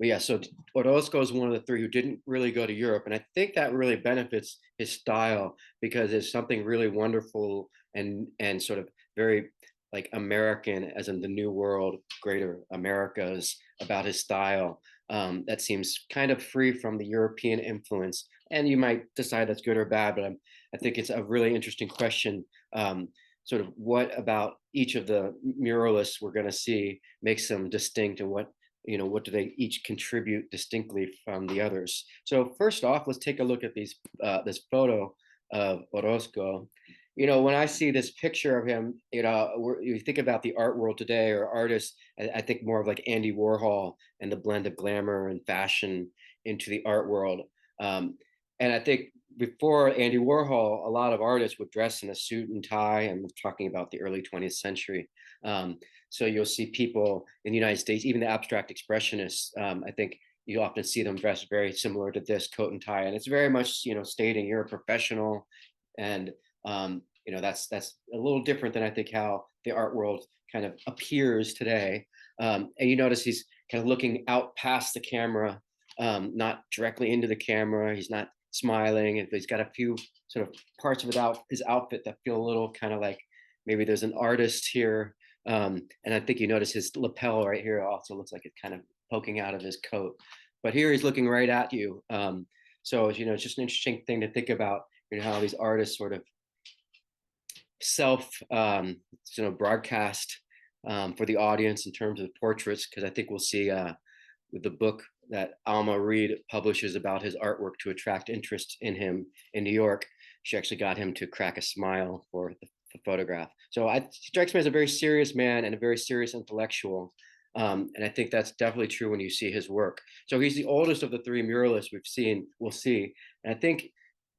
But yeah, so Orozco is one of the three who didn't really go to Europe, and I think that really benefits his style because there's something really wonderful and sort of very like American, as in the New World, Greater Americas, about his style. That seems kind of free from the European influence, and you might decide that's good or bad, but I think it's a really interesting question. Sort of what about each of the muralists we're going to see makes them distinct, and what do they each contribute distinctly from the others. So first off, let's take a look at this photo of Orozco. When I see this picture of him, you think about the art world today or artists. I think more of like Andy Warhol and the blend of glamour and fashion into the art world. And I think before Andy Warhol, a lot of artists would dress in a suit and tie. I'm talking about the early 20th century. So you'll see people in the United States, even the abstract expressionists. I think you often see them dressed very similar to this coat and tie, and it's very much stating you're a professional, and that's a little different than I think how the art world kind of appears today. And you notice he's kind of looking out past the camera, not directly into the camera. He's not smiling, and he's got a few sort of parts of his outfit that feel a little kind of like maybe there's an artist here. And I think you notice his lapel right here also looks like it's kind of poking out of his coat. But here he's looking right at you. So it's just an interesting thing to think about. How these artists sort of self broadcast for the audience in terms of portraits, because I think we'll see with the book that Alma Reed publishes about his artwork to attract interest in him in New York. She actually got him to crack a smile for the photograph. So he strikes me as a very serious man and a very serious intellectual. And I think that's definitely true when you see his work. So he's the oldest of the three muralists we'll see. And I think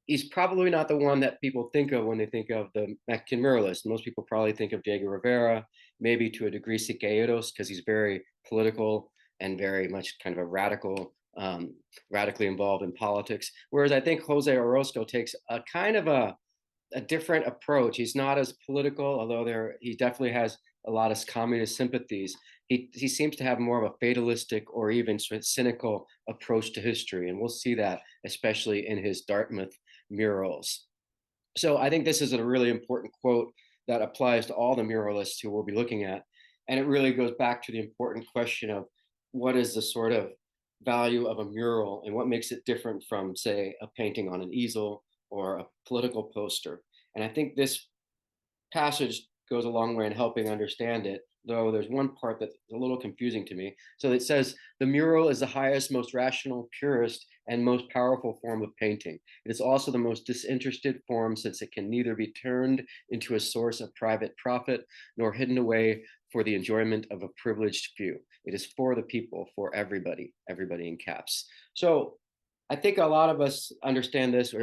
he's probably not the one that people think of when they think of the Mexican muralist. Most people probably think of Diego Rivera, maybe to a degree Siqueiros, because he's very political and very much kind of a radically involved in politics. Whereas I think Jose Orozco takes a kind of a different approach. He's not as political, although he definitely has a lot of communist sympathies. He seems to have more of a fatalistic or even sort of cynical approach to history, and we'll see that especially in his Dartmouth murals. So I think this is a really important quote that applies to all the muralists who we'll be looking at, and it really goes back to the important question of what is the sort of value of a mural and what makes it different from, say, a painting on an easel or a political poster. And I think this passage goes a long way in helping understand it, though there's one part that's a little confusing to me. So it says, the mural is the highest, most rational, purest, and most powerful form of painting. It is also the most disinterested form, since it can neither be turned into a source of private profit nor hidden away for the enjoyment of a privileged few. It is for the people, for everybody in caps. So I think a lot of us understand this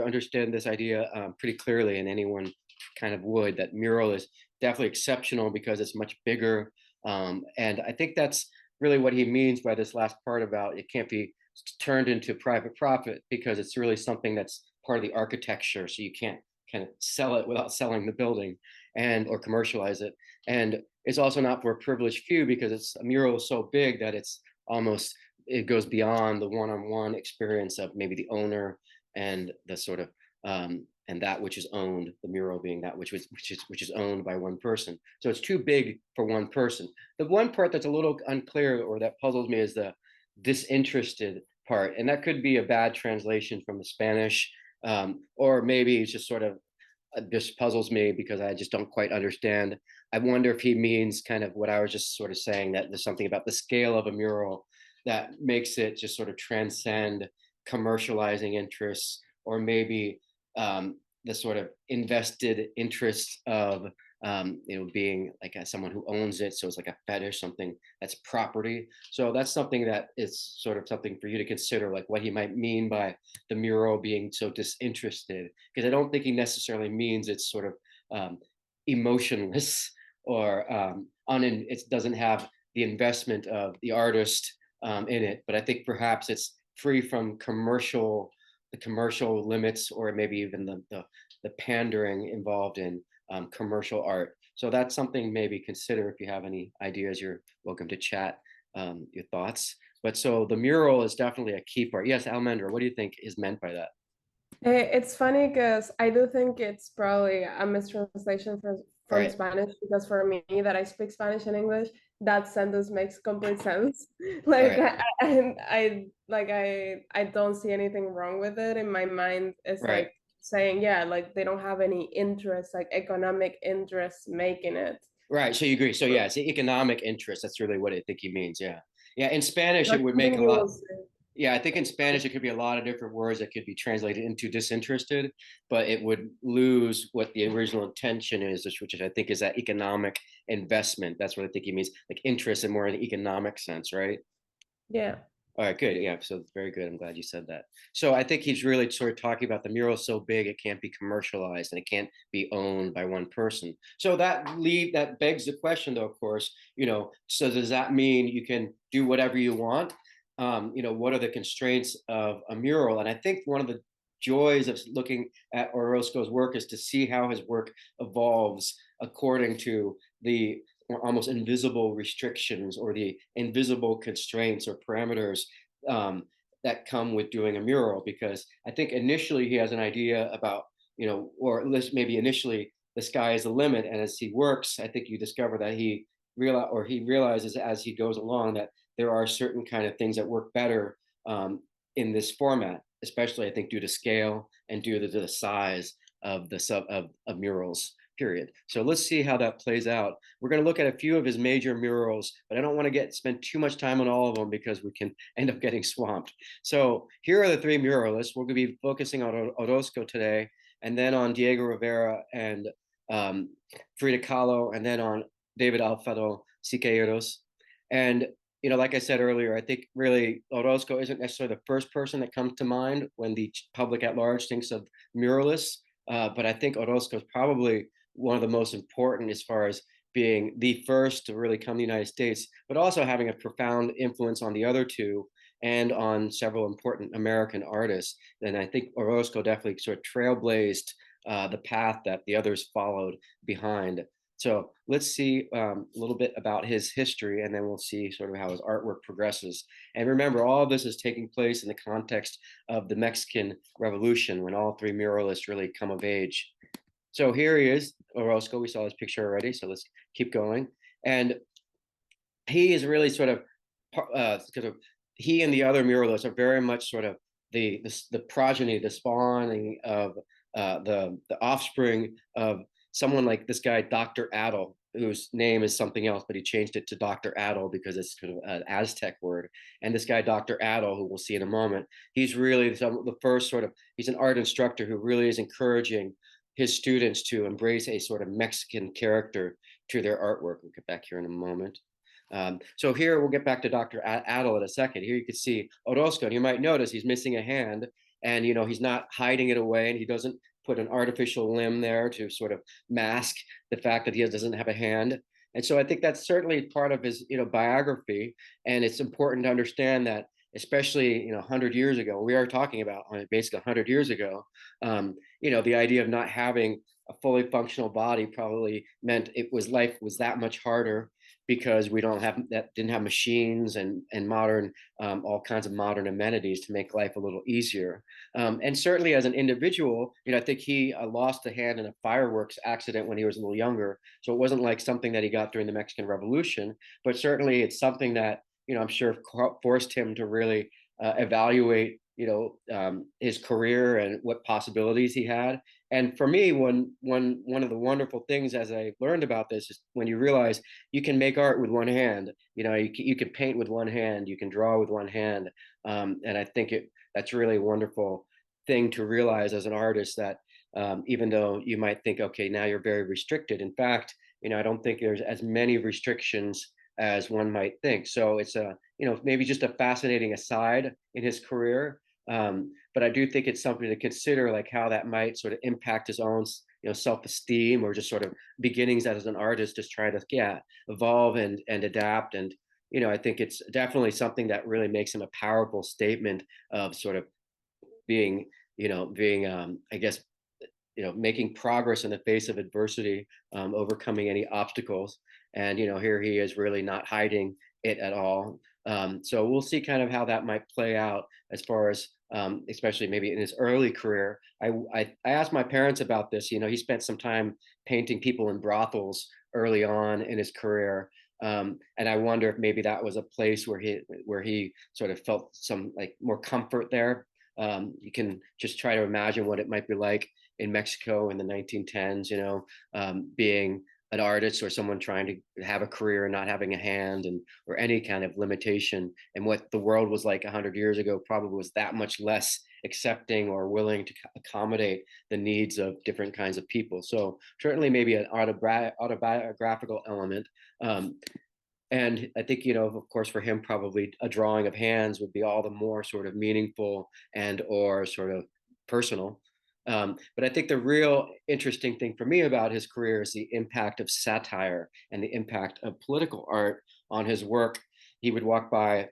idea pretty clearly, and anyone kind of would, that mural is definitely exceptional because it's much bigger. And I think that's really what he means by this last part about it can't be turned into private profit, because it's really something that's part of the architecture. So you can't kind of sell it without selling the building or commercialize it. And it's also not for a privileged few, because it's a mural so big that it goes beyond the one-on-one experience of maybe the owner and the sort of and that which is owned, the mural being that which is owned by one person. So it's too big for one person. The one part that's a little unclear or that puzzles me is the disinterested part, and that could be a bad translation from the Spanish, or maybe it's just sort of just puzzles me because I just don't quite understand. I wonder if he means kind of what I was just sort of saying, that there's something about the scale of a mural that makes it just sort of transcend commercializing interests, or maybe the sort of invested interests of being like someone who owns it. So it's like a fetish, something that's property. So that's something that is sort of something for you to consider, like what he might mean by the mural being so disinterested, because I don't think he necessarily means it's sort of emotionless or it doesn't have the investment of the artist in it. But I think perhaps it's free from the commercial limits, or maybe even the pandering involved in commercial art. So that's something maybe consider. If you have any ideas, you're welcome to chat your thoughts. But so the mural is definitely a key part. Yes, Almendra, what do you think is meant by that? It's funny because I do think it's probably a mistranslation from Right, Spanish because for me that I speak Spanish and English, that sentence makes complete sense. all Like right, I don't see anything wrong with it. In my mind, it's right. like saying, yeah, like they don't have any interest, like economic interest making it. Right. So you agree. So yeah, it's the economic interest. That's really what I think he means. Yeah. Yeah. In Spanish, it That's would make something a you will lot. see. Yeah, I think in Spanish it could be a lot of different words that could be translated into disinterested, but it would lose what the original intention is, which I think is that economic investment. That's what I think he means, like interest in more in the economic sense, right? Yeah. All right, good. Yeah, so very good. I'm glad you said that. So I think he's really sort of talking about the mural so big it can't be commercialized and it can't be owned by one person. So that begs the question, though, of course, so does that mean you can do whatever you want? What are the constraints of a mural? And I think one of the joys of looking at Orozco's work is to see how his work evolves according to the almost invisible restrictions or the invisible constraints or parameters um, that come with doing a mural. Because I think initially he has an idea about, or at least maybe initially the sky is the limit. And as he works, I think you discover that he realizes as he goes along that there are certain kind of things that work better in this format, especially I think due to scale and due to the size of the of murals. Period. So let's see how that plays out. We're going to look at a few of his major murals, but I don't want to spend too much time on all of them because we can end up getting swamped. So here are the three muralists. We're going to be focusing on Orozco today, and then on Diego Rivera and um, Frida Kahlo, and then on David Alfaro Siqueiros. And like I said earlier, I think really Orozco isn't necessarily the first person that comes to mind when the public at large thinks of muralists, but I think Orozco is probably one of the most important as far as being the first to really come to the United States, but also having a profound influence on the other two and on several important American artists. And I think Orozco definitely sort of trailblazed the path that the others followed behind. So let's see a little bit about his history, and then we'll see sort of how his artwork progresses. And remember, all of this is taking place in the context of the Mexican Revolution, when all three muralists really come of age. So here he is, Orozco. We saw his picture already, so let's keep going. And he is really sort of he and the other muralists are very much sort of the progeny, the spawning of the offspring of someone like this guy, Dr. Adel, whose name is something else, but he changed it to Dr. Adel because it's sort of an Aztec word. And this guy, Dr. Adel, who we'll see in a moment, he's really the first sort of, he's an art instructor who really is encouraging his students to embrace a sort of Mexican character to their artwork. We'll get back here in a moment. So here we'll get back to Dr. Adel in a second. Here you can see Orozco, and you might notice he's missing a hand, and he's not hiding it away, and he doesn't put an artificial limb there to sort of mask the fact that he doesn't have a hand. And so I think that's certainly part of his biography, and it's important to understand that, especially 100 years ago, we are talking about basically 100 years ago. The idea of not having a fully functional body probably meant life was that much harder because we didn't have machines and modern all kinds of modern amenities to make life a little easier. And certainly as an individual, I think he lost a hand in a fireworks accident when he was a little younger. So it wasn't like something that he got during the Mexican Revolution, but certainly it's something that I'm sure forced him to really evaluate his career and what possibilities he had. And for me, one of the wonderful things as I learned about this is when you realize you can make art with one hand. You can paint with one hand, you can draw with one hand, and I think that's really a wonderful thing to realize as an artist that even though you might think, okay, now you're very restricted. In fact, I don't think there's as many restrictions as one might think. So it's maybe just a fascinating aside in his career. But I do think it's something to consider, like how that might sort of impact his own, self-esteem or just sort of beginnings as an artist, just trying to, evolve and adapt. And, I think it's definitely something that really makes him a powerful statement of sort of being, I guess, making progress in the face of adversity, overcoming any obstacles. And, here he is really not hiding it at all. So we'll see kind of how that might play out as far as especially maybe in his early career. I asked my parents about this. He spent some time painting people in brothels early on in his career. And I wonder if maybe that was a place where he sort of felt some like more comfort there. You can just try to imagine what it might be like in Mexico in the 1910s, being an artist or someone trying to have a career and not having a hand, and or any kind of limitation, and what the world was like 100 years ago probably was that much less accepting or willing to accommodate the needs of different kinds of people. So certainly maybe an autobiographical element. Um, and I think, of course, for him, probably a drawing of hands would be all the more sort of meaningful and or sort of personal. But I think the real interesting thing for me about his career is the impact of satire and the impact of political art on his work. He would walk by,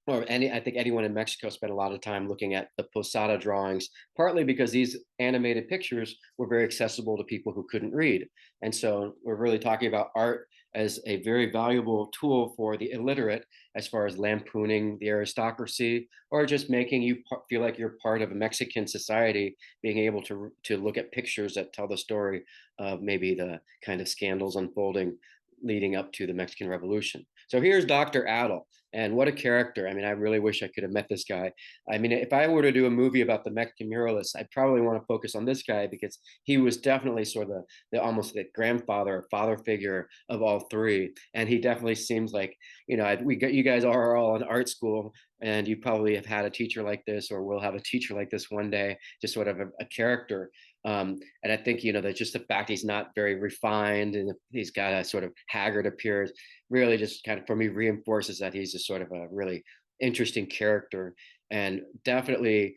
or I think anyone in Mexico spent a lot of time looking at the Posada drawings, partly because these animated pictures were very accessible to people who couldn't read. And so we're really talking about art as a very valuable tool for the illiterate, as far as lampooning the aristocracy, or just making you feel like you're part of a Mexican society, being able to look at pictures that tell the story of maybe the kind of scandals unfolding leading up to the Mexican Revolution. So here's Dr. Adel, and what a character. I mean, I really wish I could have met this guy. I mean, if I were to do a movie about the Mexican muralists, I'd probably want to focus on this guy because he was definitely sort of the almost the grandfather or father figure of all three. And he definitely seems like, you guys are all in art school, and you probably have had a teacher like this, or will have a teacher like this one day, just sort of a character. And I think, that just the fact he's not very refined and he's got a sort of haggard appearance really just kind of, for me, reinforces that he's just sort of a really interesting character, and definitely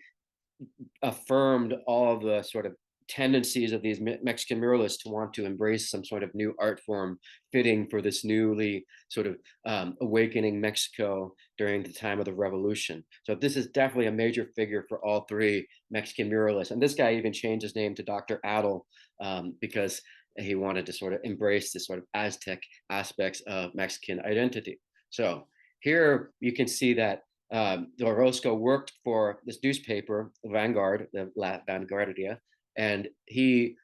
affirmed all of the sort of tendencies of these Mexican muralists to want to embrace some sort of new art form fitting for this newly sort of awakening Mexico during the time of the revolution. So this is definitely a major figure for all three Mexican muralists. And this guy even changed his name to Dr. Adel because he wanted to sort of embrace this sort of Aztec aspects of Mexican identity. So here you can see that Orozco worked for this newspaper, Vanguard, the La Vanguardia, and it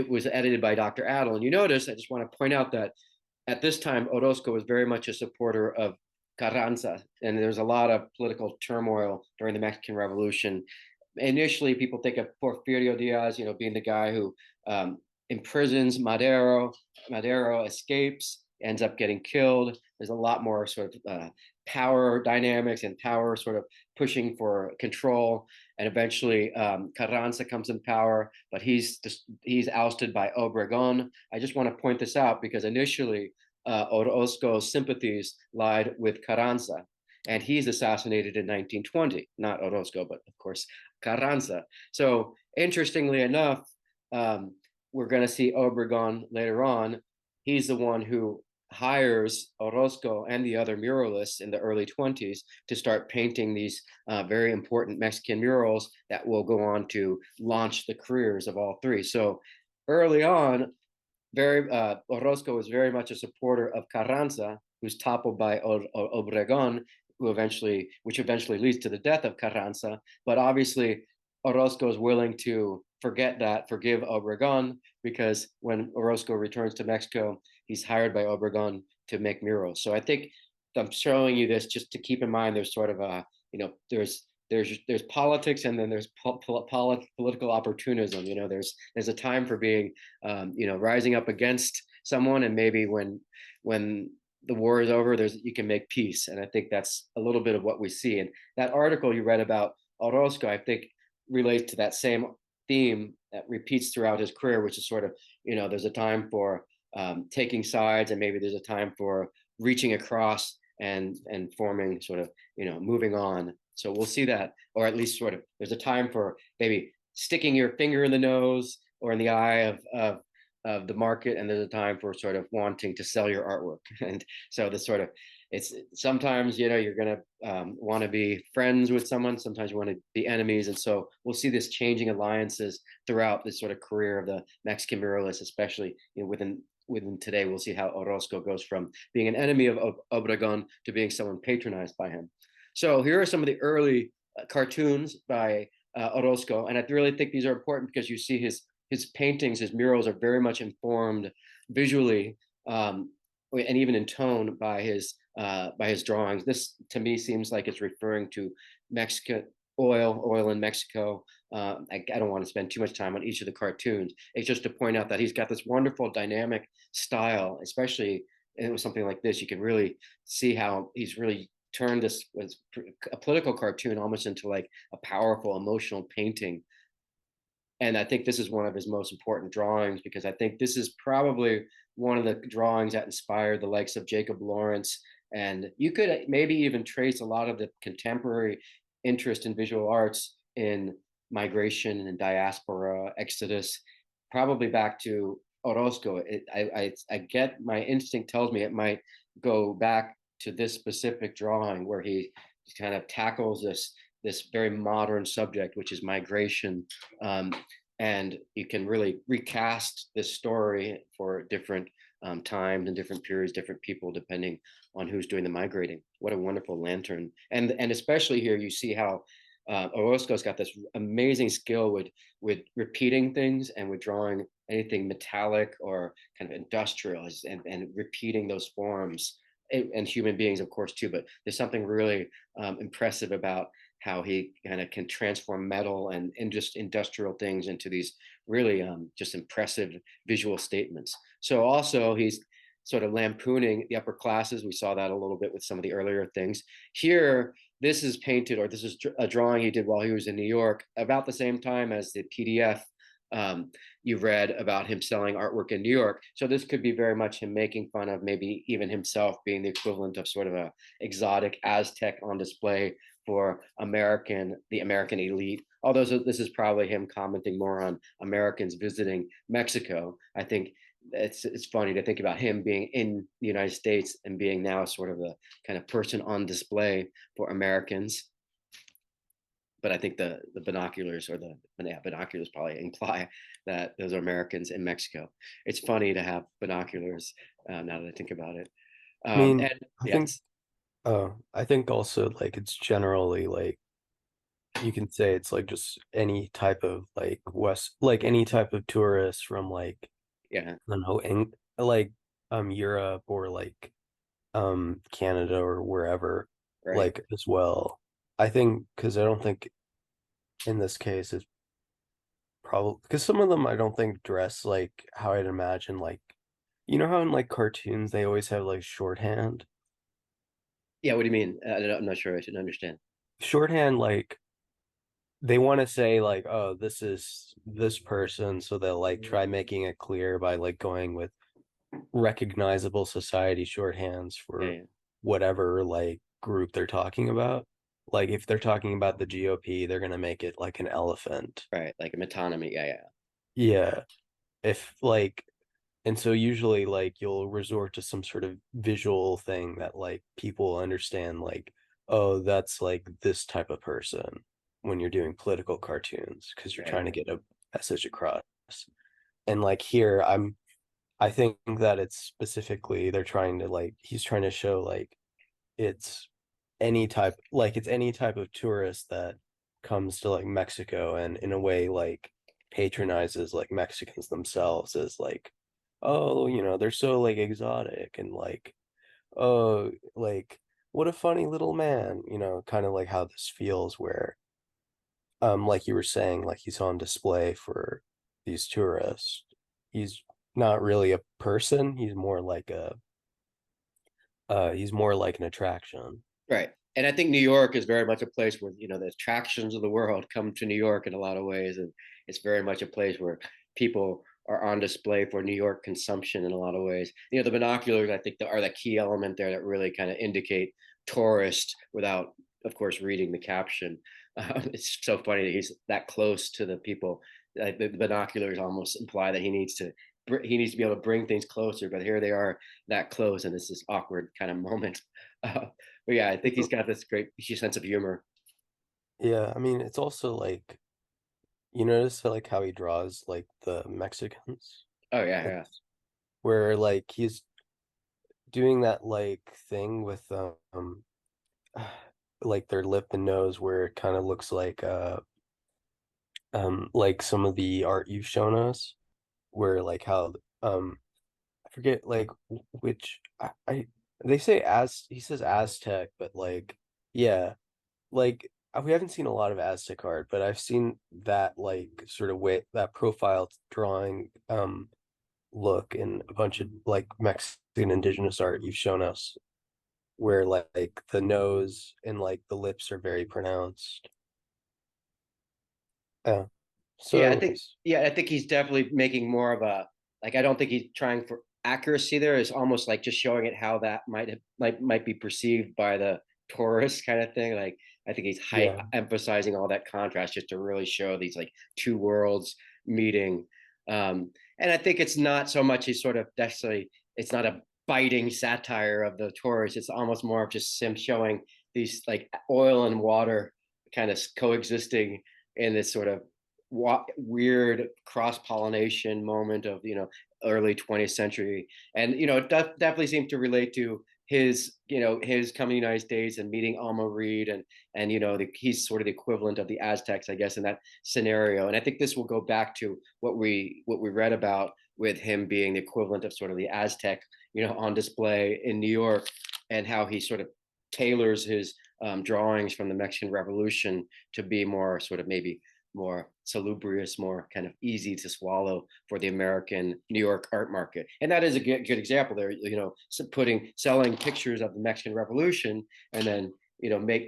was edited by Dr. Adel. And you notice, I just want to point out that at this time, Orozco was very much a supporter of Carranza, and there's a lot of political turmoil during the Mexican Revolution. Initially, people think of Porfirio Diaz, being the guy who imprisons Madero. Madero escapes, ends up getting killed. There's a lot more sort of power dynamics and power sort of pushing for control. And eventually Carranza comes in power, but he's ousted by Obregón. I just want to point this out because initially Orozco's sympathies lied with Carranza, and he's assassinated in 1920, not Orozco, but of course Carranza. So interestingly enough, we're going to see Obregón later on. He's the one who hires Orozco and the other muralists in the early 20s to start painting these very important Mexican murals that will go on to launch the careers of all three. So early on, Orozco was very much a supporter of Carranza, who's toppled by Obregón, which eventually leads to the death of Carranza. But obviously, Orozco is willing to forgive Obregón, because when Orozco returns to Mexico, he's hired by Obregón to make murals. So I think I'm showing you this just to keep in mind. There's sort of there's politics, and then there's political opportunism. There's a time for being rising up against someone, and maybe when the war is over, you can make peace. And I think that's a little bit of what we see. And that article you read about Orozco, I think, relates to that same theme that repeats throughout his career, which is sort of, there's a time for taking sides, and maybe there's a time for reaching across and forming sort of, moving on. So we'll see that, or at least sort of, there's a time for maybe sticking your finger in the nose or in the eye of the market, and there's a time for sort of wanting to sell your artwork. And so the sort of, it's sometimes, you're going to want to be friends with someone, sometimes you want to be enemies. And so we'll see this changing alliances throughout this sort of career of the Mexican muralists, especially within within today, we'll see how Orozco goes from being an enemy of Obregon to being someone patronized by him. So here are some of the early cartoons by Orozco, and I really think these are important because you see his paintings, his murals are very much informed visually and even in tone by his drawings. This to me seems like it's referring to Mexican oil in Mexico. I don't want to spend too much time on each of the cartoons. It's just to point out that he's got this wonderful dynamic style, especially in something like this. You can really see how he's really turned this was a political cartoon almost into like a powerful emotional painting. And I think this is one of his most important drawings because I think this is probably one of the drawings that inspired the likes of Jacob Lawrence. And you could maybe even trace a lot of the contemporary interest in visual arts in migration and diaspora, exodus, probably back to Orozco. I get my instinct tells me it might go back to this specific drawing where he kind of tackles this very modern subject, which is migration. Um, and you can really recast this story for different times and different periods, different people, depending on who's doing the migrating. What a wonderful lantern. And especially here, you see how Orozco's got this amazing skill with repeating things and with drawing anything metallic or kind of industrial and repeating those forms and human beings, of course, too. But there's something really impressive about how he kind of can transform metal and just industrial things into these really just impressive visual statements. So also he's sort of lampooning the upper classes. We saw that a little bit with some of the earlier things. Here, this is painted, or this is a drawing he did while he was in New York, about the same time as the PDF you read about him selling artwork in New York. So this could be very much him making fun of maybe even himself being the equivalent of sort of a exotic Aztec on display for the American elite. Although this is probably him commenting more on Americans visiting Mexico. I think it's funny to think about him being in the United States and being now sort of the kind of person on display for Americans. But I think the binoculars or the binoculars probably imply that those are Americans in Mexico. It's funny to have binoculars now that I think about it. I mean, And I think yes, I think also like it's generally like you can say it's like just any type of like West like any type of tourist from like yeah, I don't know like Europe or like Canada or wherever right. like as well. I think because I don't think in this case it's probably because some of them I don't think dress like how I'd imagine like you know how in like cartoons they always have like shorthand. Yeah, what do you mean? I'm not sure. I should understand. Shorthand like they want to say like oh this is this person so they'll like try making it clear by like going with recognizable society shorthands Yeah, for yeah, whatever like group they're talking about. Like if they're talking about the GOP, they're gonna make it like an elephant. right. Like a metonymy. Yeah, yeah, Yeah. If like and so usually like you'll resort to some sort of visual thing that like people understand like oh that's like this type of person when you're doing political cartoons because you're right, trying to get a message across. And like here I think that it's specifically they're trying to like he's trying to show like it's it's any type of tourist that comes to like Mexico and in a way like patronizes like Mexicans themselves as like oh you know they're so like exotic and like oh like what a funny little man you know kind of like how this feels where like you were saying like he's on display for these tourists he's not really a person he's more like an attraction. right. And I think New York is very much a place where the attractions of the world come to New York in a lot of ways, and it's very much a place where people are on display for New York consumption in a lot of ways. The binoculars I think are the key element there that really kind of indicate tourist without, of course, reading the caption. It's so funny that he's that close to the people. The binoculars almost imply that he needs to be able to bring things closer, but here they are that close, and it's this awkward kind of moment. But yeah, I think he's got this great sense of humor. Yeah, I mean it's also like you notice like how he draws like the Mexicans. Oh yeah, Like yeah, where like he's doing that like thing with like their lip and nose where it kind of looks like some of the art you've shown us, where like how I forget like which I they say as he says Aztec, but like yeah, like we haven't seen a lot of Aztec art, but I've seen that like sort of way that profile drawing look in a bunch of like Mexican indigenous art you've shown us, where like the nose and like the lips are very pronounced. Yeah. Yeah, I So think yeah, I think he's definitely making more of a like I don't think he's trying for accuracy there. It's almost like just showing it how that might be perceived by the tourist kind of thing. Like I think he's high yeah, emphasizing all that contrast just to really show these like two worlds meeting. And I think it's not so much he's sort of necessarily it's not a biting satire of the tourist. It's almost more of just him showing these like oil and water kind of coexisting in this sort of weird cross pollination moment of early 20th century, and it definitely seemed to relate to his his coming to the United States and meeting Alma Reed, and he's sort of the equivalent of the Aztecs, I guess, in that scenario. And I think this will go back to what we read about with him being the equivalent of sort of the Aztec, on display in New York, and how he sort of tailors his drawings from the Mexican Revolution to be more sort of maybe more salubrious, more kind of easy to swallow for the American New York art market. And that is a good example there, selling pictures of the Mexican Revolution, and then,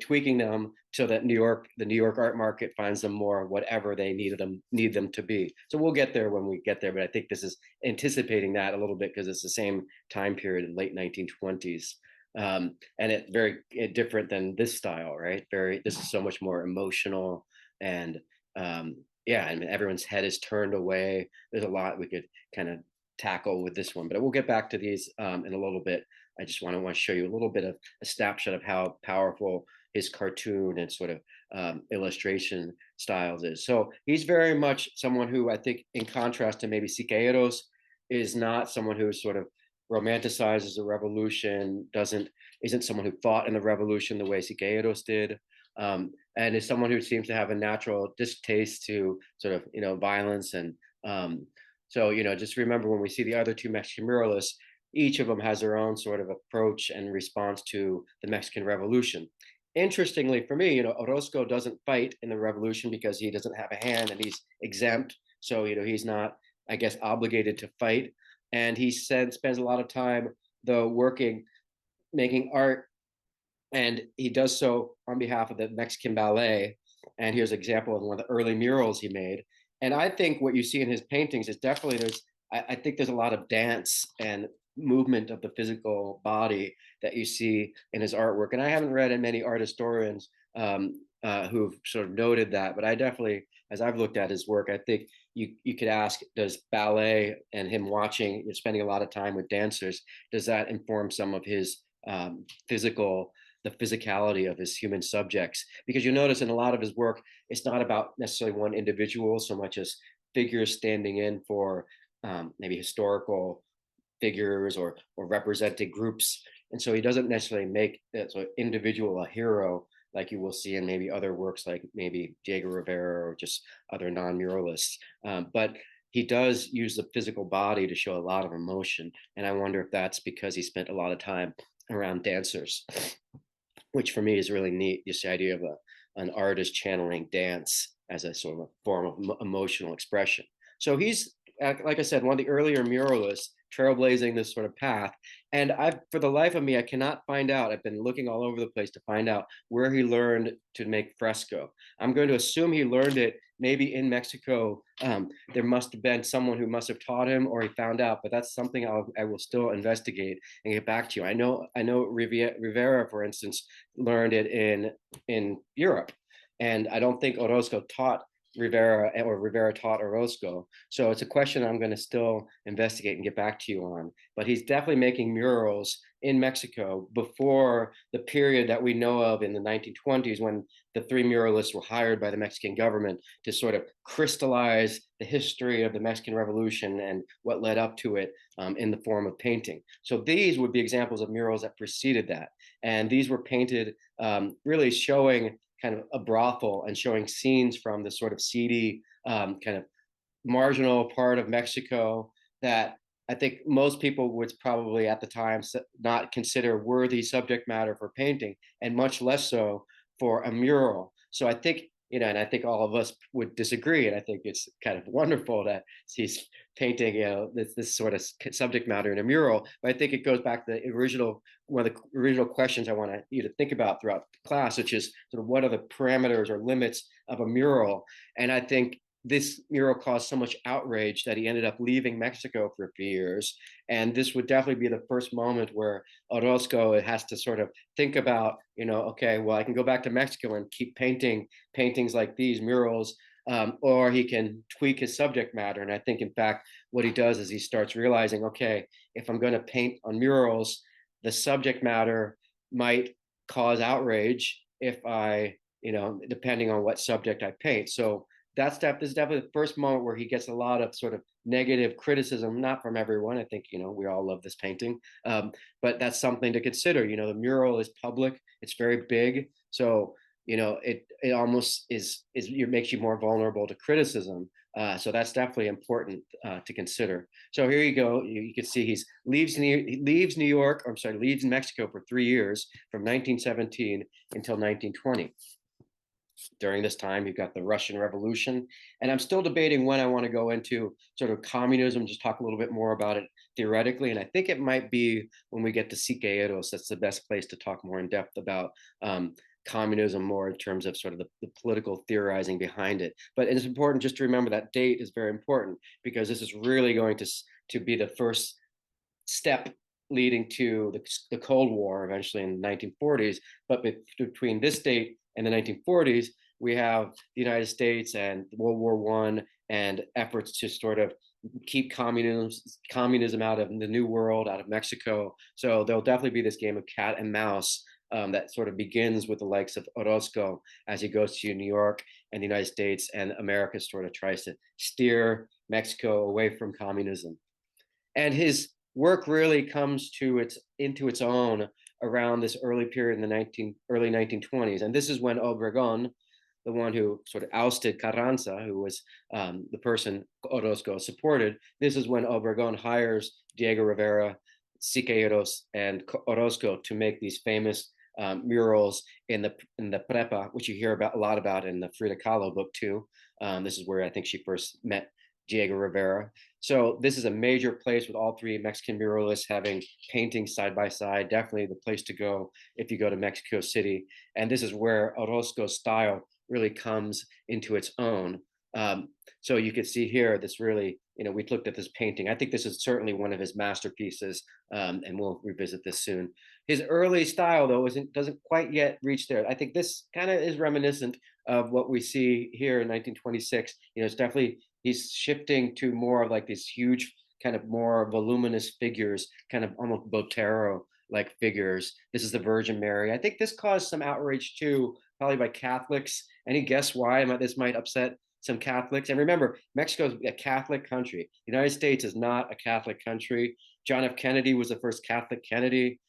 tweaking them so that the New York art market finds them more whatever they need them to be. So we'll get there when we get there, but I think this is anticipating that a little bit because it's the same time period in late 1920s. And it's very different than this style, right? This is so much more emotional, and yeah, I mean, everyone's head is turned away. There's a lot we could kind of tackle with this one, but we'll get back to these in a little bit. I just want to show you a little bit of a snapshot of how powerful his cartoon and sort of illustration styles is. So he's very much someone who, I think, in contrast to maybe Siqueiros, is not someone who sort of romanticizes the revolution, isn't someone who fought in the revolution the way Siqueiros did. And is someone who seems to have a natural distaste to sort of violence. And so just remember, when we see the other two Mexican muralists, each of them has their own sort of approach and response to the Mexican Revolution. Interestingly for me, Orozco doesn't fight in the revolution because he doesn't have a hand and he's exempt, so he's not, I guess, obligated to fight. And he spends a lot of time though working, making art, and he does so on behalf of the Mexican ballet. And here's an example of one of the early murals he made. And I think what you see in his paintings is definitely I think there's a lot of dance and movement of the physical body that you see in his artwork. And I haven't read many art historians who've sort of noted that, but I definitely, as I've looked at his work, I think you could ask, does ballet and him watching, spending a lot of time with dancers, does that inform some of his the physicality of his human subjects? Because you notice in a lot of his work, it's not about necessarily one individual so much as figures standing in for maybe historical figures or represented groups. And so he doesn't necessarily make that sort of individual a hero like you will see in maybe other works like maybe Diego Rivera or just other non-muralists. But he does use the physical body to show a lot of emotion. And I wonder if that's because he spent a lot of time around dancers, which for me is really neat. Just the idea of an artist channeling dance as a sort of a form of emotional expression. So he's, like I said, one of the earlier muralists trailblazing this sort of path. And for the life of me, I cannot find out. I've been looking all over the place to find out where he learned to make fresco. I'm going to assume he learned it maybe in Mexico. There must have been someone who must have taught him, or he found out. But that's something I will still investigate and get back to you. I know Rivera, for instance, learned it in Europe, and I don't think Orozco taught Rivera, or Rivera taught Orozco. So it's a question I'm going to still investigate and get back to you on. But he's definitely making murals in Mexico before the period that we know of in the 1920s, when the three muralists were hired by the Mexican government to sort of crystallize the history of the Mexican Revolution and what led up to it in the form of painting. So these would be examples of murals that preceded that. And these were painted really showing kind of a brothel and showing scenes from the sort of seedy kind of marginal part of Mexico that I think most people would probably at the time not consider worthy subject matter for painting, and much less so for a mural. So I think, and I think all of us would disagree, and I think it's kind of wonderful that he's painting, this sort of subject matter in a mural. But I think it goes back to the original, one of the original questions I want you to think about throughout the class, which is sort of what are the parameters or limits of a mural? And I think this mural caused so much outrage that he ended up leaving Mexico for a few years. And this would definitely be the first moment where Orozco has to sort of think about, okay, well, I can go back to Mexico and keep painting paintings like these murals, or he can tweak his subject matter. And I think, in fact, what he does is he starts realizing, okay, if I'm going to paint on murals, the subject matter might cause outrage if I, depending on what subject I paint. So this is definitely the first moment where he gets a lot of sort of negative criticism, not from everyone. I think, we all love this painting, but that's something to consider. The mural is public, it's very big. So, it almost it makes you more vulnerable to criticism. So that's definitely important to consider. So here you go. You can see he leaves New York, or I'm sorry, leaves Mexico for 3 years from 1917 until 1920. During this time, you've got the Russian Revolution. And I'm still debating when I want to go into sort of communism, just talk a little bit more about it theoretically. And I think it might be when we get to Siqueiros, that's the best place to talk more in depth about communism, more in terms of sort of the political theorizing behind it. But it's important just to remember that date is very important, because this is really going to be the first step leading to the Cold War eventually in the 1940s. But between this date and the 1940s, we have the United States and World War I and efforts to sort of keep communism out of the New World, out of Mexico. So there'll definitely be this game of cat and mouse that sort of begins with the likes of Orozco as he goes to New York and the United States, and America sort of tries to steer Mexico away from communism. And his work really comes into its own around this early period in the early 1920s. And this is when Obregón, the one who sort of ousted Carranza, who was the person Orozco supported, this is when Obregón hires Diego Rivera, Siqueiros, and Orozco to make these famous murals in the Prepa, which you hear a lot about in the Frida Kahlo book too. This is where I think she first met Diego Rivera. So this is a major place with all three Mexican muralists having paintings side by side. Definitely the place to go if you go to Mexico City. And this is where Orozco's style really comes into its own. So you can see here, this really, we looked at this painting. I think this is certainly one of his masterpieces, and we'll revisit this soon. His early style, though, doesn't quite yet reach there. I think this kind of is reminiscent of what we see here in 1926. It's definitely, he's shifting to more of like these huge, kind of more voluminous figures, kind of almost Botero-like figures. This is the Virgin Mary. I think this caused some outrage too, probably by Catholics. Any guess why this might upset some Catholics? And remember, Mexico is a Catholic country. The United States is not a Catholic country. John F. Kennedy was the first Catholic Kennedy.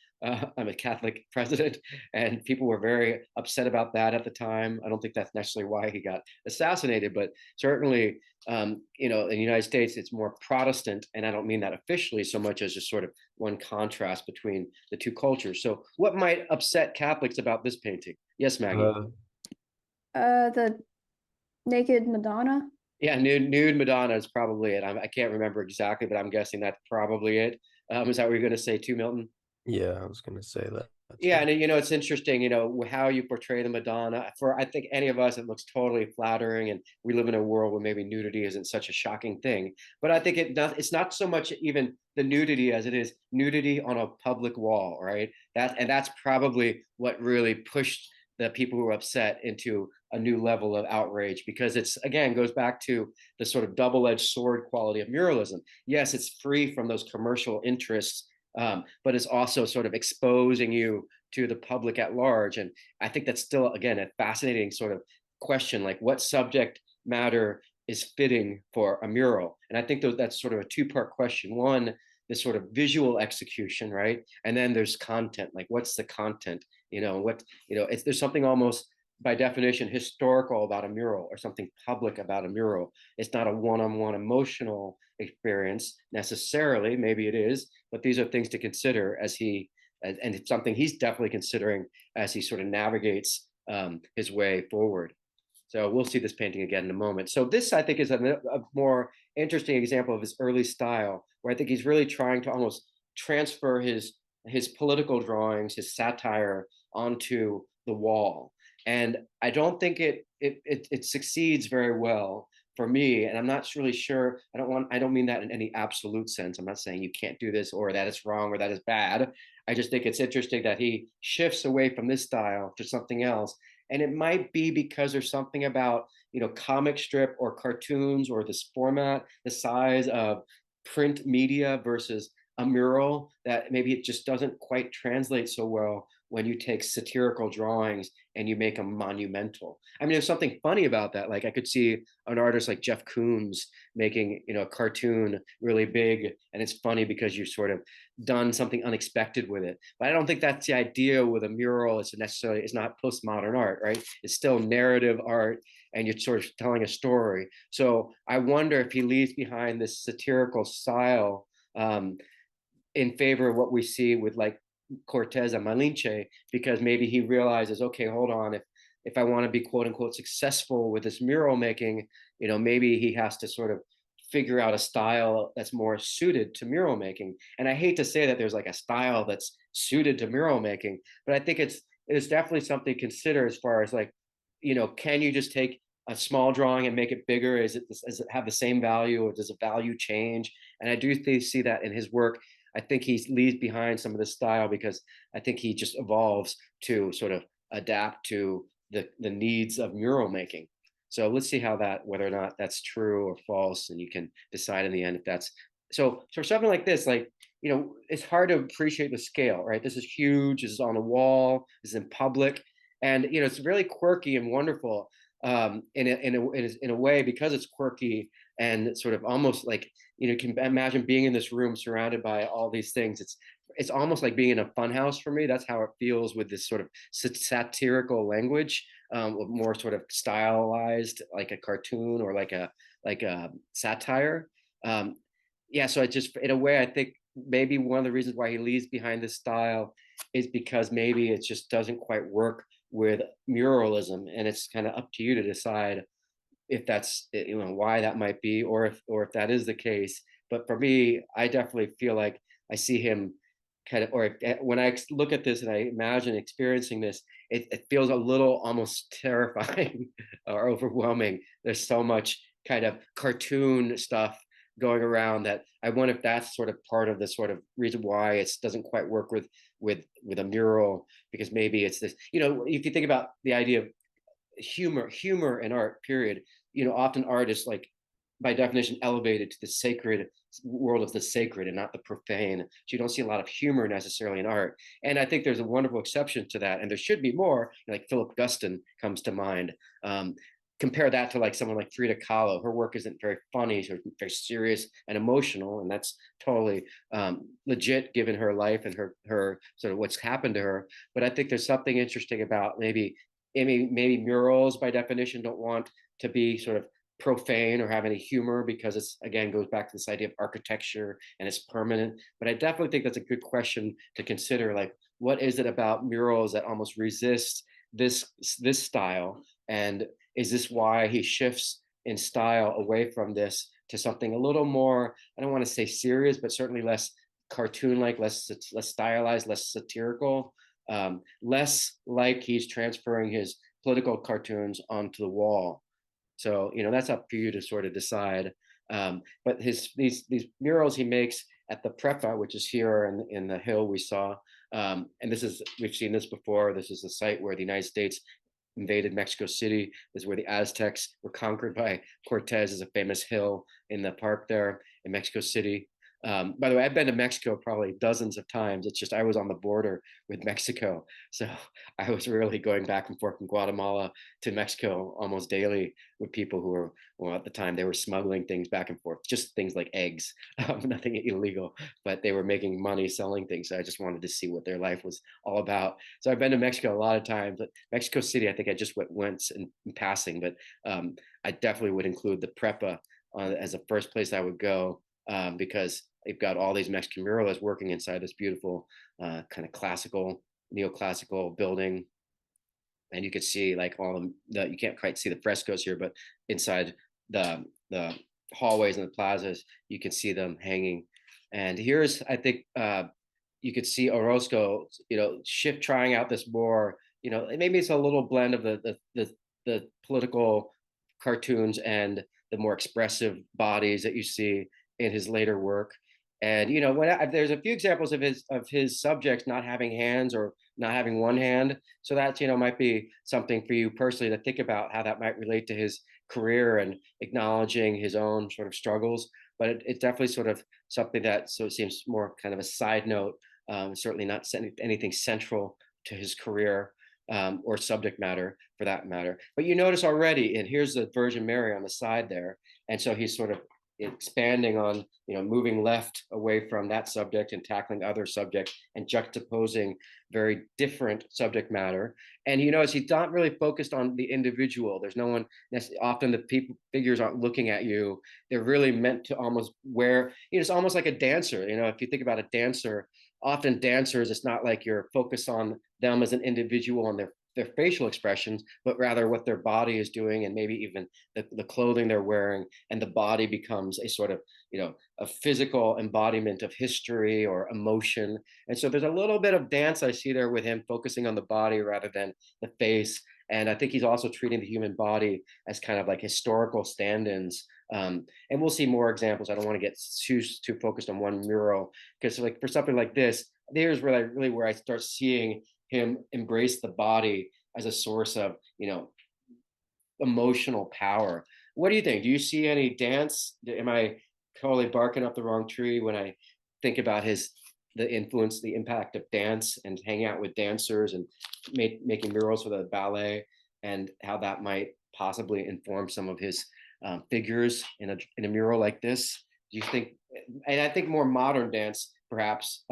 I'm a Catholic president, and people were very upset about that at the time. I don't think that's necessarily why he got assassinated, but certainly, in the United States, it's more Protestant, and I don't mean that officially so much as just sort of one contrast between the two cultures. So what might upset Catholics about this painting? Yes, Maggie? The naked Madonna. Yeah, nude Madonna is probably it. I can't remember exactly, but I'm guessing that's probably it. Is that what you're going to say too, Milton? Yeah, I was gonna say that. Yeah, and it's interesting, how you portray the Madonna. For I think any of us, it looks totally flattering, and we live in a world where maybe nudity isn't such a shocking thing. But I think it's not so much even the nudity as it is nudity on a public wall, right? That's probably what really pushed the people who were upset into a new level of outrage, because it's, again, goes back to the sort of double-edged sword quality of muralism. Yes, it's free from those commercial interests but it's also sort of exposing you to the public at large. And I think that's still, again, a fascinating sort of question, like what subject matter is fitting for a mural. And I think that's sort of a two-part question. One, this sort of visual execution, right? And then there's content, like what's the content? There's something almost by definition historical about a mural, or something public about a mural. It's not a one-on-one emotional experience necessarily. Maybe it is, but these are things to consider and it's something he's definitely considering as he sort of navigates his way forward. So we'll see this painting again in a moment. So this, I think, is a more interesting example of his early style, where I think he's really trying to almost transfer his political drawings, his satire, onto the wall. And I don't think it succeeds very well for me. And I'm not really sure. I don't mean that in any absolute sense. I'm not saying you can't do this, or that it's wrong, or that is bad. I just think it's interesting that he shifts away from this style to something else. And it might be because there's something about, comic strip or cartoons, or this format, the size of print media versus a mural, that maybe it just doesn't quite translate so well when you take satirical drawings and you make them monumental. I mean, there's something funny about that. Like I could see an artist like Jeff Koons making, a cartoon really big, and it's funny because you've sort of done something unexpected with it. But I don't think that's the idea with a mural. It's not postmodern art, right? It's still narrative art, and you're sort of telling a story. So I wonder if he leaves behind this satirical style in favor of what we see with like Cortez and Malinche, because maybe he realizes, okay, hold on, if I want to be quote unquote successful with this mural making, maybe he has to sort of figure out a style that's more suited to mural making. And I hate to say that there's like a style that's suited to mural making, but I think it's definitely something to consider as far as like, can you just take a small drawing and make it bigger? Does it have the same value, or does the value change? And I do see that in his work. I think he leaves behind some of the style because I think he just evolves to sort of adapt to the needs of mural making. So let's see whether or not that's true or false, and you can decide in the end if that's so. For something like this, like, it's hard to appreciate the scale, right? This is huge. This is on the wall. This is in public, and it's really quirky and wonderful in a way, because it's quirky and sort of almost like, can imagine being in this room surrounded by all these things. It's almost like being in a funhouse for me. That's how it feels with this sort of satirical language, more sort of stylized, like a cartoon or like a satire. Yeah, so in a way, I think maybe one of the reasons why he leaves behind this style is because maybe it just doesn't quite work with muralism, and it's kind of up to you to decide if that's why that might be, or if that is the case. But for me, I definitely feel like I see him kind of, or when I look at this and I imagine experiencing this, it feels a little almost terrifying or overwhelming. There's so much kind of cartoon stuff going around that I wonder if that's sort of part of the sort of reason why it doesn't quite work with a mural, because maybe it's this, if you think about the idea of humor in art, period, often art is like by definition elevated to the sacred world of the sacred and not the profane. So you don't see a lot of humor necessarily in art. And I think there's a wonderful exception to that, and there should be more. Like Philip Guston comes to mind. Compare that to like someone like Frida Kahlo. Her work isn't very funny, so very serious and emotional, and that's totally legit given her life and her sort of what's happened to her. But I think there's something interesting about maybe murals by definition don't want to be sort of profane or have any humor, because it's, again, goes back to this idea of architecture and it's permanent. But I definitely think that's a good question to consider, like what is it about murals that almost resist this style, and is this why he shifts in style away from this to something a little more, I don't want to say serious, but certainly less cartoon-like, less stylized, less satirical, less like he's transferring his political cartoons onto the wall. So that's up for you to sort of decide. But these murals he makes at the Prepa, which is here in the hill we saw, and we've seen this before. This is the site where the United States invaded Mexico City. This is where the Aztecs were conquered by Cortez. Is a famous hill in the park there in Mexico City. By the way, I've been to Mexico probably dozens of times. It's just I was on the border with Mexico, so I was really going back and forth from Guatemala to Mexico almost daily with people who were, well, at the time they were smuggling things back and forth, just things like eggs, nothing illegal, but they were making money selling things. So I just wanted to see what their life was all about. So I've been to Mexico a lot of times, but Mexico City, I think I just went once in passing, but I definitely would include the Prepa as the first place I would go, because they've got all these Mexican muralists working inside this beautiful kind of classical, neoclassical building. And you could see like all the, you can't quite see the frescoes here, but inside the hallways and the plazas, you can see them hanging. And here's, I think, you could see Orozco, trying out this more, maybe it's a little blend of the political cartoons and the more expressive bodies that you see in his later work. And there's a few examples of his subjects not having hands or not having one hand. So that might be something for you personally to think about how that might relate to his career and acknowledging his own sort of struggles. But it's definitely sort of something that seems more kind of a side note, certainly not anything central to his career, or subject matter for that matter. But you notice already, and here's the Virgin Mary on the side there, and so he's sort of expanding on, moving left away from that subject and tackling other subjects and juxtaposing very different subject matter. And he's not really focused on the individual. There's no one, often the figures aren't looking at you. They're really meant to almost wear, it's almost like a dancer. If you think about a dancer, often dancers, it's not like you're focused on them as an individual and their facial expressions, but rather what their body is doing, and maybe even the clothing they're wearing, and the body becomes a sort of, a physical embodiment of history or emotion. And so there's a little bit of dance I see there with him focusing on the body rather than the face. And I think he's also treating the human body as kind of like historical stand-ins. And we'll see more examples. I don't want to get too focused on one mural, because like for something like this, there's really where I start seeing him embrace the body as a source of, emotional power. What do you think? Do you see any dance? Am I totally barking up the wrong tree when I think about the influence, the impact of dance and hanging out with dancers and making murals for the ballet, and how that might possibly inform some of his figures in a mural like this? Do you think? And I think more modern dance, perhaps,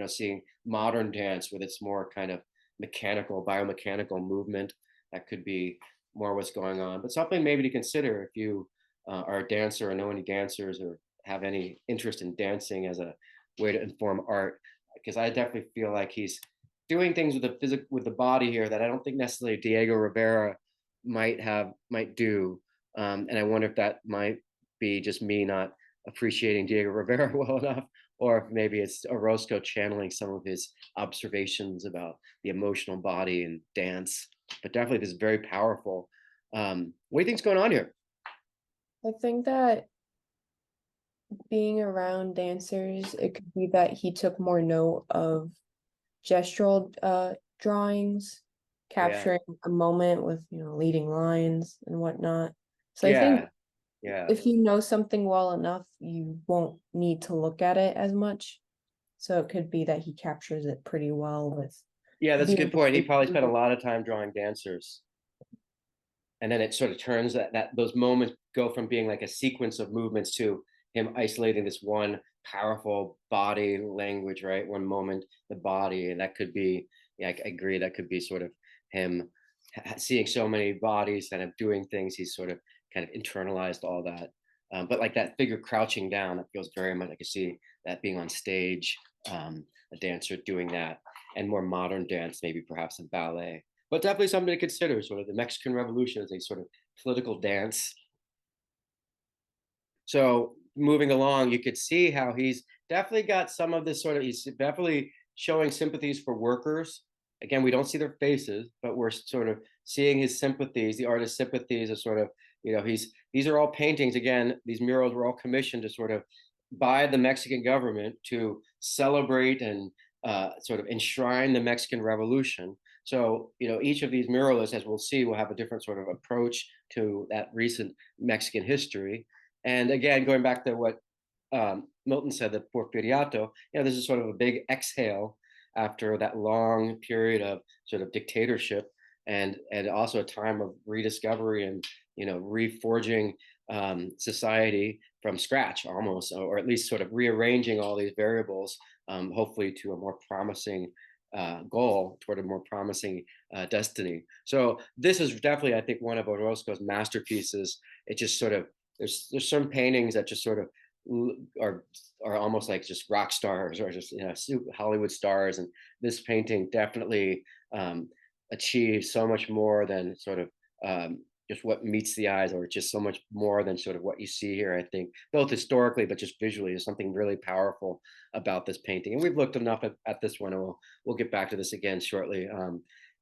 seeing modern dance with its more kind of mechanical, biomechanical movement, that could be more what's going on. But something maybe to consider if you are a dancer or know any dancers or have any interest in dancing as a way to inform art, because I definitely feel like he's doing things with the body here that I don't think necessarily Diego Rivera might do. And I wonder if that might be just me not appreciating Diego Rivera well enough, or if maybe it's Orozco channeling some of his observations about the emotional body and dance. But definitely this is very powerful. What do you think's going on here? I think that being around dancers, it could be that he took more note of gestural drawings, capturing a moment with, leading lines and whatnot. So I think if you know something well enough, you won't need to look at it as much. So it could be that he captures it pretty well with. Yeah, that's a good point. He probably spent a lot of time drawing dancers. And then it sort of turns that those moments go from being like a sequence of movements to him isolating this one powerful body language, right? One moment, the body. And that could be, I agree, that could be sort of him seeing so many bodies kind of doing things. He's sort of kind of internalized all that. But like that figure crouching down, it feels very much, I could see that being on stage, a dancer doing that, and more modern dance, maybe perhaps in ballet. But definitely something to consider, sort of the Mexican Revolution as a sort of political dance. So moving along, you could see how he's definitely got some of this sort of, he's definitely showing sympathies for workers. Again, we don't see their faces, but we're sort of seeing his sympathies, the artist's sympathies of sort of, these are all paintings. Again, these murals were all commissioned to sort of by the Mexican government to celebrate and sort of enshrine the Mexican Revolution. So, each of these muralists, as we'll see, will have a different sort of approach to that recent Mexican history. And again, going back to what Milton said that Porfiriato, this is sort of a big exhale after that long period of sort of dictatorship, and also a time of rediscovery and reforging society from scratch almost, or at least sort of rearranging all these variables, hopefully to a more promising goal, toward a more promising destiny. So this is definitely, I think, one of Orozco's masterpieces. It just sort of, there's some paintings that just sort of are almost like just rock stars, or just Hollywood stars, and this painting definitely achieves so much more than sort of just what meets the eyes, or just so much more than sort of what you see here. I think both historically but just visually, there's something really powerful about this painting. And we've looked enough at this one, and we'll get back to this again shortly,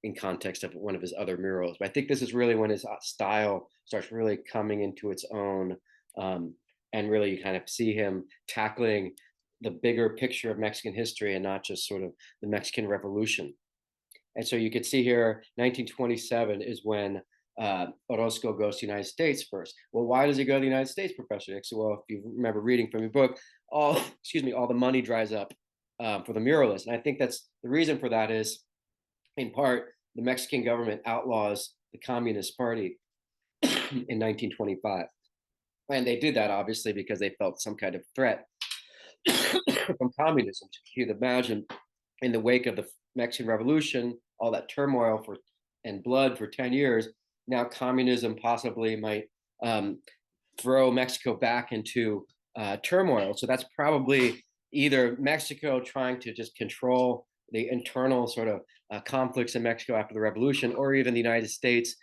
in context of one of his other murals. But I think this is really when his style starts really coming into its own, and really you kind of see him tackling the bigger picture of Mexican history and not just sort of the Mexican Revolution. And so you could see here, 1927 is when Orozco goes to the United States first. Well, why does he go to the United States, Professor Nixon? Well, if you remember reading from your book, all the money dries up for the muralists. And I think that's the reason for that is, in part, the Mexican government outlaws the Communist Party in 1925. And they did that obviously because they felt some kind of threat from communism. You can imagine, in the wake of the Mexican Revolution, all that turmoil and blood for 10 years, now communism possibly might throw Mexico back into turmoil. So that's probably either Mexico trying to just control the internal sort of conflicts in Mexico after the revolution, or even the United States,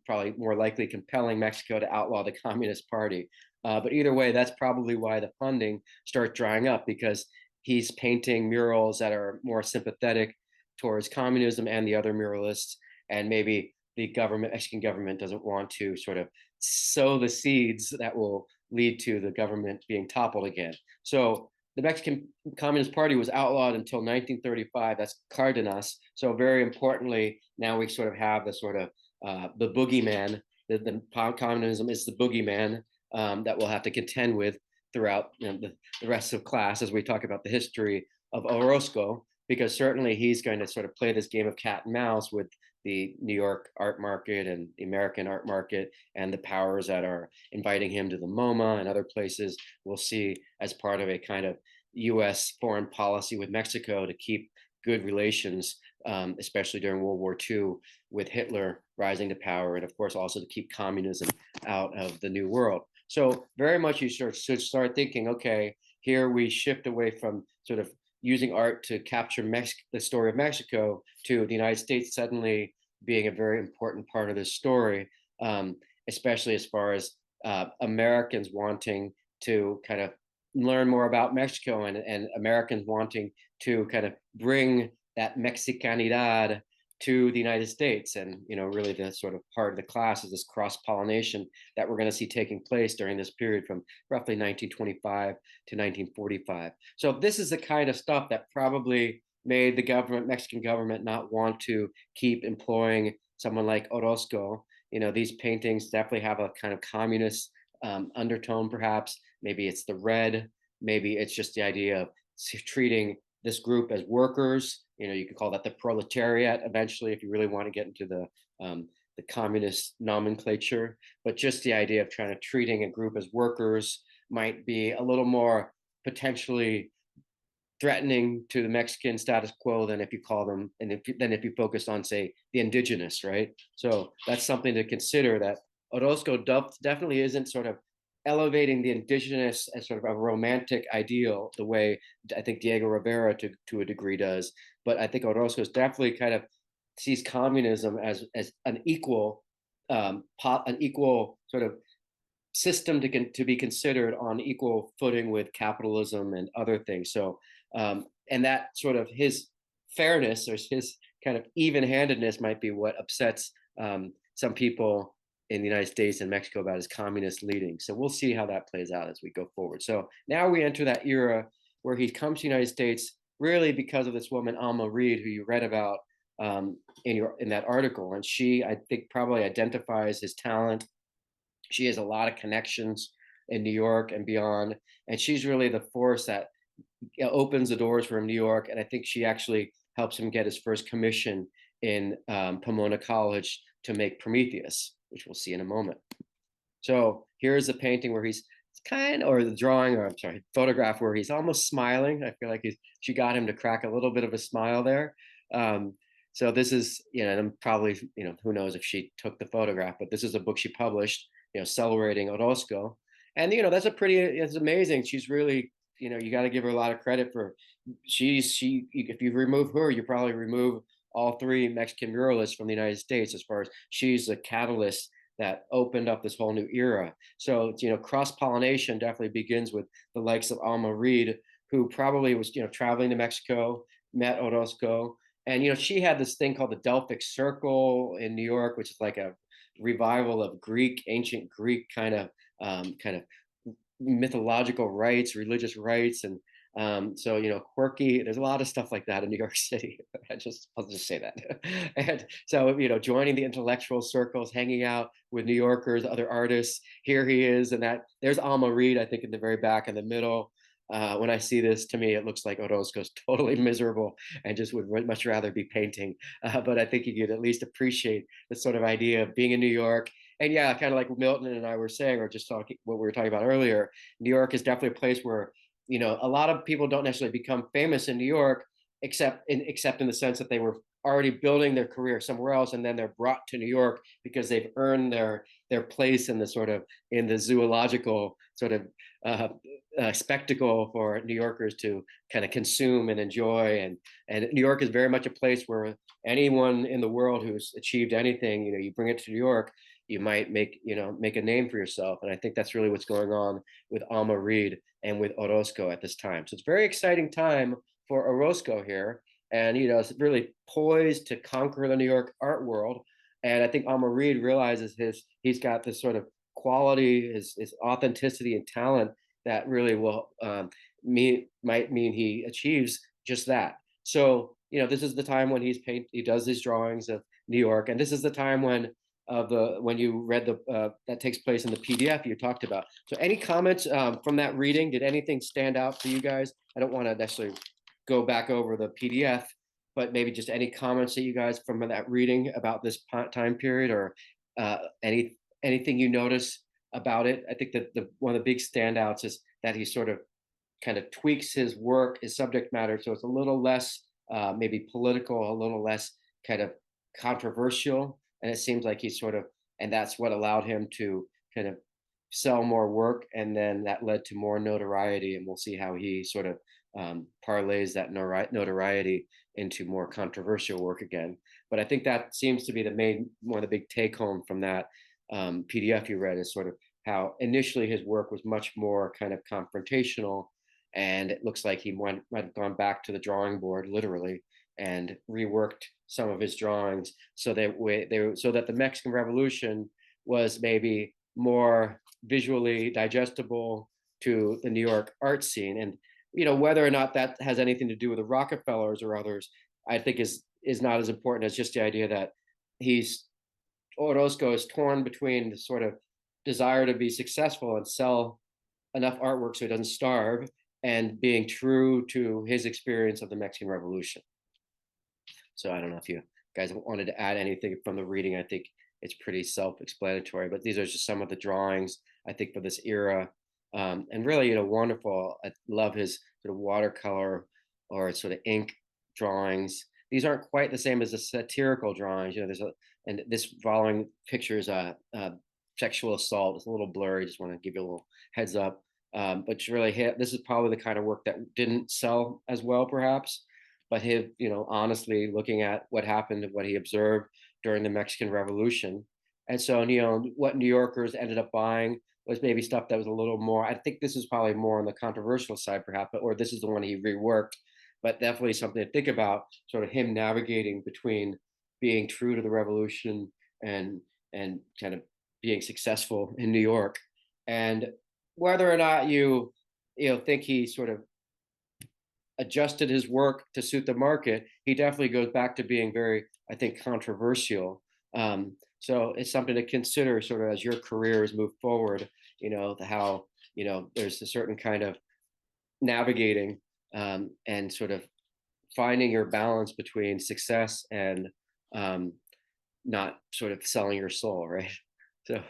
probably more likely compelling Mexico to outlaw the Communist Party. But either way, that's probably why the funding starts drying up, because he's painting murals that are more sympathetic towards communism and the other muralists, and maybe the Mexican government doesn't want to sort of sow the seeds that will lead to the government being toppled again. So the Mexican Communist Party was outlawed until 1935. That's Cardenas. So very importantly, now we sort of have the sort of the boogeyman. The communism is the boogeyman that we'll have to contend with throughout the rest of class as we talk about the history of Orozco, because certainly he's going to sort of play this game of cat and mouse with the New York art market and the American art market, and the powers that are inviting him to the MoMA and other places. We'll see as part of a kind of US foreign policy with Mexico to keep good relations, especially during World War II, with Hitler rising to power, and of course also to keep communism out of the New World. So very much you should start thinking, okay, here we shift away from sort of using art to capture the story of Mexico, to the United States suddenly being a very important part of this story, especially as far as Americans wanting to kind of learn more about Mexico, and Americans wanting to kind of bring that Mexicanidad to the United States. And really the sort of part of the class is this cross-pollination that we're going to see taking place during this period from roughly 1925 to 1945. So this is the kind of stuff that probably made the Mexican government not want to keep employing someone like Orozco. These paintings definitely have a kind of communist undertone, perhaps. Maybe it's the red, maybe it's just the idea of treating this group as workers. You could call that the proletariat eventually, if you really want to get into the communist nomenclature. But just the idea of trying to treating a group as workers might be a little more potentially threatening to the Mexican status quo than if you call them, and if you focus on, say, the indigenous, right? So that's something to consider, that Orozco definitely isn't sort of elevating the indigenous as sort of a romantic ideal the way I think Diego Rivera to a degree does. But I think Orozco definitely kind of sees communism as an equal sort of system to be considered on equal footing with capitalism and other things. So and that sort of his fairness, or his kind of even-handedness, might be what upsets some people in the United States and Mexico about his communist leading. So we'll see how that plays out as we go forward. So now we enter that era where he comes to the United States really because of this woman, Alma Reed, who you read about in that article. And she, I think, probably identifies his talent. She has a lot of connections in New York and beyond. And she's really the force that opens the doors for him in New York. And I think she actually helps him get his first commission in Pomona College to make Prometheus, which we'll see in a moment. So here's a painting where he's or the drawing, or I'm sorry, photograph where he's almost smiling. I feel like she got him to crack a little bit of a smile there. So this is, and probably, who knows if she took the photograph, but this is a book she published, celebrating Orozco. And, that's it's amazing. She's really, you got to give her a lot of credit for, if you remove her, you probably remove all three Mexican muralists from the United States, as far as she's a catalyst that opened up this whole new era. So, cross-pollination definitely begins with the likes of Alma Reed, who probably was, traveling to Mexico, met Orozco. And, she had this thing called the Delphic Circle in New York, which is like a revival of ancient Greek kind of mythological rites, religious rites. And so, quirky, there's a lot of stuff like that in New York City. I'll just say that. And so, joining the intellectual circles, hanging out with New Yorkers, other artists, here he is. And there's Alma Reed, I think, in the very back in the middle. When I see this, to me, it looks like Orozco's totally miserable and just would much rather be painting. But I think you could at least appreciate the sort of idea of being in New York. And yeah, kind of like Milton and I were saying, or just talking, what we were talking about earlier, New York is definitely a place where, a lot of people don't necessarily become famous in New York, except in the sense that they were already building their career somewhere else, and then they're brought to New York because they've earned their place in the zoological sort of spectacle for New Yorkers to kind of consume and enjoy. And New York is very much a place where anyone in the world who's achieved anything, you bring it to New York, you might make a name for yourself. And I think that's really what's going on with Alma Reed and with Orozco at this time. So it's a very exciting time for Orozco here. And, it's really poised to conquer the New York art world. And I think Alma Reed realizes he's got this sort of quality, his authenticity and talent that really will might mean he achieves just that. So, this is the time when he does his drawings of New York. And this is the time when you read that takes place in the PDF you talked about. So any comments from that reading? Did anything stand out for you guys? I don't want to necessarily go back over the PDF, but maybe just any comments that you guys from that reading about this time period, or anything you notice about it. I think that one of the big standouts is that he sort of kind of tweaks his work, his subject matter, so it's a little less maybe political, a little less kind of controversial. And it seems like and that's what allowed him to kind of sell more work. And then that led to more notoriety. And we'll see how he sort of parlays that notoriety into more controversial work again. But I think that seems to be one of the big take home from that PDF you read, is sort of how initially his work was much more kind of confrontational. And it looks like he might have gone back to the drawing board, literally, and reworked some of his drawings so that the Mexican Revolution was maybe more visually digestible to the New York art scene. And whether or not that has anything to do with the Rockefellers or others, I think is not as important as just the idea that Orozco is torn between the sort of desire to be successful and sell enough artwork so he doesn't starve, and being true to his experience of the Mexican Revolution. So I don't know if you guys wanted to add anything from the reading. I think it's pretty self-explanatory, but these are just some of the drawings, I think, for this era. And really, wonderful. I love his sort of watercolor or sort of ink drawings. These aren't quite the same as the satirical drawings. And this following picture is sexual assault. It's a little blurry. Just want to give you a little heads up. But it's really this is probably the kind of work that didn't sell as well, perhaps. But honestly, looking at what happened and what he observed during the Mexican Revolution. And so, what New Yorkers ended up buying was maybe stuff that was a little more, I think this is probably more on the controversial side, perhaps, or this is the one he reworked, but definitely something to think about, sort of him navigating between being true to the revolution and kind of being successful in New York. And whether or not you think he sort of adjusted his work to suit the market, he definitely goes back to being very, I think, controversial. So it's something to consider sort of as your careers move forward, how there's a certain kind of navigating and sort of finding your balance between success and not sort of selling your soul, right? So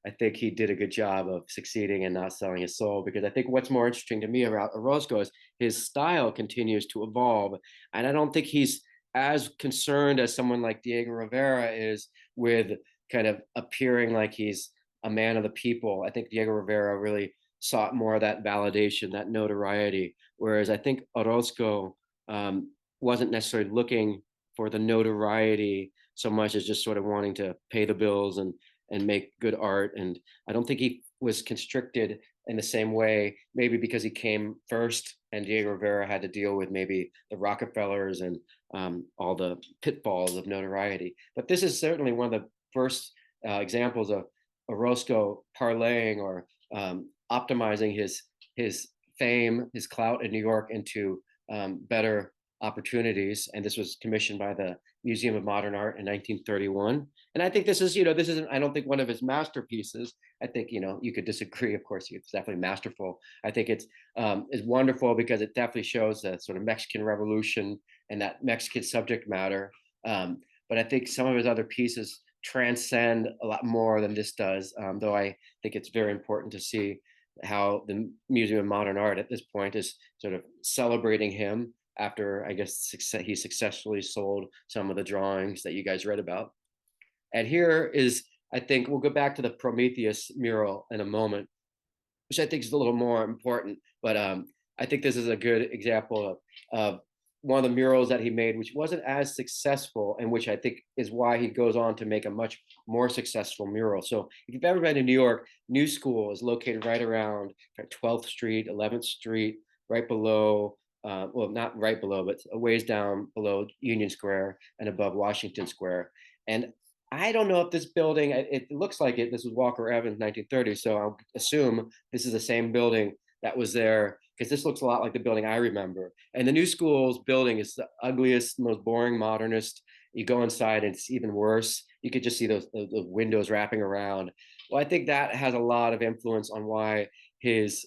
I think he did a good job of succeeding and not selling his soul, because I think what's more interesting to me about Orozco is his style continues to evolve. And I don't think he's as concerned as someone like Diego Rivera is with kind of appearing like he's a man of the people. I think Diego Rivera really sought more of that validation, that notoriety, whereas I think Orozco wasn't necessarily looking for the notoriety so much as just sort of wanting to pay the bills and make good art. And I don't think he was constricted in the same way, maybe because he came first and Diego Rivera had to deal with maybe the Rockefellers and all the pitfalls of notoriety. But this is certainly one of the first examples of Orozco parlaying or optimizing his fame, his clout in New York into better opportunities. And this was commissioned by the Museum of Modern Art in 1931. And I think this isn't, I don't think one of his masterpieces. I think, you could disagree, of course, it's definitely masterful. I think it's wonderful because it definitely shows the sort of Mexican Revolution and that Mexican subject matter. But I think some of his other pieces transcend a lot more than this does, though I think it's very important to see how the Museum of Modern Art at this point is sort of celebrating him after, I guess, he successfully sold some of the drawings that you guys read about. And here is, I think, we'll go back to the Prometheus mural in a moment, which I think is a little more important. But I think this is a good example of one of the murals that he made, which wasn't as successful, and which I think is why he goes on to make a much more successful mural. So if you've ever been to New York, New School is located right around 12th Street, 11th Street, right below, well, not right below, but a ways down below Union Square and above Washington Square. And I don't know if this building, it looks like it, this was Walker Evans, 1930. So I'll assume this is the same building that was there, because this looks a lot like the building I remember. And the New School's building is the ugliest, most boring modernist. You go inside and it's even worse. You could just see those windows wrapping around. Well, I think that has a lot of influence on why his,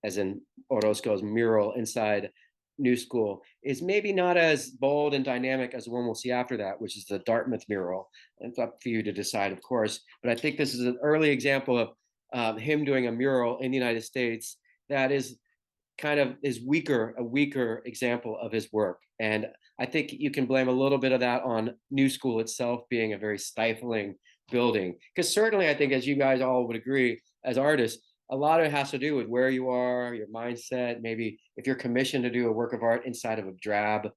as in Orozco's mural inside New School, is maybe not as bold and dynamic as the one we'll see after that, which is the Dartmouth mural. And it's up for you to decide, of course. But I think this is an early example of him doing a mural in the United States that is kind of a weaker example of his work. And I think you can blame a little bit of that on New School itself being a very stifling building. Because certainly I think, as you guys all would agree, as artists, a lot of it has to do with where you are, your mindset. Maybe if you're commissioned to do a work of art inside of a drab,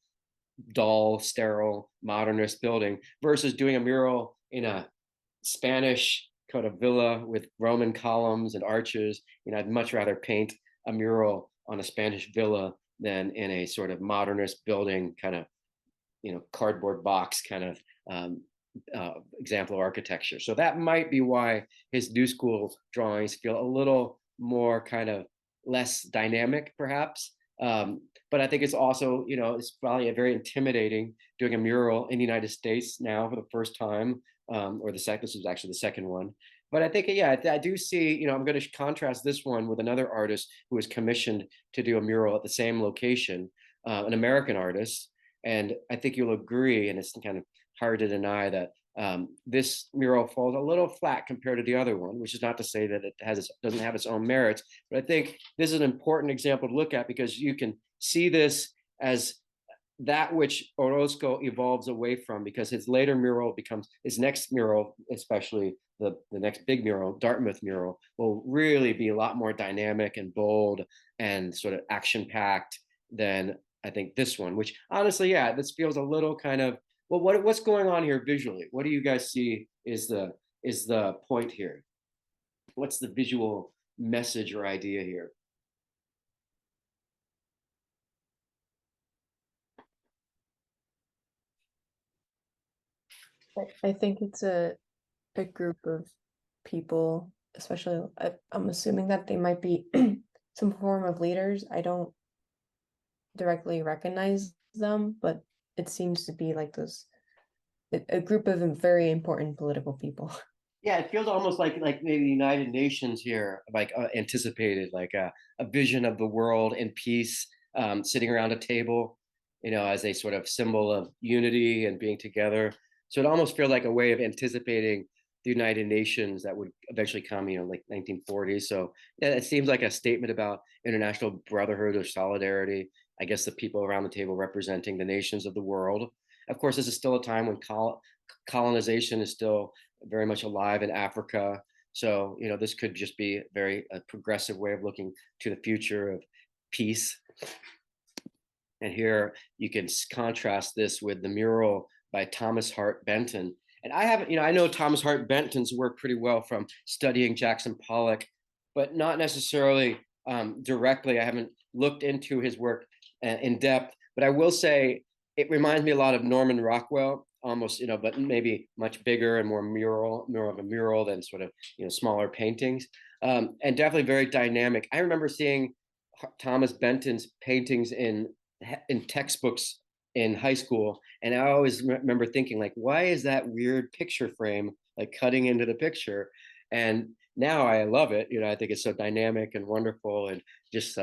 dull, sterile, modernist building versus doing a mural in a Spanish kind of villa with Roman columns and arches, I'd much rather paint a mural on a Spanish villa than in a sort of modernist building, kind of, cardboard box kind of example of architecture. So that might be why his New School drawings feel a little more kind of less dynamic, perhaps. But I think it's also, it's probably a very intimidating doing a mural in the United States now for the first time, or this was actually the second one. But I think, yeah, I do see, I'm going to contrast this one with another artist who was commissioned to do a mural at the same location, an American artist. And I think you'll agree, and it's kind of hard to deny that this mural falls a little flat compared to the other one, which is not to say that it doesn't have its own merits. But I think this is an important example to look at, because you can see this as that which Orozco evolves away from, because his later mural becomes, his next mural, especially the next big mural, Dartmouth mural, will really be a lot more dynamic and bold and sort of action-packed than I think this one, which honestly, yeah, this feels a little kind of, well, what's going on here visually? What do you guys see is the point here? What's the visual message or idea here? I think it's a group of people, especially I'm assuming that they might be some form of leaders. I don't directly recognize them, but it seems to be like a group of very important political people. Yeah, it feels almost like maybe the United Nations here, like anticipated, like a vision of the world in peace, sitting around a table, as a sort of symbol of unity and being together. So it almost feels like a way of anticipating the United Nations that would eventually come, like 1940. So yeah, it seems like a statement about international brotherhood or solidarity. I guess the people around the table representing the nations of the world. Of course, this is still a time when colonization is still very much alive in Africa. So, this could just be a progressive way of looking to the future of peace. And here you can contrast this with the mural by Thomas Hart Benton. And I haven't, I know Thomas Hart Benton's work pretty well from studying Jackson Pollock, but not necessarily directly. I haven't looked into his work in depth, but I will say it reminds me a lot of Norman Rockwell, almost, but maybe much bigger and more of a mural than sort of, smaller paintings, and definitely very dynamic. I remember seeing Thomas Benton's paintings in textbooks in high school, and I always remember thinking, like, why is that weird picture frame like cutting into the picture? And now I love it. I think it's so dynamic and wonderful, and just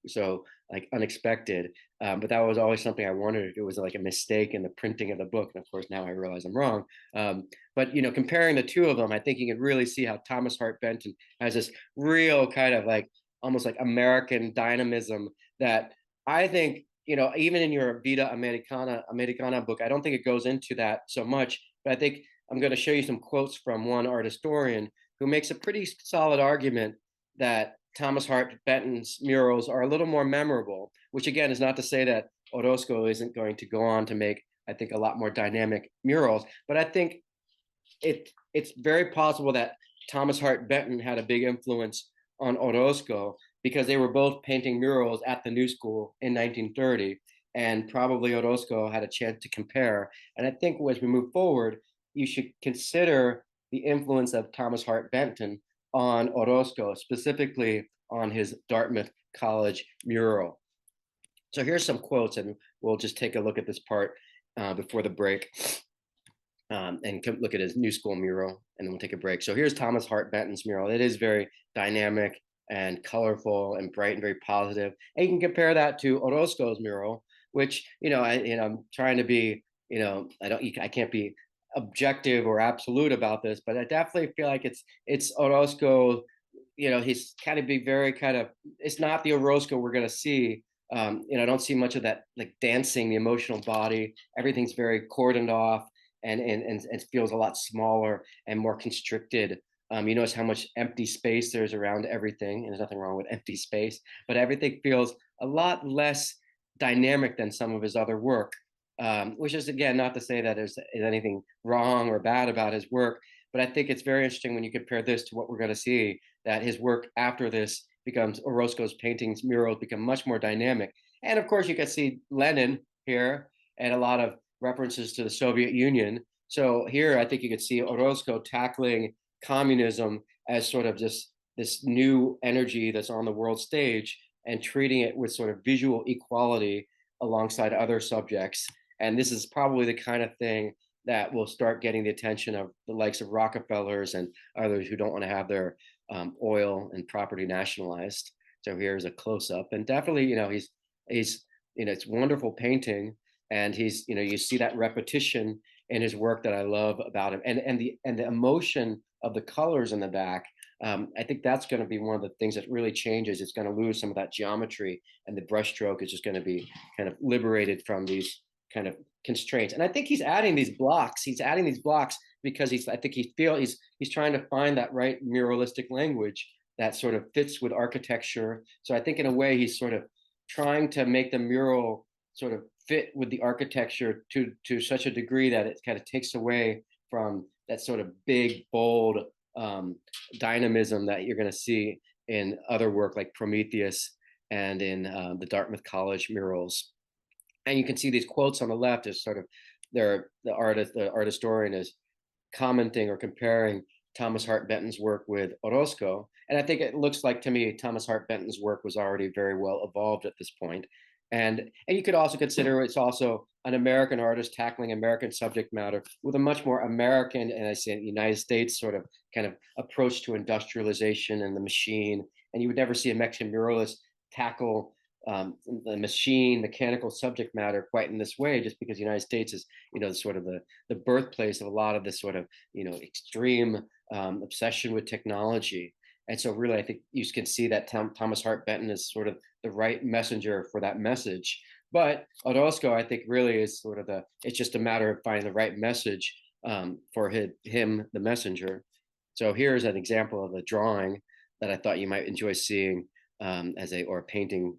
so like unexpected. But that was always something I wanted. It was like a mistake in the printing of the book, and of course now I realize I'm wrong. But comparing the two of them, I think you can really see how Thomas Hart Benton has this real kind of like almost like American dynamism that I think, even in your Vita Americana book, I don't think it goes into that so much. But I think I'm going to show you some quotes from one art historian who makes a pretty solid argument that Thomas Hart Benton's murals are a little more memorable, which again is not to say that Orozco isn't going to go on to make, I think, a lot more dynamic murals. But I think it's very possible that Thomas Hart Benton had a big influence on Orozco because they were both painting murals at the New School in 1930, and probably Orozco had a chance to compare. And I think as we move forward, you should consider the influence of Thomas Hart Benton on Orozco, specifically on his Dartmouth College mural. So here's some quotes, and we'll just take a look at this part before the break. And look at his New School mural, and then we'll take a break. So here's Thomas Hart Benton's mural. It is very dynamic and colorful and bright and very positive. And you can compare that to Orozco's mural, which I'm trying to be, I can't be objective or absolute about this, but I definitely feel like it's Orozco. He's kind of be very kind of. It's not the Orozco we're going to see. I don't see much of that like dancing, the emotional body. Everything's very cordoned off and feels a lot smaller and more constricted. You notice how much empty space there's around everything, and there's nothing wrong with empty space, but everything feels a lot less dynamic than some of his other work, which is, again, not to say that there's anything wrong or bad about his work, but I think it's very interesting when you compare this to what we're going to see, that his work after this becomes, Orozco's paintings, murals become much more dynamic. And of course, you can see Lenin here and a lot of references to the Soviet Union. So here, I think you could see Orozco tackling communism as sort of just this new energy that's on the world stage and treating it with sort of visual equality alongside other subjects. And this is probably the kind of thing that will start getting the attention of the likes of Rockefellers and others who don't want to have their oil and property nationalized. So here's a close up, and definitely, he's it's wonderful painting, and he's, you see that repetition in his work that I love about him, and the emotion of the colors in the back. I think that's going to be one of the things that really changes. It's going to lose some of that geometry, and the brushstroke is just going to be kind of liberated from these kind of constraints. And I think he's adding these blocks. He's adding these blocks because I think he's trying to find that right muralistic language that sort of fits with architecture. So I think in a way he's sort of trying to make the mural sort of fit with the architecture to such a degree that it kind of takes away from that sort of big, bold dynamism that you're going to see in other work like Prometheus and in the Dartmouth College murals. And you can see these quotes on the left as sort of the art historian is commenting or comparing Thomas Hart Benton's work with Orozco. And I think it looks like to me Thomas Hart Benton's work was already very well evolved at this point. And you could also consider it's also an American artist tackling American subject matter with a much more American, and I say United States sort of kind of approach to industrialization and the machine. And you would never see a Mexican muralist tackle the machine, mechanical subject matter quite in this way, just because the United States is, sort of the birthplace of a lot of this sort of, extreme obsession with technology. And so really, I think you can see that Thomas Hart Benton is sort of the right messenger for that message. But Orozco, I think, really is sort of it's just a matter of finding the right message for him, the messenger. So here's an example of a drawing that I thought you might enjoy seeing or a painting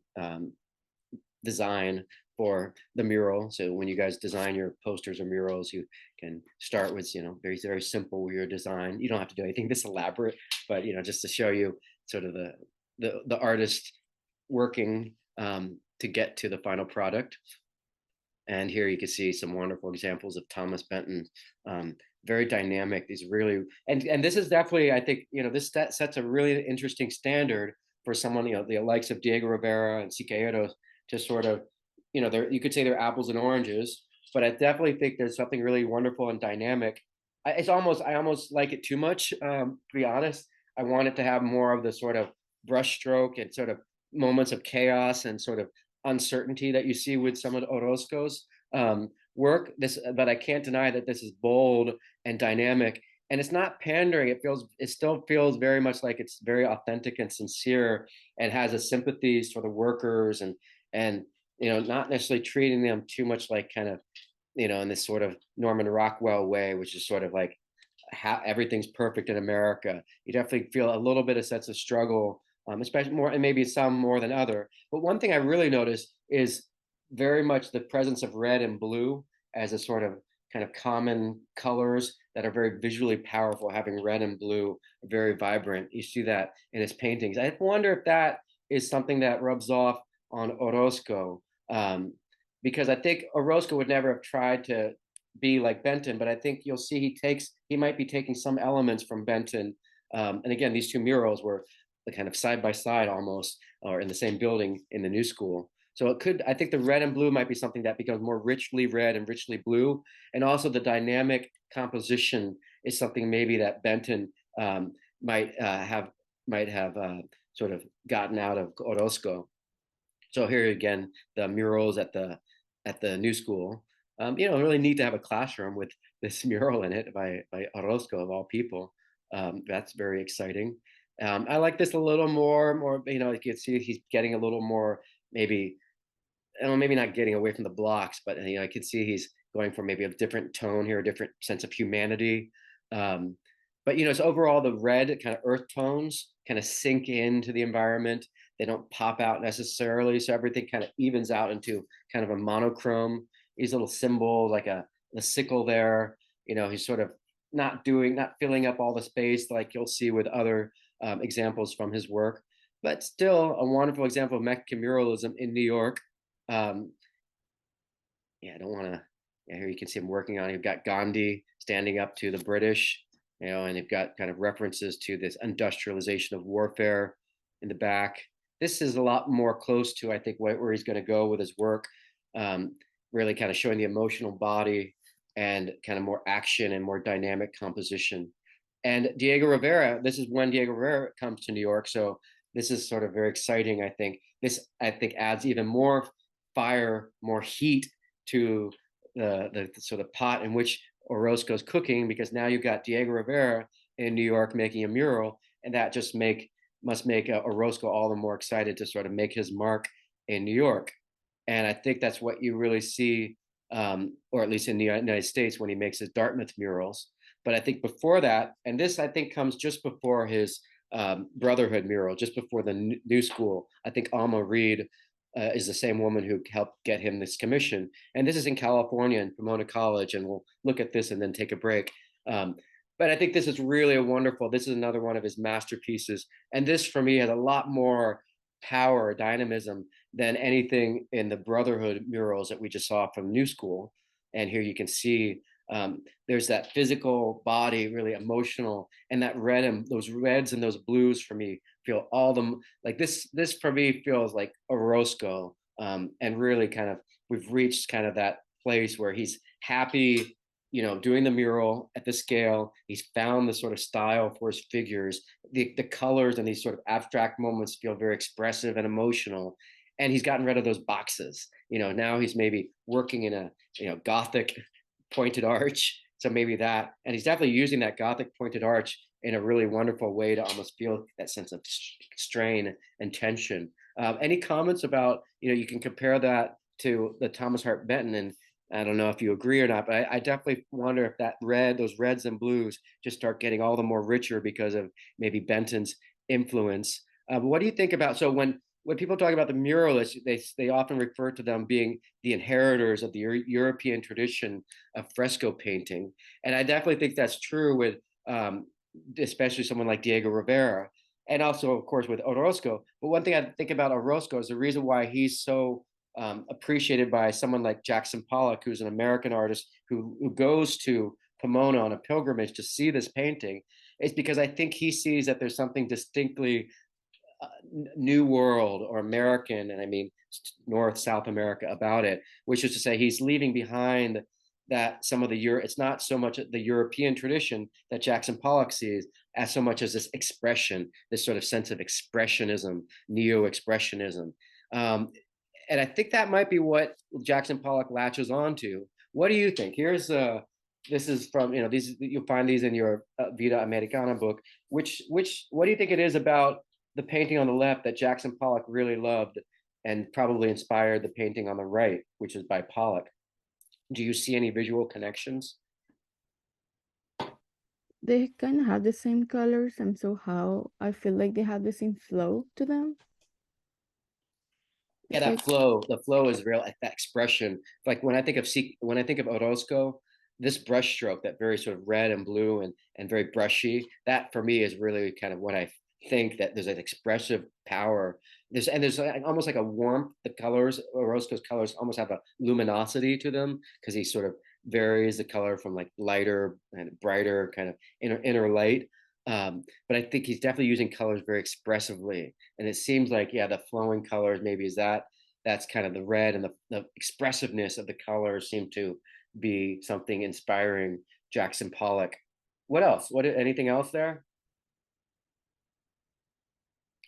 design for the mural. So when you guys design your posters or murals, you can start with, very, very simple with your design. You don't have to do anything this elaborate, but, just to show you sort of the artist working to get to the final product. And here you can see some wonderful examples of Thomas Benton, very dynamic. These really, and this is definitely, I think, this sets a really interesting standard for someone, the likes of Diego Rivera and Siqueiros to sort of, you could say they're apples and oranges, but I definitely think there's something really wonderful and dynamic. I almost like it too much, to be honest. I want it to have more of the sort of brushstroke and sort of moments of chaos and sort of uncertainty that you see with some of Orozco's work. But I can't deny that this is bold and dynamic, and it's not pandering. It still feels very much like it's very authentic and sincere, and has a sympathies for the workers, and not necessarily treating them too much like kind of, in this sort of Norman Rockwell way, which is sort of like how everything's perfect in America. You definitely feel a little bit of sense of struggle, especially more, and maybe some more than other. But one thing I really noticed is very much the presence of red and blue as a sort of kind of common colors that are very visually powerful. Having red and blue, very vibrant. You see that in his paintings. I wonder if that is something that rubs off on Orozco, because I think Orozco would never have tried to be like Benton, but I think you'll see he might be taking some elements from Benton. And again, these two murals were the kind of side by side almost, or in the same building in the New School. So I think the red and blue might be something that becomes more richly red and richly blue. And also the dynamic composition is something maybe that Benton might have sort of gotten out of Orozco. So here again, the murals at the New School. Really neat to have a classroom with this mural in it by Orozco of all people. That's very exciting. I like this a little more, you can see he's getting a little more, maybe not getting away from the blocks, but I could see he's going for maybe a different tone here, a different sense of humanity. But it's overall the red kind of earth tones kind of sink into the environment. They don't pop out necessarily, so everything kind of evens out into kind of a monochrome. These little symbols, like a sickle there. He's sort of not filling up all the space like you'll see with other examples from his work, but still a wonderful example of Mexican muralism in New York. I don't want to. Here you can see him working on. You've got Gandhi standing up to the British, and you've got kind of references to this industrialization of warfare in the back. This is a lot more close to, I think, where he's going to go with his work. Really kind of showing the emotional body and kind of more action and more dynamic composition. And Diego Rivera, this is when Diego Rivera comes to New York. So this is sort of very exciting, I think. This, I think, adds even more fire, more heat to the sort of pot in which Orozco's cooking, because now you've got Diego Rivera in New York making a mural, and that just must make Orozco all the more excited to sort of make his mark in New York. And I think that's what you really see, or at least in the United States, when he makes his Dartmouth murals. But I think before that, and this I think comes just before his Brotherhood mural, just before the New School. I think Alma Reed is the same woman who helped get him this commission. And this is in California in Pomona College, and we'll look at this and then take a break. But I think this is really this is another one of his masterpieces. And this for me has a lot more power, dynamism than anything in the Brotherhood murals that we just saw from New School. And here you can see there's that physical body, really emotional, and that red, and those reds and those blues for me feel all them like this for me feels like Orozco and really kind of we've reached kind of that place where he's happy, doing the mural at the scale. He's found the sort of style for his figures. The colors and these sort of abstract moments feel very expressive and emotional. And he's gotten rid of those boxes. Now he's maybe working in a Gothic pointed arch. So maybe that, and he's definitely using that Gothic pointed arch in a really wonderful way to almost feel that sense of strain and tension. Any comments about, you can compare that to the Thomas Hart Benton, and I don't know if you agree or not, but I definitely wonder if those reds and blues just start getting all the more richer because of maybe Benton's influence. But what do you think about, so when people talk about the muralists, they often refer to them being the inheritors of the European tradition of fresco painting. And I definitely think that's true with especially someone like Diego Rivera, and also, of course, with Orozco. But one thing I think about Orozco is the reason why he's so appreciated by someone like Jackson Pollock, who's an American artist who goes to Pomona on a pilgrimage to see this painting, is because I think he sees that there's something distinctly New World or American, and I mean North, South America about it, which is to say he's leaving behind that some of the it's not so much the European tradition that Jackson Pollock sees as so much as this expression, this sort of sense of expressionism, neo-expressionism. And I think that might be what Jackson Pollock latches onto. What do you think? This is from, these, you'll find these in your Vida Americana book. What do you think it is about the painting on the left that Jackson Pollock really loved and probably inspired the painting on the right, which is by Pollock? Do you see any visual connections? They kind of have the same colors, and somehow I feel like they have the same flow to them. Yeah, that flow, the flow is real. That expression, like when I think of Orozco, this brushstroke, that very sort of red and blue and very brushy, that for me is really kind of what I think, that there's an expressive power. There's almost like a warmth. The colors, Orozco's colors, almost have a luminosity to them because he sort of varies the color from like lighter and brighter, kind of inner light. But I think he's definitely using colors very expressively, and it seems like, yeah, the flowing colors maybe that's kind of the red, and the expressiveness of the colors seem to be something inspiring Jackson Pollock. What else? Anything else there?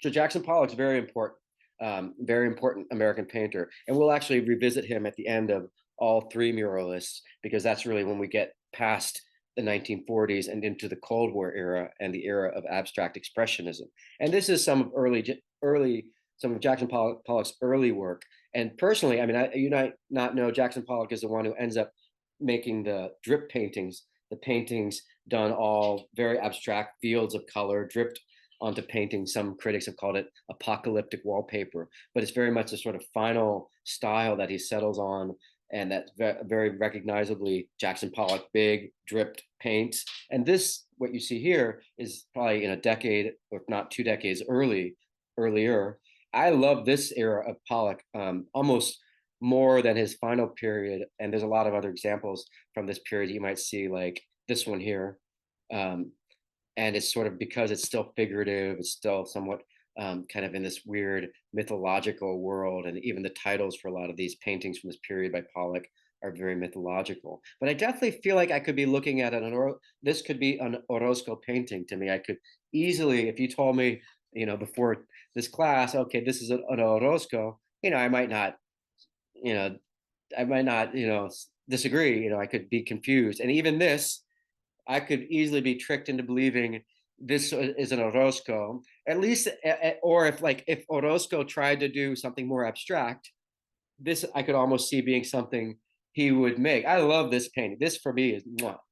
So Jackson Pollock's very important American painter, and we'll actually revisit him at the end of all three muralists, because that's really when we get past the 1940s and into the Cold War era and the era of abstract expressionism. And this is some of Jackson Pollock's early work. And personally, I mean, you might not know, Jackson Pollock is the one who ends up making the drip paintings, the paintings done all very abstract fields of color, dripped onto painting. Some critics have called it apocalyptic wallpaper, but it's very much a sort of final style that he settles on, and that's very recognizably Jackson Pollock, big dripped paints. And what you see here is probably in a decade, or if not 2 decades earlier. I love this era of Pollock almost more than his final period. And there's a lot of other examples from this period you might see, like this one here. And it's sort of, because it's still figurative, it's still somewhat kind of in this weird mythological world. And even the titles for a lot of these paintings from this period by Pollock are very mythological. But I definitely feel like I could be looking at this could be an Orozco painting to me. I could easily, if you told me, before this class, okay, this is an Orozco, I might not, disagree. I could be confused. And even this, I could easily be tricked into believing this is an Orozco, at least, or if Orozco tried to do something more abstract, this I could almost see being something he would make. I love this painting. This for me is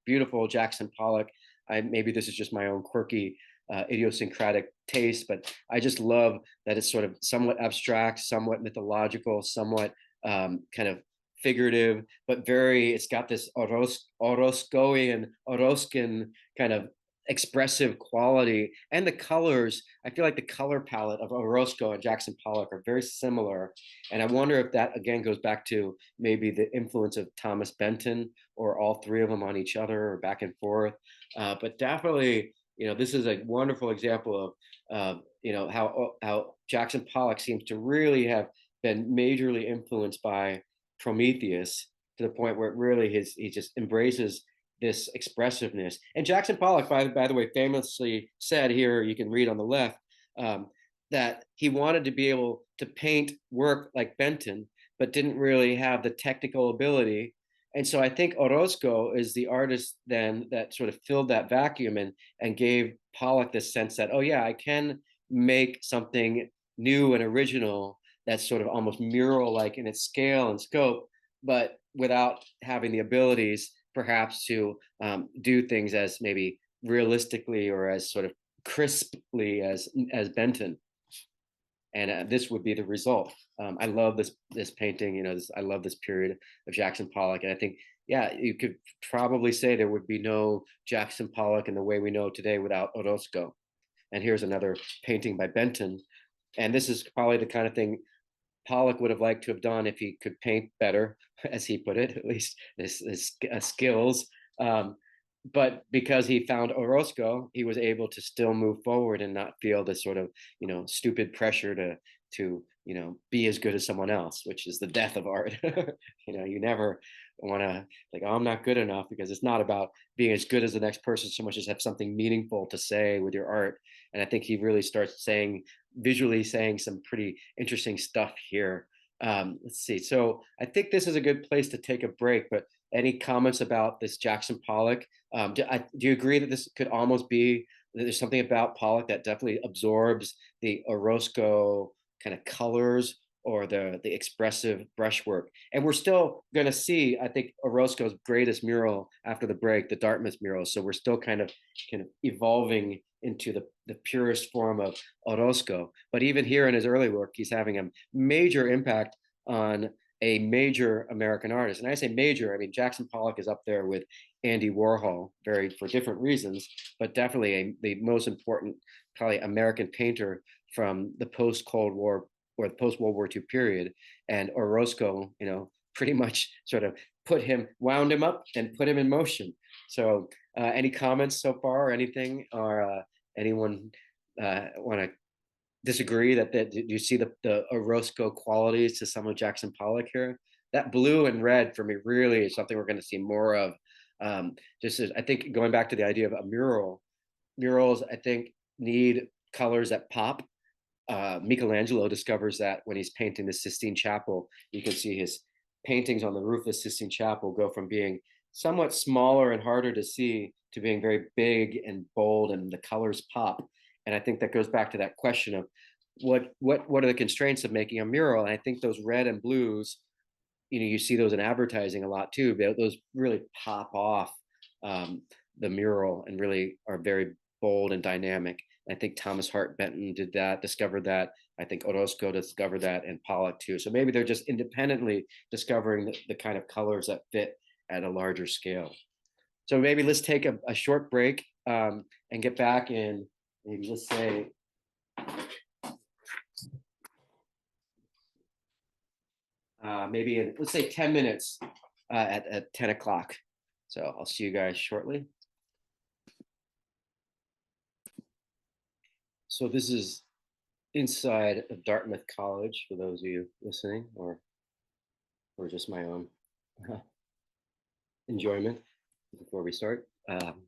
beautiful Jackson Pollock. Maybe this is just my own quirky, idiosyncratic taste, but I just love that it's sort of somewhat abstract, somewhat mythological, somewhat kind of figurative, but it's got this Orozcoian, Orozcan kind of expressive quality. And the colors, I feel like the color palette of Orozco and Jackson Pollock are very similar. And I wonder if that again goes back to maybe the influence of Thomas Benton, or all three of them on each other, or back and forth. But definitely, this is a wonderful example of how Jackson Pollock seems to really have been majorly influenced by Prometheus to the point where it really he just embraces this expressiveness. And Jackson Pollock, by the way, famously said here, you can read on the left, um, that he wanted to be able to paint work like Benton, but didn't really have the technical ability. And so I think Orozco is the artist then that sort of filled that vacuum and gave Pollock this sense that, oh yeah, I can make something new and original that's sort of almost mural-like in its scale and scope, but without having the abilities perhaps to do things as maybe realistically or as sort of crisply as Benton. And this would be the result. I love this painting. I love this period of Jackson Pollock, and I think, yeah, you could probably say there would be no Jackson Pollock in the way we know today without Orozco. And here's another painting by Benton, and this is probably the kind of thing Pollock would have liked to have done if he could paint better, as he put it, at least his skills. But because he found Orozco, he was able to still move forward and not feel this sort of, stupid pressure to be as good as someone else, which is the death of art. You never want to like, oh, I'm not good enough, because it's not about being as good as the next person so much as have something meaningful to say with your art. And I think he really starts visually saying some pretty interesting stuff here. Let's see. So I think this is a good place to take a break, but any comments about this Jackson Pollock? Do you agree that this could almost be, that there's something about Pollock that definitely absorbs the Orozco kind of colors or the expressive brushwork? And we're still going to see, I think, Orozco's greatest mural after the break, the Dartmouth mural. So we're still kind of evolving into the purest form of Orozco. But even here in his early work, he's having a major impact on a major American artist. And I say major, I mean, Jackson Pollock is up there with Andy Warhol, for different reasons, but definitely the most important, probably, American painter from the post-Cold War or the post-World War II period. And Orozco, pretty much sort of wound him up and put him in motion. So any comments so far, or anything, or anyone want to disagree that you see the Orozco qualities to some of Jackson Pollock here? That blue and red for me really is something we're going to see more of. Just as I think, going back to the idea of a murals, I think, need colors that pop. Michelangelo discovers that when he's painting the Sistine Chapel. You can see his paintings on the roof of the Sistine Chapel go from being somewhat smaller and harder to see to being very big and bold, and the colors pop. And I think that goes back to that question of what are the constraints of making a mural? And I think those red and blues, you see those in advertising a lot too. Those really pop off the mural and really are very bold and dynamic. And I think Thomas Hart Benton discovered that. I think Orozco discovered that, and Pollock too. So maybe they're just independently discovering the kind of colors that fit at a larger scale. So maybe let's take a short break and get back in, maybe let's say, let's say 10 minutes at 10 o'clock. So I'll see you guys shortly. So this is inside of Dartmouth College, for those of you listening, or just my own enjoyment before we start.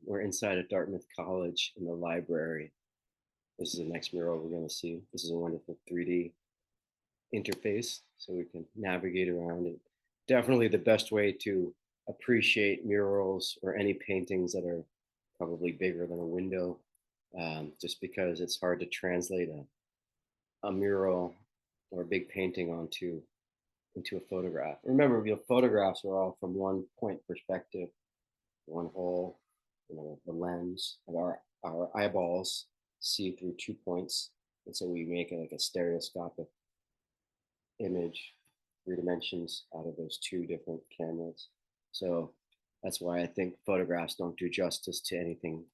We're inside of Dartmouth College in the library. This is the next mural we're going to see. This is a wonderful 3D interface, so we can navigate around it. Definitely the best way to appreciate murals or any paintings that are probably bigger than a window, just because it's hard to translate a mural or a big painting into a photograph. Remember, photographs are all from one point perspective, one hole, the lens of our eyeballs see through 2 points, and so we make it like a stereoscopic image, 3 dimensions out of those 2 different cameras. So that's why I think photographs don't do justice to anything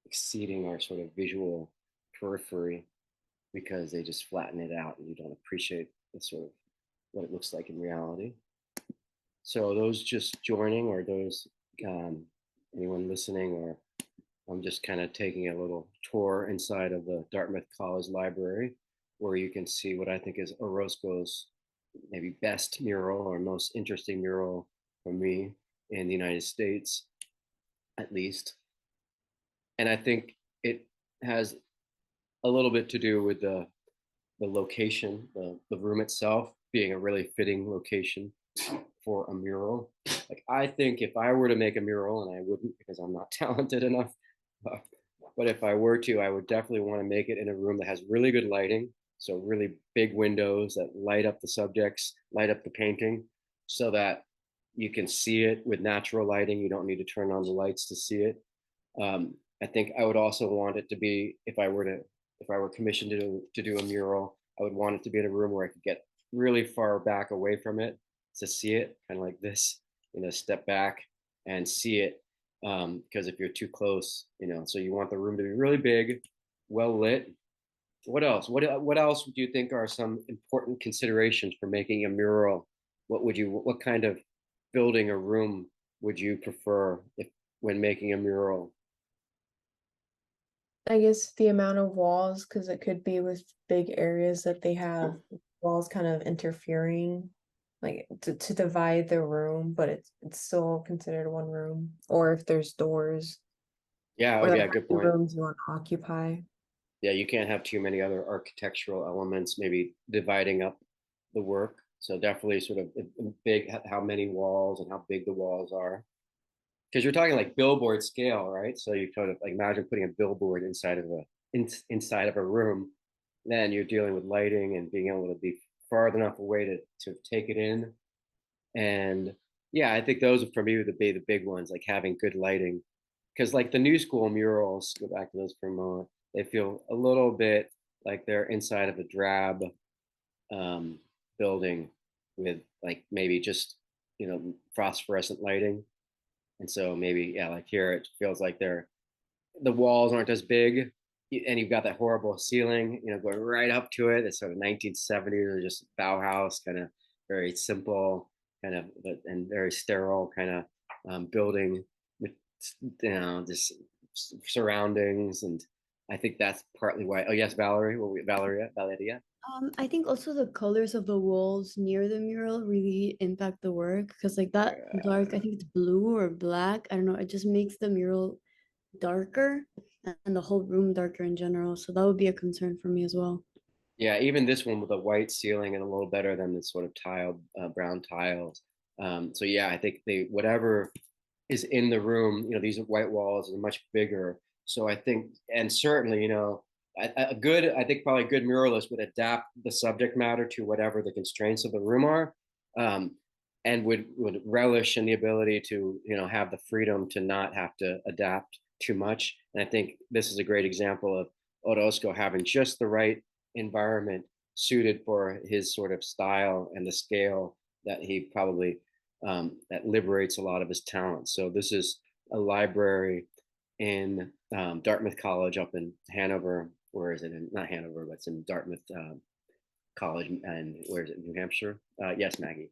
exceeding our sort of visual periphery, because they just flatten it out and you don't appreciate the sort of what it looks like in reality. So those just joining, or those anyone listening, or I'm just kind of taking a little tour inside of the Dartmouth College Library, where you can see what I think is Orozco's maybe best mural or most interesting mural for me in the United States, at least. And I think it has a little bit to do with the location, the room itself being a really fitting location for a mural. Like I think if I were to make a mural, and I wouldn't because I'm not talented enough, uh, but if I were to, I would definitely want to make it in a room that has really good lighting. So really big windows that light up the subjects, light up the painting, so that you can see it with natural lighting. You don't need to turn on the lights to see it. I think I would also want it to be, if I were commissioned to do a mural, I would want it to be in a room where I could get really far back away from it to see it, kind of like this, step back and see it. Because if you're too close, so you want the room to be really big, well lit. What else? What else do you think are some important considerations for making a mural? What kind of building or room would you prefer if when making a mural? I guess the amount of walls, because it could be with big areas that they have walls kind of interfering, like to divide the room, but it's still considered one room. Or if there's doors, Yeah, or oh like yeah, how good many point. rooms you want to occupy. Yeah, you can't have too many other architectural elements, maybe dividing up the work. So definitely sort of big, how many walls and how big the walls are. Because you're talking like billboard scale, right? So you kind of like imagine putting a billboard inside of a room. Then you're dealing with lighting and being able to be far enough away to take it in. And yeah, I think those for me would be the big ones, like having good lighting. Because like the new school murals, go back to those for a moment, they feel a little bit like they're inside of a drab um, building with like maybe just phosphorescent lighting. And so maybe yeah, like here it feels like the walls aren't as big, and you've got that horrible ceiling, going right up to it. It's sort of 1970s or just Bauhaus kind of very simple kind of, and very sterile kind of building with just surroundings. And I think that's partly why. Oh yes, Valerie, Valeria. I think also the colors of the walls near the mural really impact the work because like that dark, I think it's blue or black. I don't know. It just makes the mural darker and the whole room darker in general. So that would be a concern for me as well. Yeah, even this one with a white ceiling and a little better than the sort of tiled brown tiles. So yeah, I think they whatever is in the room, these white walls are much bigger. So I think, and certainly, I think probably a good muralist would adapt the subject matter to whatever the constraints of the room are, um, and would relish in the ability to, have the freedom to not have to adapt too much. And I think this is a great example of Orozco having just the right environment suited for his sort of style and the scale that he probably that liberates a lot of his talent. So this is a library in Dartmouth College up in Hanover. Where is it? Not Hanover, but it's in Dartmouth College. And where is it? New Hampshire. Yes, Maggie.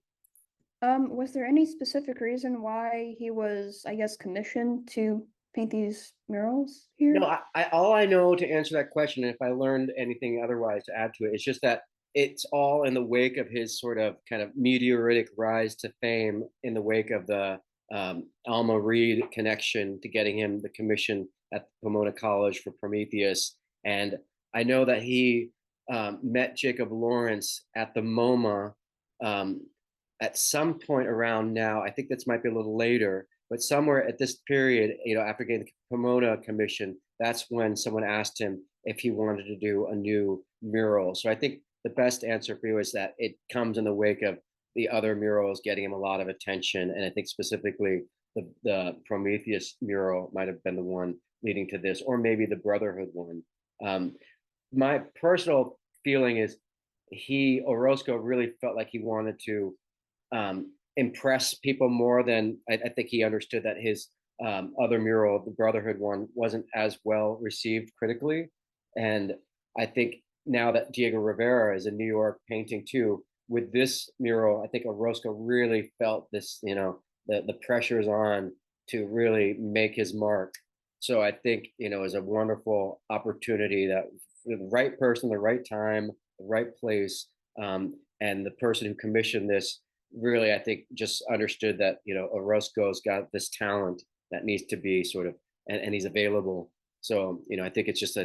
Was there any specific reason why he was, I guess, commissioned to paint these murals here? No, all I know to answer that question, and if I learned anything otherwise to add to it, it's just that it's all in the wake of his sort of kind of meteoric rise to fame in the wake of the Alma Reed connection to getting him the commission at Pomona College for Prometheus. And I know that he met Jacob Lawrence at the MoMA um, at some point around now. I think this might be a little later, but somewhere at this period, after getting the Pomona commission, that's when someone asked him if he wanted to do a new mural. So I think the best answer for you is that it comes in the wake of the other murals getting him a lot of attention. And I think specifically the Prometheus mural might have been the one leading to this, or maybe the Brotherhood one. Um, my personal feeling is Orozco really felt like he wanted to impress people more than I think he understood that his other mural, the Brotherhood one, wasn't as well received critically. And I think now that Diego Rivera is in New York painting too, with this mural, I think Orozco really felt this, the pressures on to really make his mark. So I think, is a wonderful opportunity that the right person, the right time, the right place, And the person who commissioned this really, I think, just understood that, you know, Orozco's got this talent that needs to be sort of, and he's available. So, you know, I think it's just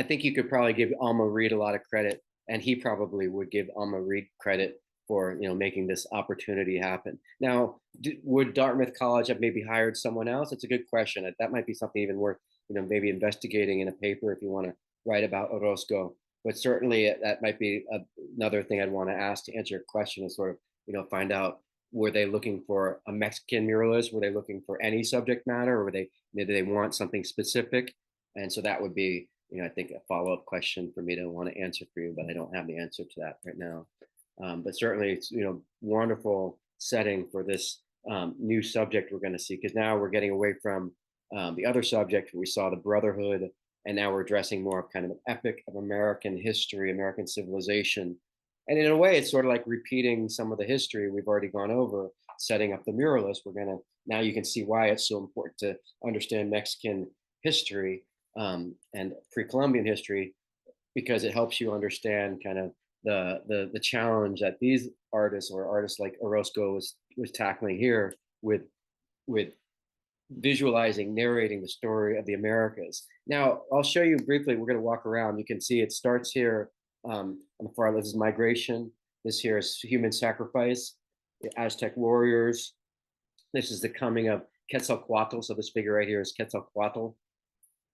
I think you could probably give Alma Reed a lot of credit, and he probably would give Alma Reed credit for, you know, making this opportunity happen. Now, would Dartmouth College have maybe hired someone else? It's a good question. That might be something even worth, you know, maybe investigating in a paper if you want to write about Orozco. But certainly that might be another thing I'd want to ask to answer your question, is sort of, you know, find out, were they looking for a Mexican muralist? Were they looking for any subject matter, or were they, did they want something specific? And so that would be, you know, I think a follow-up question for me to want to answer for you, but I don't have the answer to that right now. But certainly it's, you know, wonderful setting for this new subject we're going to see, because now we're getting away from the other subject. We saw the brotherhood, and now we're addressing more of kind of an epic of American history, American civilization. And in a way, it's sort of like repeating some of the history we've already gone over, setting up the muralist. We're going to, now you can see why it's so important to understand Mexican history and pre-Columbian history, because it helps you understand kind of the challenge that these artists, or artists like Orozco was tackling here with visualizing, narrating the story of the Americas. Now, I'll show you briefly. We're going to walk around. You can see it starts here on the far left. This is migration. This here is human sacrifice, the Aztec warriors. This is the coming of Quetzalcoatl. So this figure right here is Quetzalcoatl.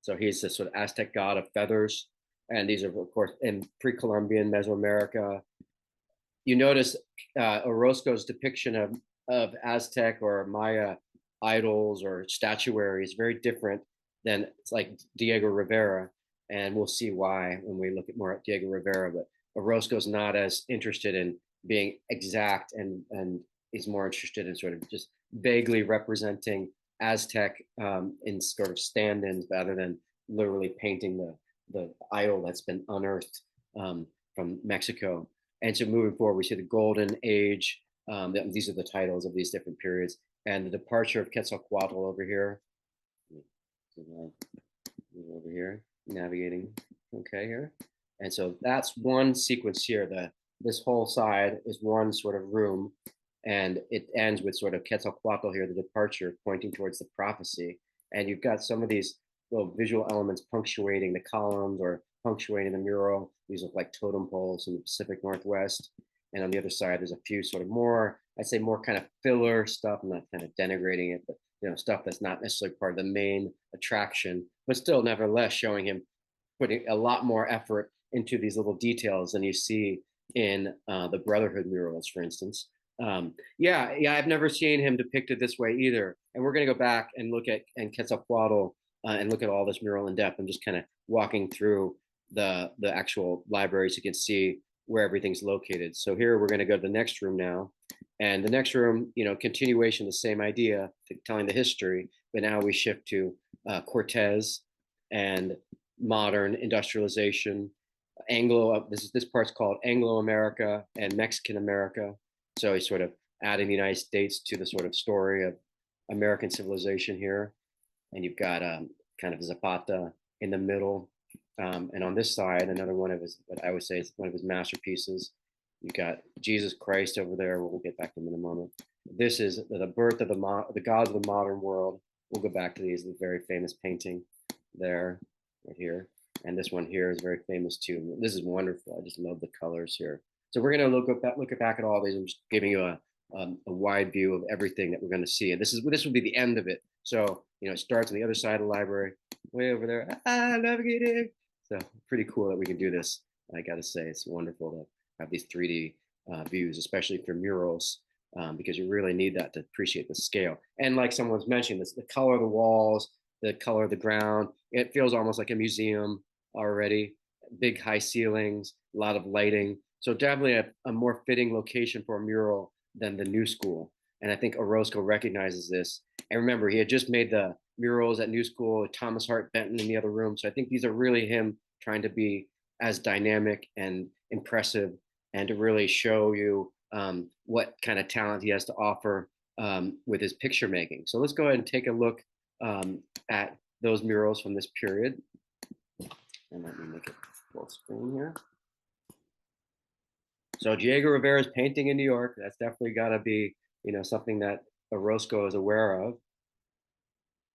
So he's the sort of Aztec god of feathers. And these are, of course, in pre-Columbian Mesoamerica. You notice Orozco's depiction of Aztec or Maya idols or statuary is very different than, it's like Diego Rivera. And we'll see why when we look at more at Diego Rivera. But Orozco's not as interested in being exact, and is more interested in sort of just vaguely representing Aztec in sort of stand-ins, rather than literally painting the idol that's been unearthed from Mexico. And so moving forward, we see the Golden Age. These are the titles of these different periods, and the departure of Quetzalcoatl over here. Over here, navigating. Okay, here. And so that's one sequence here. This whole side is one sort of room, and it ends with sort of Quetzalcoatl here, the departure, pointing towards the prophecy. And you've got some of these little visual elements punctuating the columns or punctuating the mural. These look like totem poles in the Pacific Northwest. And on the other side, there's a few sort of more, I'd say more kind of filler stuff. I'm not kind of denigrating it, but you know, stuff that's not necessarily part of the main attraction, but still nevertheless showing him putting a lot more effort into these little details than you see in the Brotherhood murals, for instance. Yeah, I've never seen him depicted this way either. And we're going to go back and look at Quetzalcoatl and look at all this mural in depth. I'm just kind of walking through the actual library so you can see where everything's located. So here we're going to go to the next room now. And the next room, you know, continuation, the same idea, telling the history, but now we shift to Cortez and modern industrialization. This part's called Anglo-America and Mexican America. So he's sort of adding the United States to the sort of story of American civilization here. And you've got kind of Zapata in the middle. And on this side, another one of his, what I would say is one of his masterpieces. You've got Jesus Christ over there. We'll get back to him in a moment. This is the birth of the gods of the modern world. We'll go back to these, the very famous painting there, right here. And this one here is very famous too. This is wonderful. I just love the colors here. So we're going to look back at all these. I'm just giving you a wide view of everything that we're going to see. And this will be the end of it. So, you know, it starts on the other side of the library, way over there. Navigating. So pretty cool that we can do this. I got to say, it's wonderful to have these 3D views, especially for murals, because you really need that to appreciate the scale. And like someone's mentioned, the color of the walls, the color of the ground, it feels almost like a museum already. Big high ceilings, a lot of lighting. So definitely a more fitting location for a mural than the New School. And I think Orozco recognizes this. And remember, he had just made the murals at New School, Thomas Hart Benton in the other room. So I think these are really him trying to be as dynamic and impressive, and to really show you what kind of talent he has to offer with his picture making. So let's go ahead and take a look at those murals from this period. And let me make it full screen here. So Diego Rivera's painting in New York, that's definitely got to be, something that Orozco is aware of.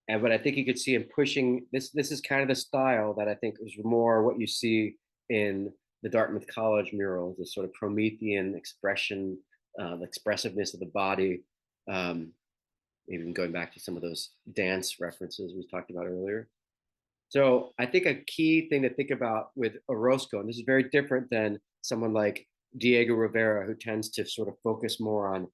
And but I think you could see him pushing this. This is kind of the style that I think is more what you see in the Dartmouth College murals, the sort of Promethean expression, the expressiveness of the body, um, even going back to some of those dance references we talked about earlier. So I think a key thing to think about with Orozco, and this is very different than someone like Diego Rivera, who tends to sort of focus more on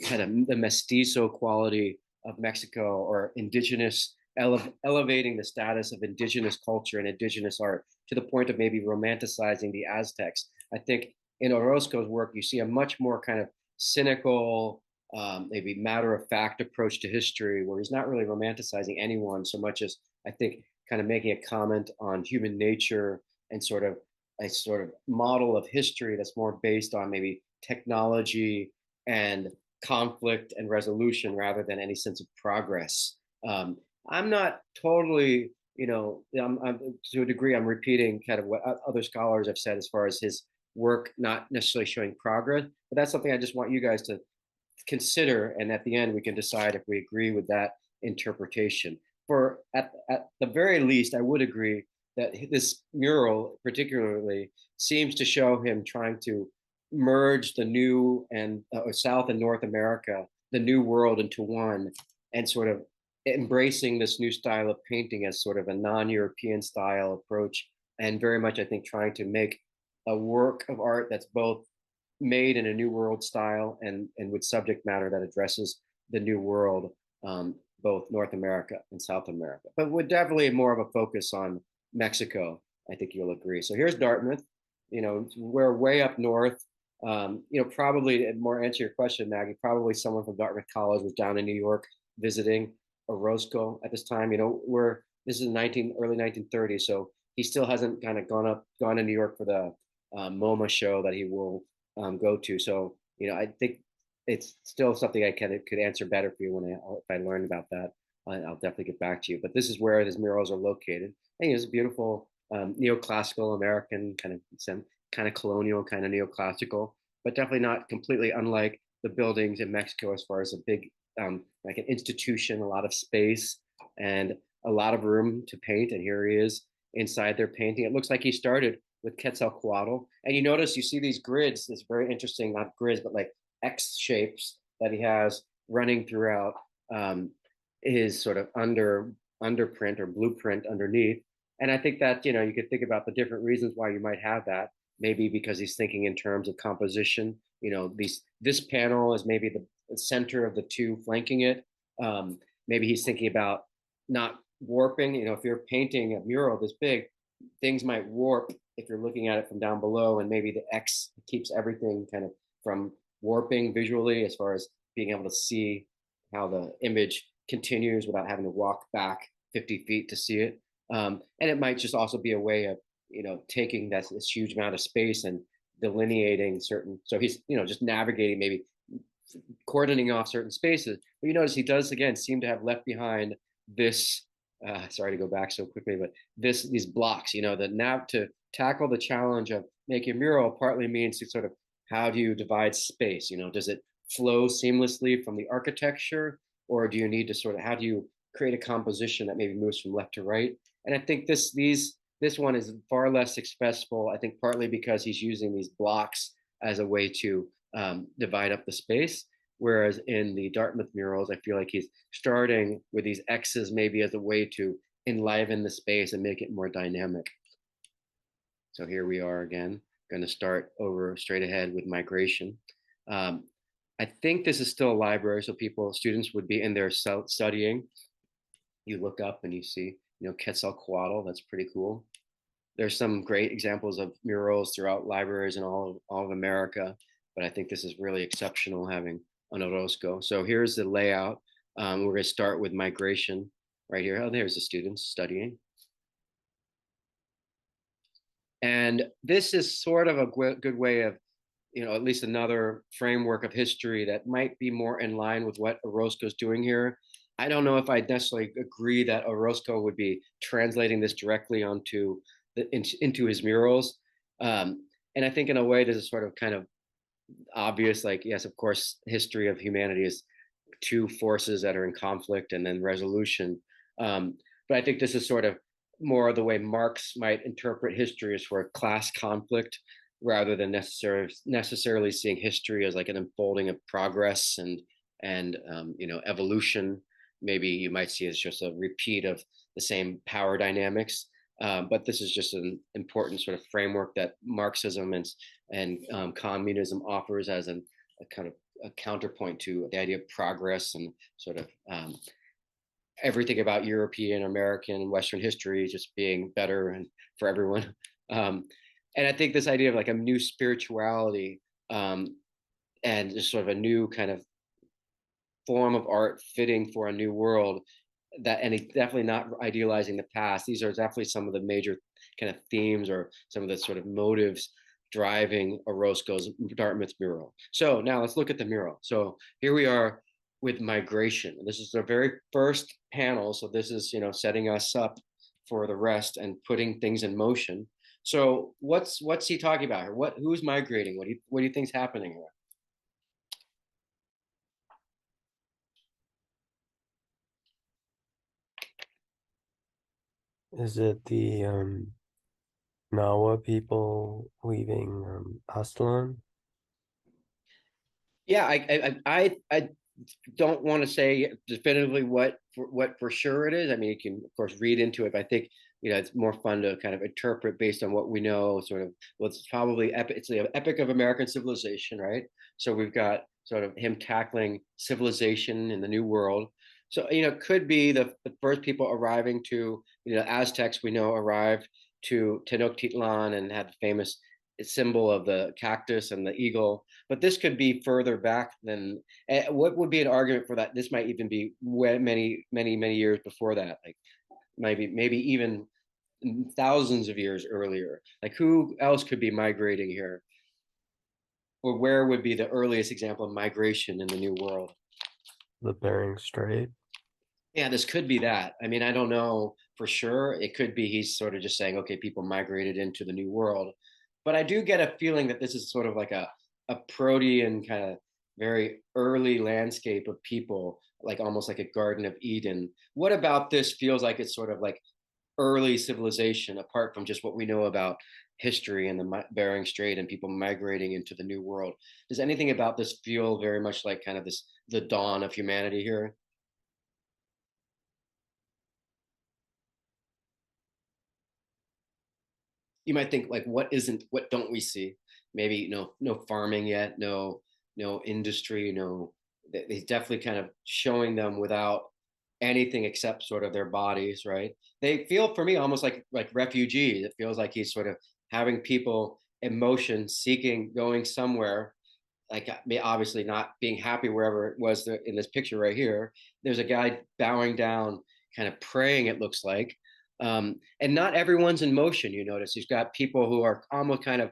kind of the mestizo quality of Mexico, or indigenous, elevating the status of indigenous culture and indigenous art to the point of maybe romanticizing the Aztecs. I think in Orozco's work, you see a much more kind of cynical, maybe matter of fact approach to history, where he's not really romanticizing anyone so much as, I think, kind of making a comment on human nature and sort of a sort of model of history that's more based on maybe technology and conflict and resolution rather than any sense of progress. I'm not totally, to a degree, I'm repeating kind of what other scholars have said as far as his work not necessarily showing progress, but that's something I just want you guys to consider, and at the end we can decide if we agree with that interpretation. For at the very least, I would agree that this mural particularly seems to show him trying to merge the new and South and North America, the new world, into one, and sort of embracing this new style of painting as sort of a non-European style approach, and very much, I think, trying to make a work of art that's both made in a new world style and with subject matter that addresses the new world, both North America and South America, but with definitely more of a focus on Mexico. I think you'll agree. So here's Dartmouth. We're way up north. Probably, more answer your question, Maggie, probably someone from Dartmouth College was down in New York visiting Orozco at this time. This is early 1930s, so he still hasn't kind of gone to New York for the MoMA show that he will go to. So I think it's still something I could answer better for you if I learn about that. I'll definitely get back to you. But this is where his murals are located. I think it's a beautiful neoclassical American kind of colonial, kind of neoclassical, but definitely not completely unlike the buildings in Mexico as far as a big like an institution, a lot of space and a lot of room to paint. And here he is inside their painting. It looks like he started with Quetzalcoatl. And you notice, you see these grids, it's very interesting, not grids, but like X shapes that he has running throughout his sort of underprint or blueprint underneath. And I think that, you could think about the different reasons why you might have that. Maybe because he's thinking in terms of composition. This panel is maybe the center of the two flanking it. Maybe he's thinking about not warping. If you're painting a mural this big, things might warp if you're looking at it from down below, and maybe the X keeps everything kind of from warping visually, as far as being able to see how the image continues without having to walk back 50 feet to see it. And it might just also be a way of, taking this huge amount of space and delineating certain, so he's, just navigating, maybe cordoning off certain spaces. But you notice he does, again, seem to have left behind this, sorry to go back so quickly, but these blocks, to tackle the challenge of making a mural partly means to sort of, how do you divide space? Does it flow seamlessly from the architecture, or do you need to sort of, how do you create a composition that maybe moves from left to right? And I think this one is far less successful, I think partly because he's using these blocks as a way to divide up the space. Whereas in the Dartmouth murals, I feel like he's starting with these X's maybe as a way to enliven the space and make it more dynamic. So here we are again, going to start over straight ahead with migration. I think this is still a library, so students would be in there studying. You look up and you see, Quetzalcoatl, that's pretty cool. There's some great examples of murals throughout libraries in all of America, but I think this is really exceptional having an Orozco. So here's the layout. We're going to start with migration right here. Oh, there's the students studying. And this is sort of a good way of, at least another framework of history that might be more in line with what Orozco's doing here. I don't know if I necessarily agree that Orozco would be translating this directly into his murals. And I think in a way, this is sort of kind of obvious, like, yes, of course, history of humanity is two forces that are in conflict and then resolution. But I think this is sort of more the way Marx might interpret history, as for class conflict, rather than necessarily seeing history as like an unfolding of progress and evolution. Maybe you might see it as just a repeat of the same power dynamics. But this is just an important sort of framework that Marxism and communism offers as a kind of a counterpoint to the idea of progress and sort of everything about European, American, Western history just being better and for everyone. And I think this idea of like a new spirituality and just sort of a new kind of form of art fitting for a new world, that, and it's definitely not idealizing the past. These are definitely some of the major kind of themes or some of the sort of motives driving Orozco's Dartmouth mural. So now let's look at the mural. So here we are with migration. This is the very first panel. So this is, setting us up for the rest and putting things in motion. So what's he talking about here? Who's migrating? What do you think's happening here? Is it the Nawa people leaving Aztlan? Yeah, I don't want to say definitively what for sure it is. I mean, you can of course read into it, but I think it's more fun to kind of interpret based on what we know. Sort of, well, it's probably epic. It's the epic of American civilization, right? So we've got sort of him tackling civilization in the new world. So could be the first people arriving to Aztecs we know arrived to Tenochtitlan and had the famous symbol of the cactus and the eagle. But this could be further back than what would be an argument for that? This might even be many, many, many years before that, like maybe even thousands of years earlier. Like who else could be migrating here? Or where would be the earliest example of migration in the New World? The Bering Strait. Yeah, this could be that. I mean, I don't know for sure. It could be he's sort of just saying, okay, people migrated into the New World. But I do get a feeling that this is sort of like a protean kind of very early landscape of people, like almost like a Garden of Eden. What about this feels like it's sort of like early civilization, apart from just what we know about history and the Bering Strait and people migrating into the New World? Does anything about this feel very much like kind of the dawn of humanity here? You might think like, what don't we see? Maybe no farming yet, no industry, no. He's definitely kind of showing them without anything except sort of their bodies, right? They feel for me almost like refugees. It feels like he's sort of having people in motion, seeking, going somewhere, like obviously not being happy wherever it was in this picture right here. There's a guy bowing down, kind of praying, it looks like. And not everyone's in motion. You notice he's got people who are almost kind of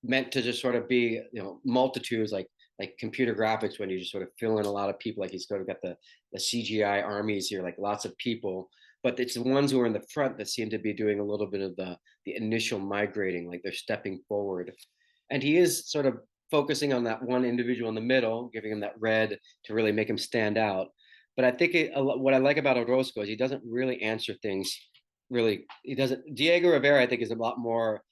meant to just sort of be, multitudes, like computer graphics when you just sort of fill in a lot of people. Like he's sort of got the CGI armies here, like lots of people. But it's the ones who are in the front that seem to be doing a little bit of the initial migrating, like they're stepping forward. And he is sort of focusing on that one individual in the middle, giving him that red to really make him stand out. But I think what I like about Orozco is he doesn't really answer things. Really, he doesn't. Diego Rivera, I think, is a lot more,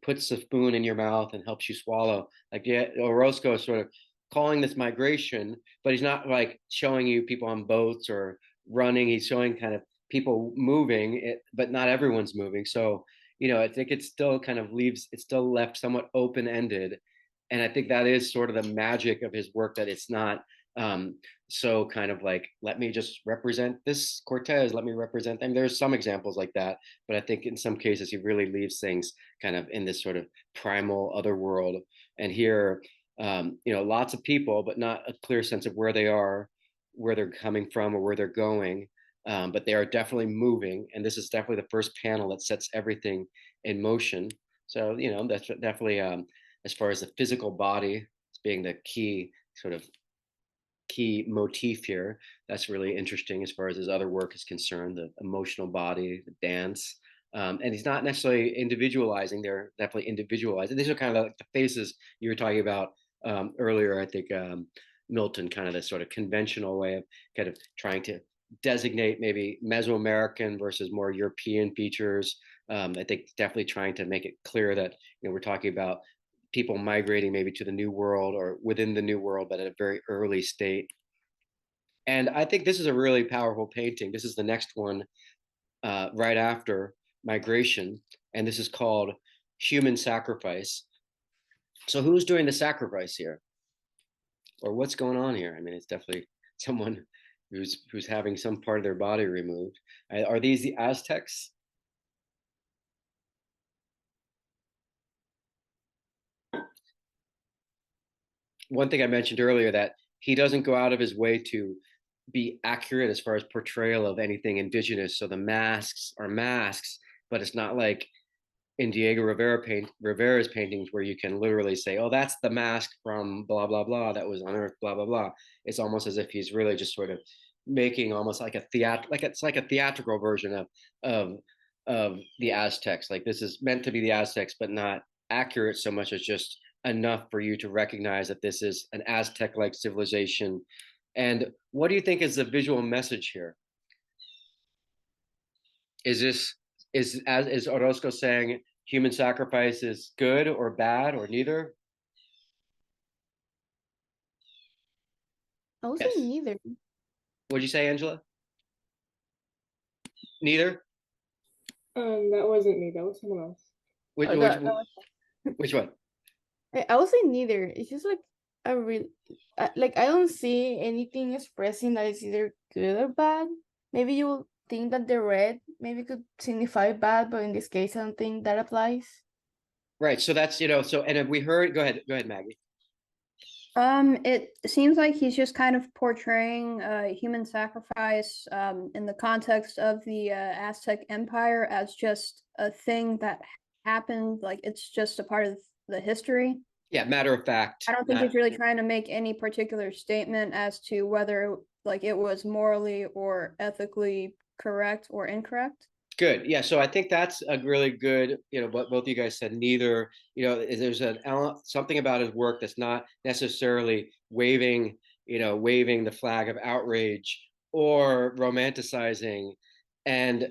puts a spoon in your mouth and helps you swallow. Like, yeah, Orozco is sort of calling this migration, but he's not like showing you people on boats or running. He's showing kind of people moving, but not everyone's moving. So, I think it still kind of it's still left somewhat open ended. And I think that is sort of the magic of his work, that it's not so kind of like, let me just represent this Cortez, let me represent them. There's some examples like that, but I think in some cases he really leaves things kind of in this sort of primal other world. And here, lots of people, but not a clear sense of where they are, where they're coming from, or where they're going. But they are definitely moving, and this is definitely the first panel that sets everything in motion. So that's definitely as far as the physical body as being the key motif here. That's really interesting as far as his other work is concerned, the emotional body, the dance. And he's not necessarily individualizing, they're definitely individualizing. These are kind of like the faces you were talking about earlier, I think, Milton, kind of this sort of conventional way of kind of trying to designate maybe Mesoamerican versus more European features. I think definitely trying to make it clear that, you know, we're talking about people migrating maybe to the New World or within the New World, but at a very early state. And I think this is a really powerful painting. This is the next one right after Migration, and this is called Human Sacrifice. So who's doing the sacrifice here? Or what's going on here? I mean, it's definitely someone who's having some part of their body removed. Are these the Aztecs? One thing I mentioned earlier, that he doesn't go out of his way to be accurate as far as portrayal of anything indigenous. So the masks are masks, but it's not like in Diego Rivera's paintings where you can literally say, "Oh, that's the mask from blah blah blah that was unearthed, blah blah blah." It's almost as if he's really just sort of making almost like it's like a theatrical version of of the Aztecs. Like this is meant to be the Aztecs, but not accurate so much as just enough for you to recognize that this is an Aztec-like civilization. And what do you think is the visual message here? Is this is Orozco saying human sacrifice is good or bad or neither? I would Yes. say neither. What'd you say, Angela? Neither? That wasn't me. That was someone else. Which, Oh, which, that which one? I would say neither. It's just like a real, like I don't see anything expressing that it's either good or bad. Maybe you will think that the red maybe could signify bad, but in this case, I don't think that applies. Right. So that's, you know, so, and have we heard, go ahead, Maggie. It seems like he's just kind of portraying human sacrifice in the context of the Aztec Empire as just a thing that happened, like it's just a part of the history. Yeah, matter of fact. I don't think he's really trying to make any particular statement as to whether like it was morally or ethically correct or incorrect. Good. Yeah. So I think that's a really good, you know, what both of you guys said. Neither, you know, there's something about his work that's not necessarily waving, you know, waving the flag of outrage or romanticizing. And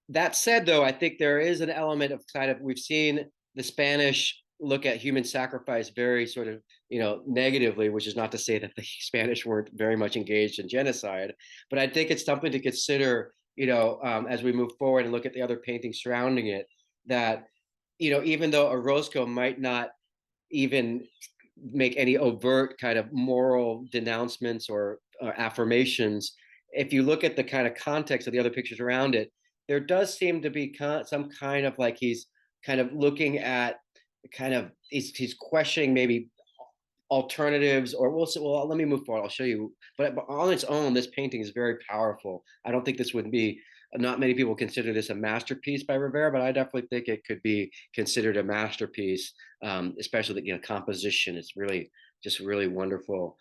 that said, though, I think there is an element of kind of, we've seen the Spanish look at human sacrifice very sort of, you know, negatively, which is not to say that the Spanish weren't very much engaged in genocide, but I think it's something to consider, you know, as we move forward and look at the other paintings surrounding it, that, you know, even though Orozco might not even make any overt kind of moral denouncements or affirmations, if you look at the kind of context of the other pictures around it, there does seem to be some kind of like he's kind of looking at kind of he's questioning maybe alternatives, or we'll say, well, let me move forward, I'll show you. But on its own, this painting is very powerful. I don't think this would be, not many people consider this a masterpiece by Rivera, but I definitely think it could be considered a masterpiece, especially the, you know, composition. It's really just really wonderful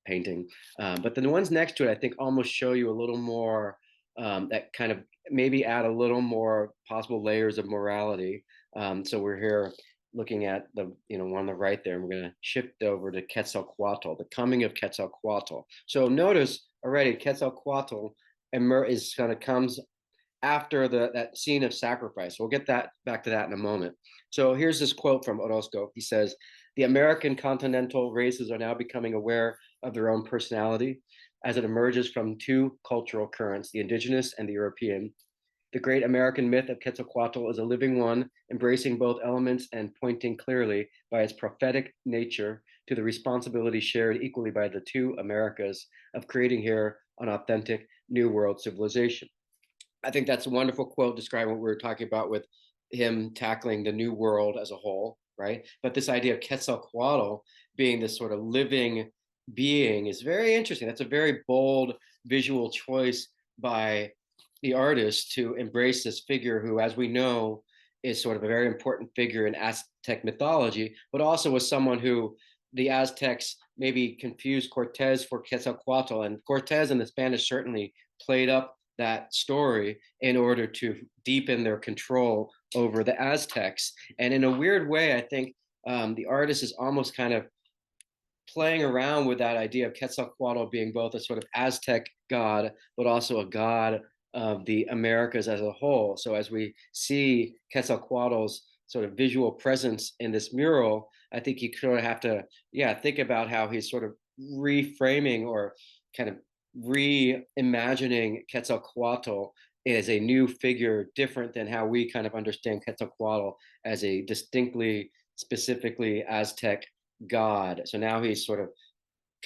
painting. But the ones next to it, I think, almost show you a little more, that kind of maybe add a little more possible layers of morality. So we're here looking at the, you know, one on the right there, and we're going to shift over to Quetzalcoatl, the coming of Quetzalcoatl. So notice already Quetzalcoatl is kind of comes after that scene of sacrifice. We'll get that back to that in a moment. So here's this quote from Orozco. He says, "The American continental races are now becoming aware of their own personality as it emerges from two cultural currents, the indigenous and the European. The great American myth of Quetzalcoatl is a living one, embracing both elements and pointing clearly by its prophetic nature to the responsibility shared equally by the two Americas of creating here an authentic New World civilization." I think that's a wonderful quote describing what we were talking about with him tackling the New World as a whole, right? But this idea of Quetzalcoatl being this sort of living being is very interesting. That's a very bold visual choice by the artist to embrace this figure who, as we know, is sort of a very important figure in Aztec mythology, but also was someone who the Aztecs maybe confused Cortez for Quetzalcoatl, and Cortez and the Spanish certainly played up that story in order to deepen their control over the Aztecs. And in a weird way, I think the artist is almost kind of playing around with that idea of Quetzalcoatl being both a sort of Aztec god, but also a god of the Americas as a whole. So as we see Quetzalcoatl's sort of visual presence in this mural, I think you sort of have to, yeah, think about how he's sort of reframing or kind of reimagining Quetzalcoatl as a new figure, different than how we kind of understand Quetzalcoatl as a distinctly, specifically Aztec god. So now he's sort of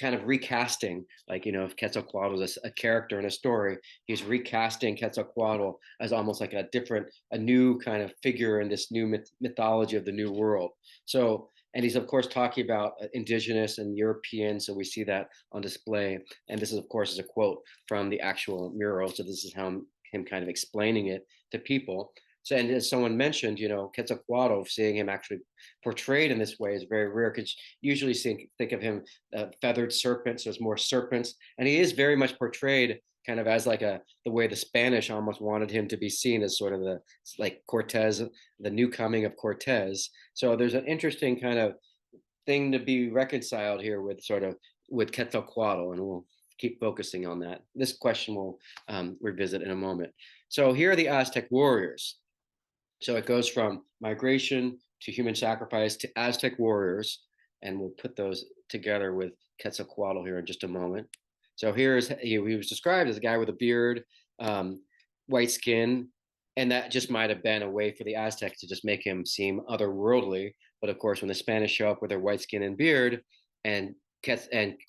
kind of recasting, like, if Quetzalcoatl is a character in a story, he's recasting Quetzalcoatl as almost like a new kind of figure in this new mythology of the new world. So, and he's of course talking about indigenous and European, so we see that on display. And this is of course is a quote from the actual mural. So this is how him kind of explaining it to people. So, and as someone mentioned, Quetzalcoatl, seeing him actually portrayed in this way is very rare, because usually think of him feathered serpents. There's more serpents, and he is very much portrayed kind of as like the way the Spanish almost wanted him to be seen, as sort of the like Cortez, the new coming of Cortez. So there's an interesting kind of thing to be reconciled here with Quetzalcoatl, and we'll keep focusing on that. This question we'll revisit in a moment. So here are the Aztec warriors. So it goes from migration to human sacrifice to Aztec warriors, and we'll put those together with Quetzalcoatl here in just a moment. So he was described as a guy with a beard, white skin, and that just might have been a way for the Aztecs to just make him seem otherworldly. But of course, when the Spanish show up with their white skin and beard, and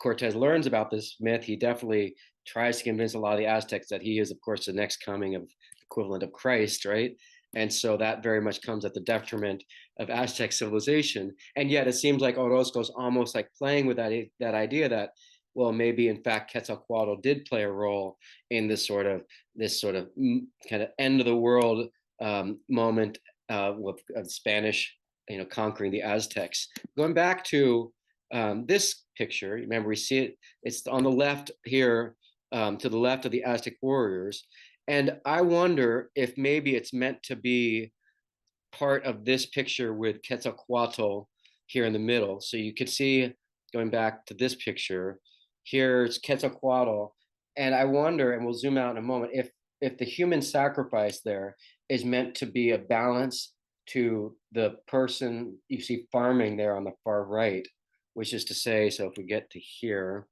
Cortez learns about this myth, he definitely tries to convince a lot of the Aztecs that he is, of course, the next coming of equivalent of Christ, right? And so that very much comes at the detriment of Aztec civilization. And yet it seems like Orozco's almost like playing with that idea that, well, maybe in fact Quetzalcoatl did play a role in this sort of kind of end of the world moment with Spanish, conquering the Aztecs. Going back to this picture, remember we see it, it's on the left here, to the left of the Aztec warriors. And I wonder if maybe it's meant to be part of this picture with Quetzalcoatl here in the middle. So you could see, going back to this picture, here's Quetzalcoatl. And I wonder, and we'll zoom out in a moment, if the human sacrifice there is meant to be a balance to the person you see farming there on the far right, which is to say, so if we get to here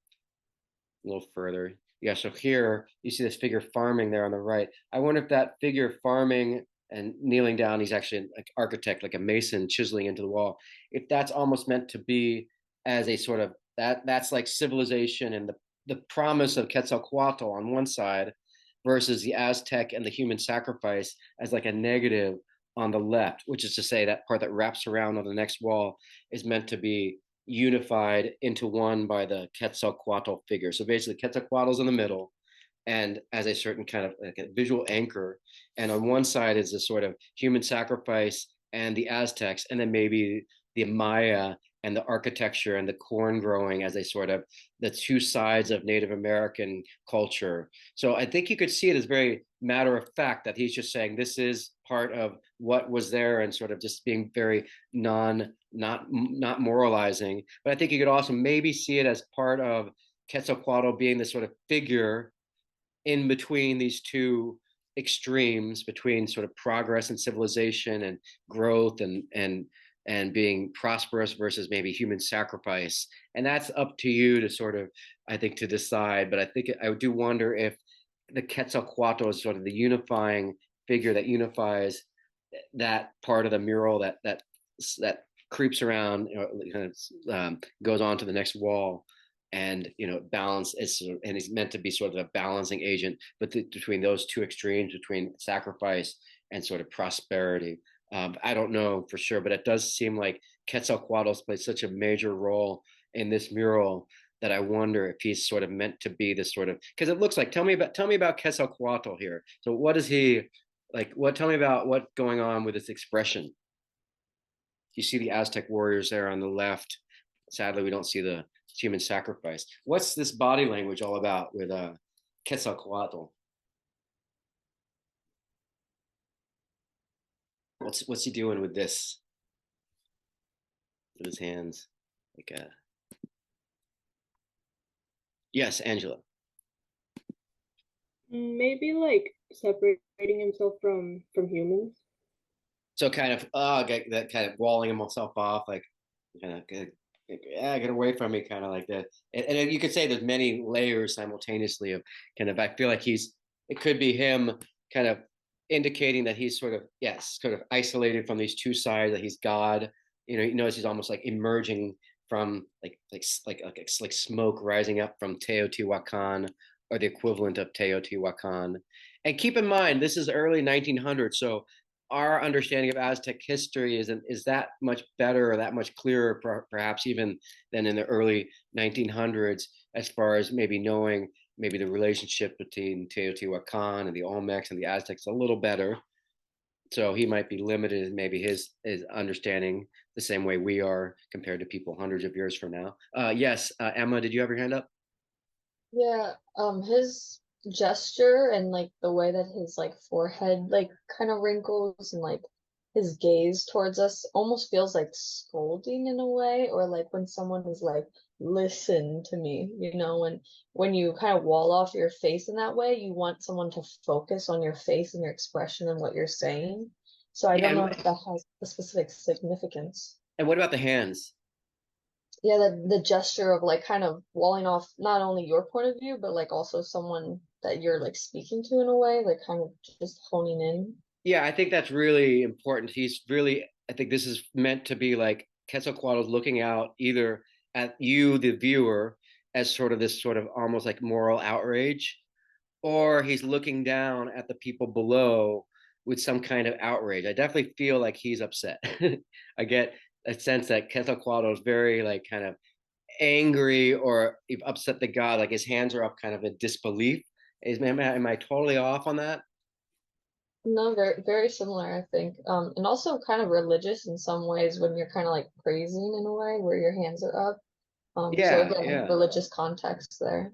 a little further, yeah, so here you see this figure farming there on the right. I wonder if that figure farming and kneeling down, he's actually an architect, like a mason chiseling into the wall. If that's almost meant to be as a sort of that's like civilization and the promise of Quetzalcoatl on one side, versus the Aztec and the human sacrifice as like a negative on the left, which is to say that part that wraps around on the next wall is meant to be unified into one by the Quetzalcoatl figure. So basically Quetzalcoatl's in the middle and as a certain kind of like a visual anchor. And on one side is a sort of human sacrifice and the Aztecs, and then maybe the Maya and the architecture and the corn growing as a sort of the two sides of Native American culture. So I think you could see it as very matter of fact that he's just saying this is part of what was there and sort of just being very not moralizing. But I think you could also maybe see it as part of Quetzalcoatl being this sort of figure in between these two extremes, between sort of progress and civilization and growth and being prosperous versus maybe human sacrifice. And that's up to you to sort of, I think, to decide. But I think I do wonder if the Quetzalcoatl is sort of the unifying figure that unifies that part of the mural that creeps around, kind of goes on to the next wall, and balance is, and he's meant to be sort of a balancing agent, but between those two extremes, between sacrifice and sort of prosperity. I don't know for sure, but it does seem like Quetzalcoatl's played such a major role in this mural that I wonder if he's sort of meant to be this sort of, because it looks like, tell me about Quetzalcoatl here. So what is he like? Tell me about what's going on with this expression. You see the Aztec warriors there on the left. Sadly, we don't see the human sacrifice. What's this body language all about with Quetzalcoatl? What's he doing with this? With his hands, like yes, Angela. Maybe like separating himself from humans. So kind of that kind of walling himself off, like kind of get away from me, kind of like that. And you could say there's many layers simultaneously of kind of. I feel like it could be him kind of indicating that he's sort of sort of isolated from these two sides, that he's God. You notice he's almost like emerging from like smoke rising up from Teotihuacan, or the equivalent of Teotihuacan. And keep in mind, this is early 1900s, so our understanding of Aztec history is that much better, or that much clearer, perhaps even than in the early 1900s, as far as maybe knowing maybe the relationship between Teotihuacan and the Olmecs and the Aztecs a little better. So he might be limited in maybe his understanding the same way we are compared to people hundreds of years from now. Yes, Emma, did you have your hand up? Yeah, his gesture and like the way that his like forehead like kind of wrinkles and like his gaze towards us almost feels like scolding in a way, or like when someone is like, listen to me, when you kind of wall off your face in that way, you want someone to focus on your face and your expression and what you're saying. So I Yeah, don't know if that has a specific significance. and what about the hands? Yeah, the gesture of like kind of walling off not only your point of view, but like also someone that you're like speaking to in a way, like kind of just honing in. Yeah, I think that's really important. I think this is meant to be like Quetzalcoatl's looking out either at you, the viewer, as sort of this sort of almost like moral outrage, or he's looking down at the people below with some kind of outrage. I definitely feel like he's upset. I get a sense that Quetzalcoatl is very like kind of angry or upset the god, like his hands are up kind of in disbelief. Am I totally off on that? No, very very similar, I think. And also kind of religious in some ways when you're kind of like praising in a way where your hands are up. So Yeah, again, yeah. religious context there.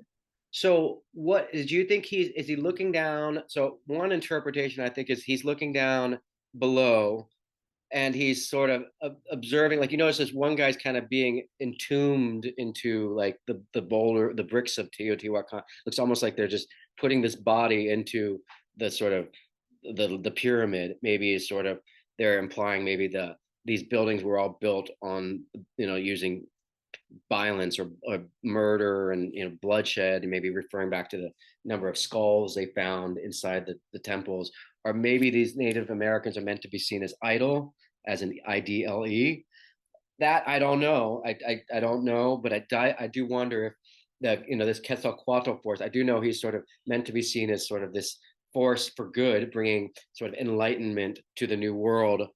So what do you think is he looking down? So one interpretation I think is he's looking down below, and he's sort of observing, like you notice this one guy's kind of being entombed into like the boulder, the bricks of Teotihuacan. Looks almost like they're just putting this body into the sort of the pyramid. Maybe is sort of they're implying maybe these buildings were all built on using violence or murder and bloodshed, and maybe referring back to the number of skulls they found inside the temples. Or maybe these Native Americans are meant to be seen as idle, as an IDLE. That I don't know. I don't know, but I do wonder if that this Quetzalcoatl force. I do know he's sort of meant to be seen as sort of this force for good, bringing sort of enlightenment to the new world.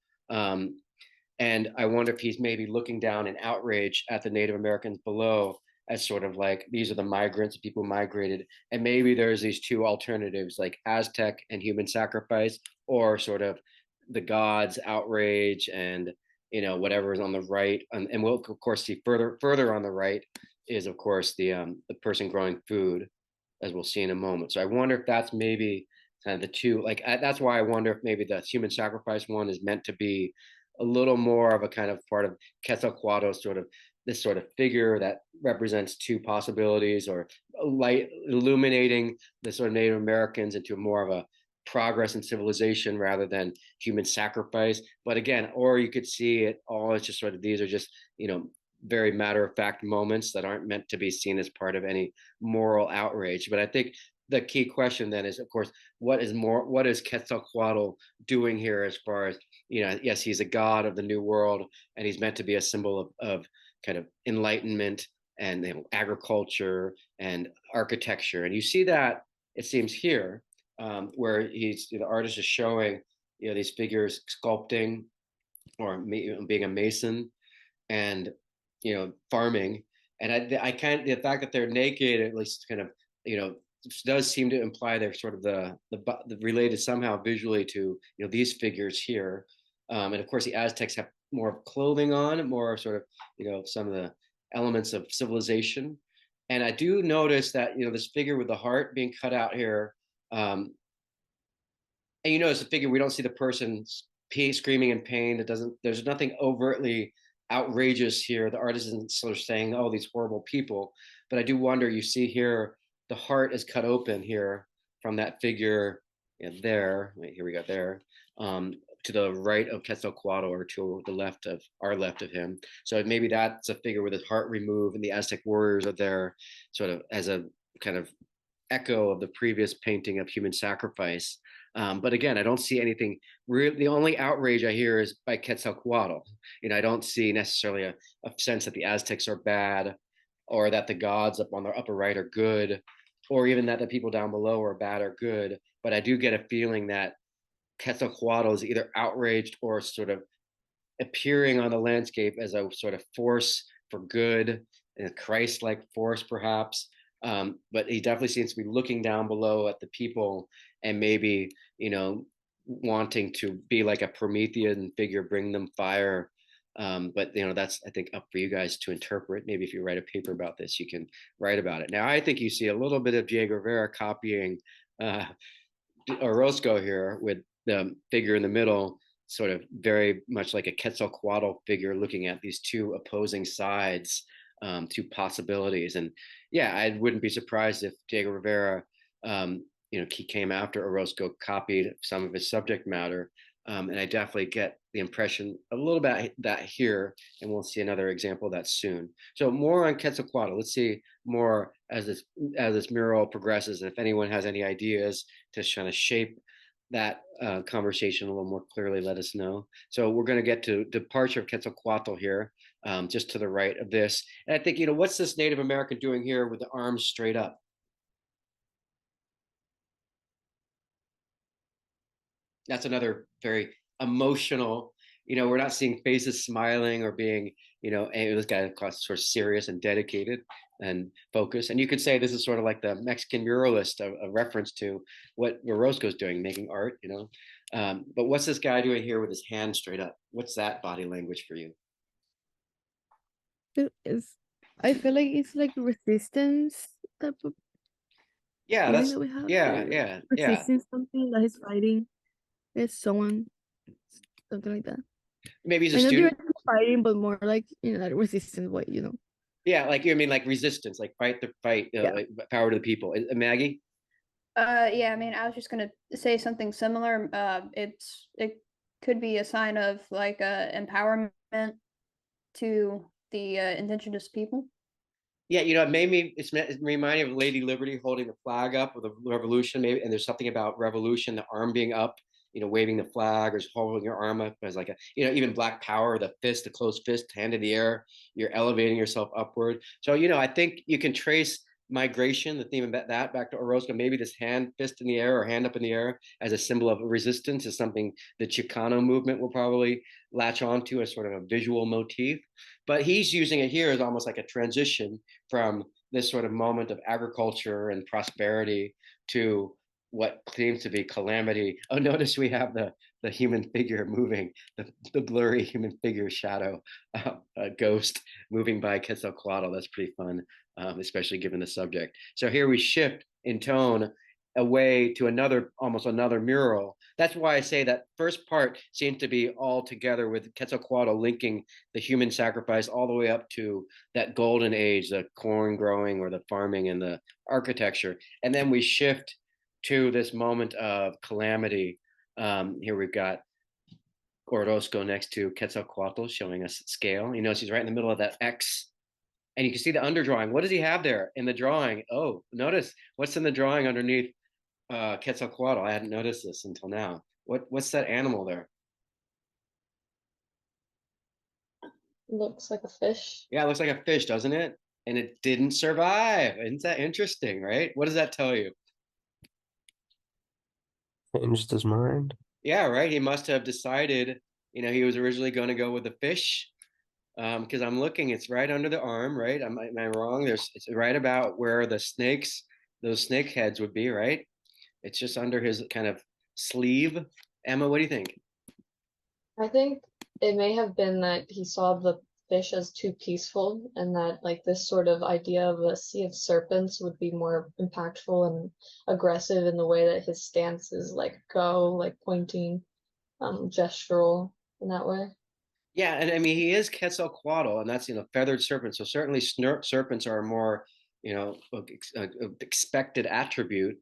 And I wonder if he's maybe looking down in outrage at the Native Americans below, as sort of like these are the migrants, people who migrated, and maybe there's these two alternatives, like Aztec and human sacrifice, or sort of the gods outrage and whatever is on the right. And we'll of course see further on the right is of course the person growing food, as we'll see in a moment. So I wonder if that's maybe kind of the two. Like that's why I wonder if maybe the human sacrifice one is meant to be a little more of a kind of part of Quetzalcoatl's sort of this sort of figure that represents two possibilities, or light illuminating the sort of Native Americans into more of a progress in civilization rather than human sacrifice. But again, or you could see it all as just sort of these are just very matter of fact moments that aren't meant to be seen as part of any moral outrage. But I think the key question then is, of course, what is Quetzalcoatl doing here, as far as yes, he's a god of the new world, and he's meant to be a symbol of kind of enlightenment and agriculture and architecture. And you see that, it seems here, where the artist is showing these figures sculpting or being a mason and farming. And I kind of, the fact that they're naked at least kind of does seem to imply they're sort of the related somehow visually to these figures here. And of course the Aztecs have more clothing on, more sort of some of the elements of civilization. And I do notice that this figure with the heart being cut out here, and it's a figure, we don't see the person's screaming in pain. There's nothing overtly outrageous here. The artist isn't sort of saying, oh, these horrible people. But I do wonder, you see here, the heart is cut open here from that figure there. Wait, here we go, there. To the right of Quetzalcoatl, or to the left of him. So maybe that's a figure with his heart removed, and the Aztec warriors are there sort of as a kind of echo of the previous painting of human sacrifice. But again, I don't see anything real. The only outrage I hear is by Quetzalcoatl. I don't see necessarily a sense that the Aztecs are bad, or that the gods up on the upper right are good, or even that the people down below are bad or good. But I do get a feeling that Quetzalcoatl is either outraged or sort of appearing on the landscape as a sort of force for good, a Christ-like force, perhaps. But he definitely seems to be looking down below at the people, and maybe, wanting to be like a Promethean figure, bring them fire. But that's, I think, up for you guys to interpret. Maybe if you write a paper about this, you can write about it. Now, I think you see a little bit of Diego Rivera copying Orozco here, with the figure in the middle sort of very much like a Quetzalcoatl figure, looking at these two opposing sides, two possibilities. And yeah, I wouldn't be surprised if Diego Rivera, he came after Orozco, copied some of his subject matter. And I definitely get the impression a little bit that here, and we'll see another example of that soon. So more on Quetzalcoatl. Let's see more as this mural progresses. And if anyone has any ideas to kind of shape that conversation a little more clearly, let us know. So we're going to get to departure of Quetzalcoatl here, just to the right of this. And I think, what's this Native American doing here with the arms straight up? That's another very emotional, we're not seeing faces smiling or being, hey, this guy is sort of serious and dedicated and focused. And you could say this is sort of like the Mexican muralist, a reference to what Orozco's doing, making art, But what's this guy doing here with his hand straight up? What's that body language for you? I feel like it's like resistance type of Yeah, feeling that we have. yeah. Resisting something that he's fighting. It's someone, something like that. Maybe he's a I know student. they're fighting, but more like that resistance way, Yeah, like you mean like resistance, like fight the fight, Yeah. like power to the people. Maggie? Yeah, I mean, I was just gonna say something similar. It could be a sign of like empowerment to the indigenous people. Yeah, it reminded me of Lady Liberty holding the flag up with the revolution, maybe. And there's something about revolution, the arm being up, waving the flag or holding your arm up as like even Black Power, the fist, the closed fist, hand in the air, you're elevating yourself upward. So, I think you can trace migration, the theme of that, back to Orozco. Maybe this hand, fist in the air or hand up in the air as a symbol of resistance is something the Chicano movement will probably latch onto as sort of a visual motif. But he's using it here as almost like a transition from this sort of moment of agriculture and prosperity to what seems to be calamity. Oh, notice we have the human figure moving, the blurry human figure shadow, a ghost moving by Quetzalcoatl. That's pretty fun, especially given the subject. So here we shift in tone away to almost another mural. That's why I say that first part seems to be all together, with Quetzalcoatl linking the human sacrifice all the way up to that golden age, the corn growing or the farming and the architecture. And then we shift to this moment of calamity. Here we've got Orozco next to Quetzalcoatl showing us scale. She's right in the middle of that X. And you can see the underdrawing. What does he have there in the drawing? Oh, notice what's in the drawing underneath Quetzalcoatl. I hadn't noticed this until now. What's that animal there? Looks like a fish. Yeah, it looks like a fish, doesn't it? And it didn't survive. Isn't that interesting, right? What does that tell you? Changed his mind. Yeah, right. He must have decided, he was originally going to go with the fish. Because I'm looking, it's right under the arm, right? Am I wrong? It's right about where those snake heads would be, right? It's just under his kind of sleeve. Emma, what do you think? I think it may have been that he saw the fish as too peaceful, and that like this sort of idea of a sea of serpents would be more impactful and aggressive in the way that his stance is like pointing. gestural in that way. Yeah, and I mean he is Quetzalcoatl, and that's feathered serpent. So certainly serpents are a more expected attribute.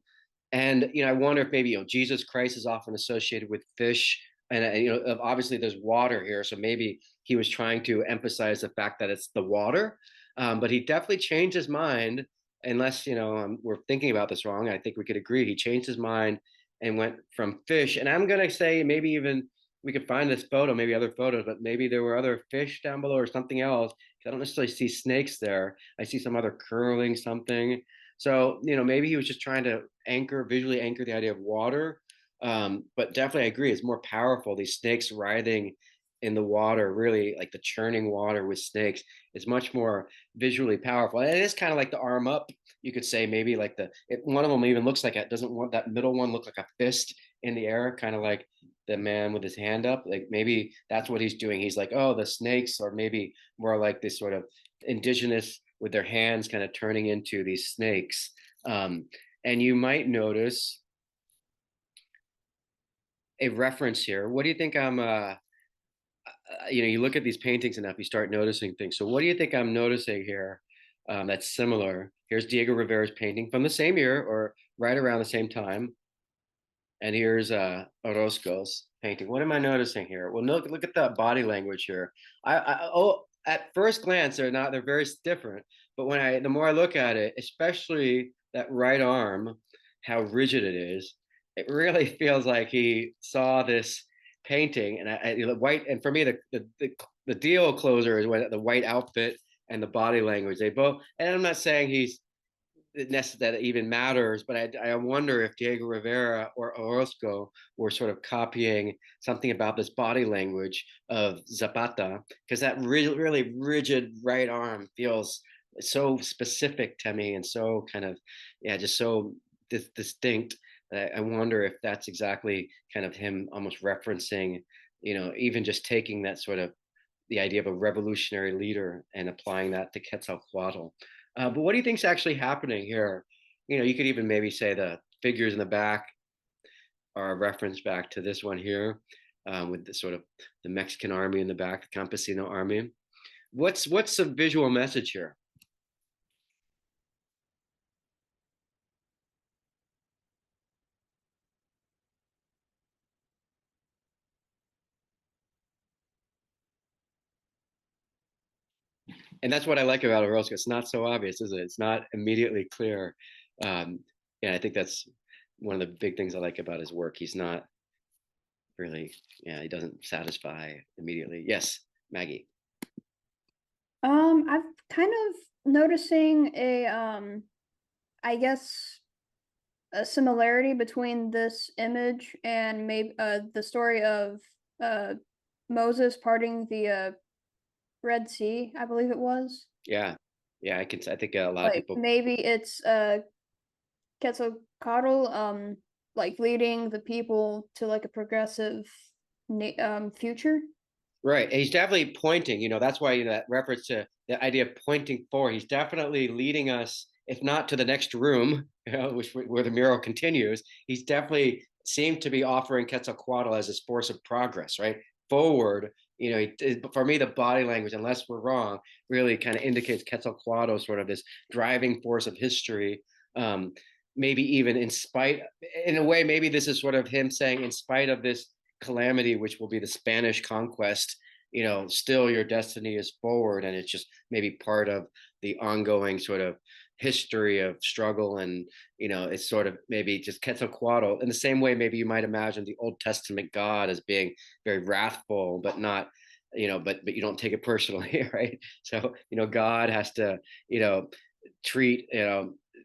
And I wonder if maybe Jesus Christ is often associated with fish, and obviously there's water here, so maybe he was trying to emphasize the fact that it's the water. But he definitely changed his mind, unless we're thinking about this wrong. I think we could agree he changed his mind and went from fish. And I'm gonna say maybe even we could find this photo, maybe other photos, but maybe there were other fish down below or something else. I don't necessarily see snakes there. I see some other curling something. So, maybe he was just trying to visually anchor the idea of water. But definitely I agree, it's more powerful. These snakes writhing in the water, really like the churning water with snakes, is much more visually powerful. And it is kind of like the arm up, you could say, maybe like one of them even looks like it doesn't want that middle one look like a fist in the air, kind of like the man with his hand up. Like maybe that's what he's doing. He's like, oh, the snakes are maybe more like this sort of indigenous with their hands kind of turning into these snakes. And you might notice a reference here. What do you think you look at these paintings enough, you start noticing things. So what do you think I'm noticing here that's similar? Here's Diego Rivera's painting from the same year or right around the same time. And here's Orozco's painting. What am I noticing here? Well, look at the body language here. At first glance, they're very different. But the more I look at it, especially that right arm, how rigid it is, it really feels like he saw this painting and the white. And for me, the deal closer is when the white outfit and the body language, they both, and I'm not saying that it even matters, but I wonder if Diego Rivera or Orozco were sort of copying something about this body language of Zapata, because that really rigid right arm feels so specific to me and so kind of, yeah, just so distinct. I wonder if that's exactly kind of him almost referencing, even just taking that sort of the idea of a revolutionary leader and applying that to Quetzalcoatl. But what do you think's actually happening here? You could even maybe say the figures in the back are a reference back to this one here, with the sort of the Mexican army in the back, the Campesino army. What's the visual message here? And that's what I like about Orozco. It's not so obvious, is it? It's not immediately clear. Yeah, I think that's one of the big things I like about his work. He's not really, yeah, he doesn't satisfy immediately. Yes, Maggie. I've kind of noticing I guess a similarity between this image and maybe the story of Moses parting the Red Sea, I believe it was. Yeah, I think a lot of Like people. maybe it's Quetzalcoatl like leading the people to like a progressive future. Right. He's definitely pointing, that's why that reference to the idea of pointing forward. He's definitely leading us, if not to the next room, where the mural continues. He's definitely seemed to be offering Quetzalcoatl as this force of progress, right? Forward. For me, the body language, unless we're wrong, really kind of indicates Quetzalcoatl sort of this driving force of history. Maybe even in a way, maybe this is sort of him saying, in spite of this calamity, which will be the Spanish conquest, still your destiny is forward. And it's just maybe part of the ongoing sort of history of struggle. And, it's sort of maybe just Quetzalcoatl in the same way, maybe you might imagine the Old Testament God as being very wrathful, but not, but you don't take it personally, right? So, God has to, treat,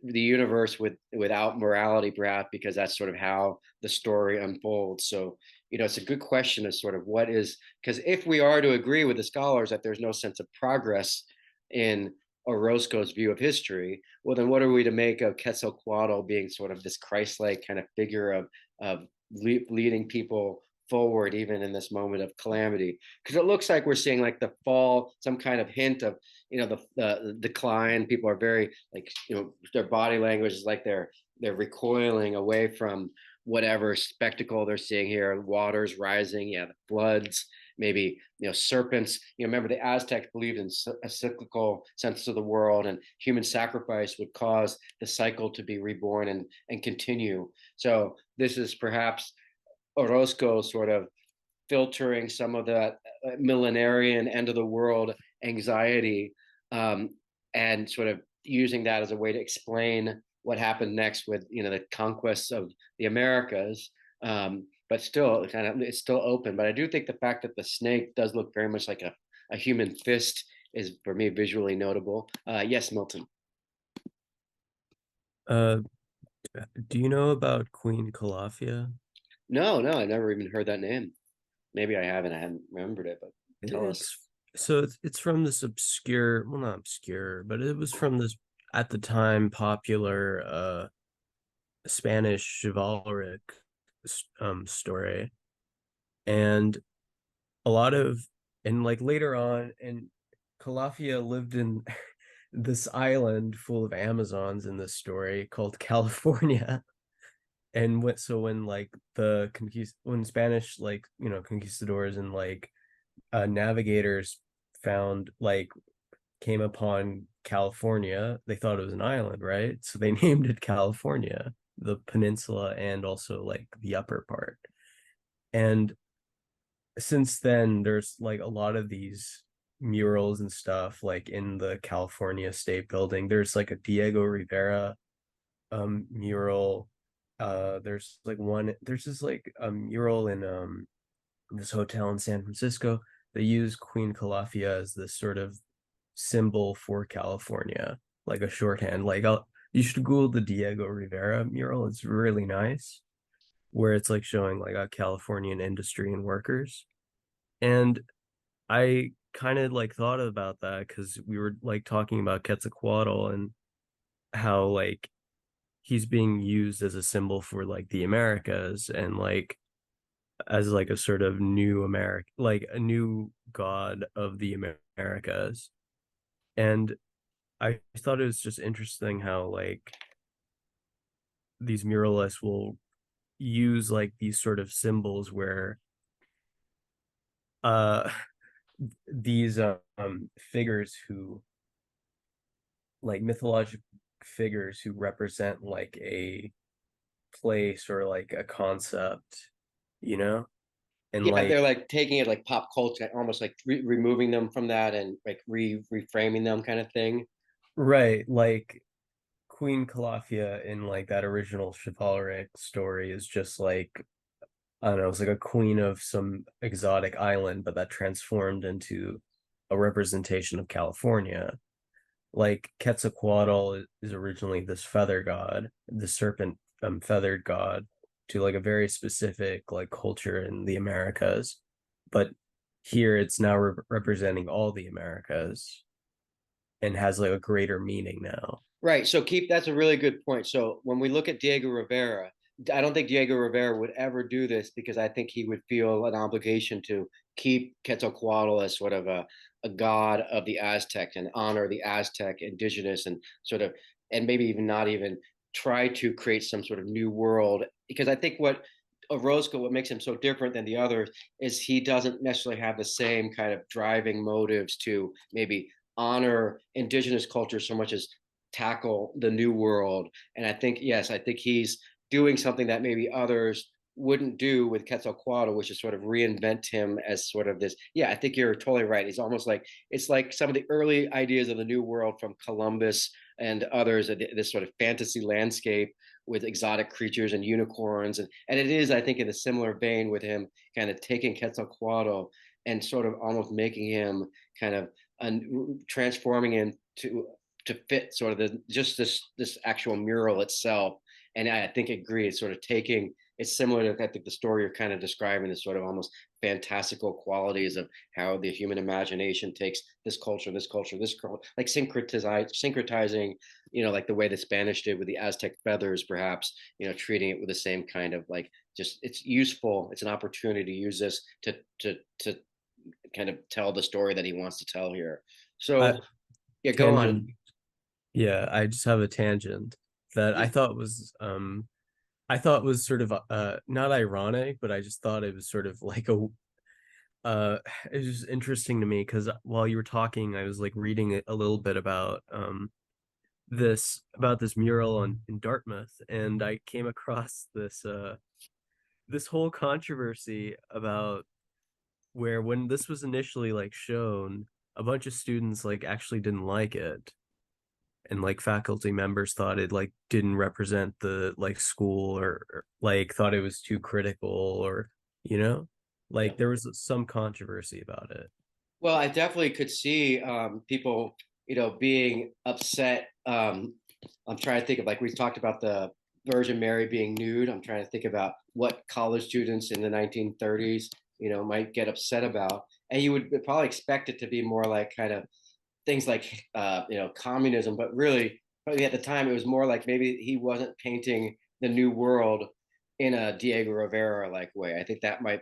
the universe without morality, perhaps, because that's sort of how the story unfolds. So, it's a good question of sort of what is, because if we are to agree with the scholars that there's no sense of progress in Orozco's view of history, well, then what are we to make of Quetzalcoatl being sort of this Christ-like kind of figure of leading people forward, even in this moment of calamity? Because it looks like we're seeing like the fall, some kind of hint of, the decline. People are very like, their body language is like they're recoiling away from whatever spectacle they're seeing here, waters rising, yeah, the floods, maybe, serpents. Remember the Aztecs believed in a cyclical sense of the world, and human sacrifice would cause the cycle to be reborn and continue. So this is perhaps Orozco sort of filtering some of that millenarian end of the world anxiety, and sort of using that as a way to explain what happened next with the conquests of the Americas. But still, it's still open. But I do think the fact that the snake does look very much like a human fist is, for me, visually notable. Yes, Milton. Do you know about Queen Calafia? No, I never even heard that name. Maybe I haven't. I hadn't remembered it, but tell us. It's from this obscure, well, not obscure, but it was from this at the time popular Spanish chivalric story, and a lot of, and like later on, and Calafia lived in this island full of Amazons in this story called California. And when like when Spanish, like, conquistadors and like navigators found, like, came upon California, they thought it was an island, right? So they named it California, the peninsula, and also like the upper part. And since then, there's like a lot of these murals and stuff, like in the California State Building. There's like a Diego Rivera mural. There's this like a mural in this hotel in San Francisco. They use Queen Calafia as this sort of symbol for California, like a shorthand. Like, you should Google the Diego Rivera mural. It's really nice, where it's like showing like a Californian industry and workers. And I kind of like thought about that because we were like talking about Quetzalcoatl and how like he's being used as a symbol for like the Americas, and like as like a sort of new America, like a new god of the Americas. And I thought it was just interesting how like these muralists will use like these sort of symbols where uh these figures who, like, mythological figures who represent like a place or like a concept, you know and Yeah, like they're like taking it like pop culture, almost like removing them from that and like reframing them, kind of thing. right, like Queen Calafia in like that original chivalric story is just like, I don't know, it's like a queen of some exotic island, but that transformed into a representation of California. Like Quetzalcoatl is originally this feather god, the serpent feathered god, to like a very specific like culture in the Americas. But here it's now representing all the Americas and has like a greater meaning now. Right. So that's a really good point. So when we look at Diego Rivera, I don't think Diego Rivera would ever do this because I think he would feel an obligation to keep Quetzalcoatl as sort of a god of the Aztec and honor the Aztec indigenous and sort of, and maybe even not even try to create some sort of new world. Because I think what Orozco, what makes him so different than the others, is he doesn't necessarily have the same kind of driving motives to maybe honor indigenous culture so much as tackle the new world. And I think, yes, I think he's doing something that maybe others wouldn't do with Quetzalcoatl, which is sort of reinvent him as sort of this. Yeah, I think you're totally right. He's almost like, it's like some of the early ideas of the new world from Columbus and others, this sort of fantasy landscape with exotic creatures and unicorns. And it is, I think, in a similar vein with him kind of taking Quetzalcoatl and sort of almost making him kind of transforming him to fit sort of just this actual mural itself. And I think I agree. It's sort of taking, it's similar to, I think, the story you're kind of describing, is sort of almost fantastical qualities of how the human imagination takes this culture, like syncretizing, like the way the Spanish did with the Aztec feathers, perhaps, treating it with the same kind of like, just, it's useful. It's an opportunity to use this to kind of tell the story that he wants to tell here. So yeah, go on. Yeah, I just have a tangent that I thought was I thought was sort of not ironic, but I just thought it was sort of like a it was just interesting to me because while you were talking, I was like reading a little bit about this mural in Dartmouth, and I came across this whole controversy about where when this was initially like shown, a bunch of students like actually didn't like it, and like faculty members thought it like didn't represent the like school, or like thought it was too critical, or you know, like there was some controversy about it. Well, I definitely could see people, being upset. I'm trying to think of, like, we talked about the Virgin Mary being nude. I'm trying to think about what college students in the 1930s, might get upset about. And you would probably expect it to be more like kind of things like, communism, but really, probably at the time, it was more like maybe he wasn't painting the new world in a Diego Rivera like way. I think that might,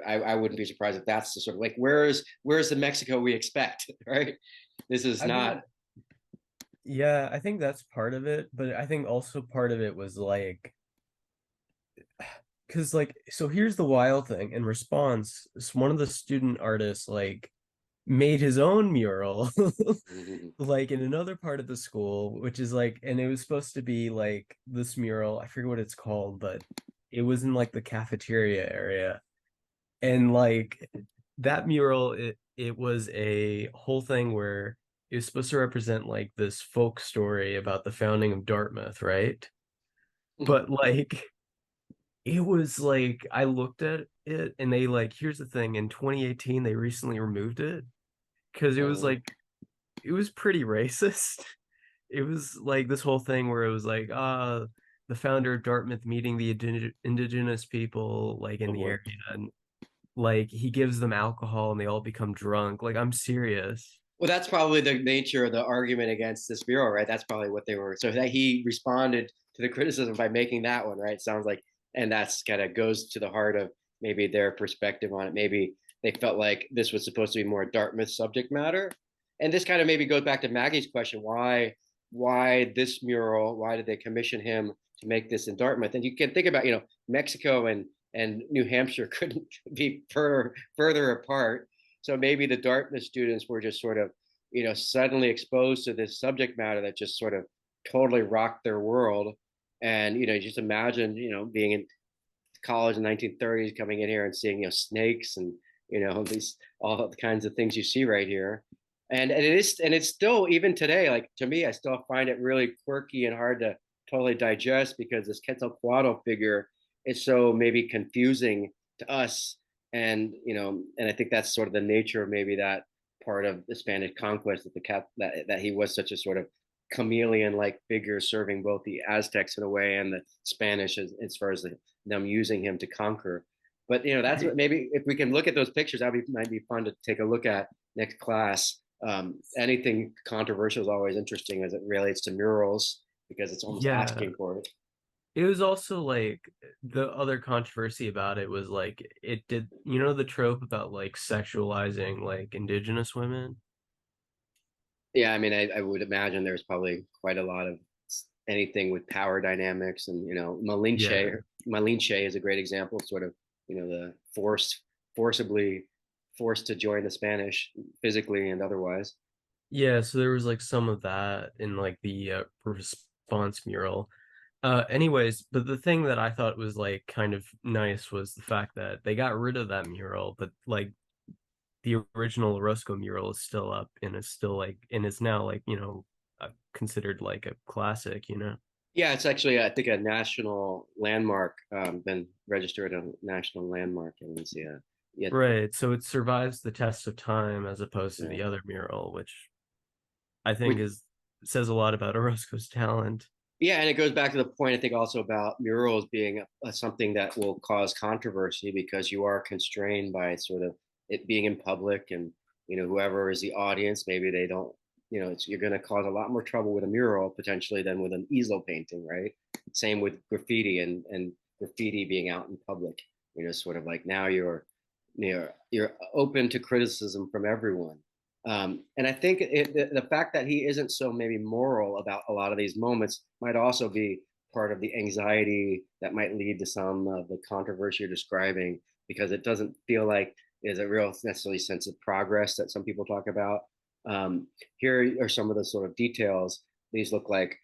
I wouldn't be surprised if that's the sort of like, where's the Mexico we expect, right? This is I not. think, yeah, I think that's part of it, but I think also part of it was like, because like, so here's the wild thing. In response, one of the student artists like made his own mural like in another part of the school, which is like, and it was supposed to be like this mural, I forget what it's called, but it was in like the cafeteria area. And like that mural, it was a whole thing where it was supposed to represent like this folk story about the founding of Dartmouth, right? But like it was like I looked at it and they like, here's the thing, in 2018 they recently removed it because it was like it was pretty racist. It was like this whole thing where it was like, the founder of Dartmouth meeting the indigenous people like in Oh the boy. area, and like he gives them alcohol and they all become drunk. Like, I'm serious. Well, that's probably the nature of the argument against this bureau, right? That's probably what they were. So that he responded to the criticism by making that one, right? Sounds like, and that's kind of goes to the heart of maybe their perspective on it. Maybe they felt like this was supposed to be more Dartmouth subject matter, and this kind of maybe goes back to Maggie's question: why this mural? Why did they commission him to make this in Dartmouth? And you can think about, Mexico and New Hampshire couldn't be further apart. So maybe the Dartmouth students were just sort of, suddenly exposed to this subject matter that just sort of totally rocked their world. And, just imagine, being in college in the 1930s, coming in here and seeing, snakes and, these all the kinds of things you see right here. And it's still, even today, like to me, I still find it really quirky and hard to totally digest because this Quetzalcoatl figure is so maybe confusing to us. And I think that's sort of the nature of maybe that part of the Spanish conquest, that that he was such a sort of chameleon like figure serving both the Aztecs in a way and the Spanish, as far as them using him to conquer. But that's what, maybe if we can look at those pictures, might be fun to take a look at next class. Anything controversial is always interesting as it relates to murals because it's almost Yeah. asking for it. It was also like the other controversy about it was like it did, the trope about like sexualizing like indigenous women. Yeah, I mean, I would imagine there's probably quite a lot of anything with power dynamics, and Yeah. Malinche is a great example of sort of the forcibly forced to join the Spanish physically and otherwise. Yeah, so there was like some of that in like the response mural. Anyways, but the thing that I thought was like kind of nice was the fact that they got rid of that mural, but like the original Orozco mural is still up and is still like, and it's now like, considered like a classic. Yeah, it's actually, I think, a national landmark, been registered a national landmark. And let's see, yeah, Right. So it survives the test of time as opposed to yeah. the other mural, which I think We, is says a lot about Orozco's talent. Yeah, and it goes back to the point, I think, also about murals being something that will cause controversy because you are constrained by sort of it being in public, and whoever is the audience, maybe they don't, you're going to cause a lot more trouble with a mural potentially than with an easel painting, right? Same with graffiti, and graffiti being out in public, sort of like now you're open to criticism from everyone. And I think the fact that he isn't so maybe moral about a lot of these moments might also be part of the anxiety that might lead to some of the controversy you're describing, because it doesn't feel like there's a real necessarily sense of progress that some people talk about. Here are some of the sort of details. These look like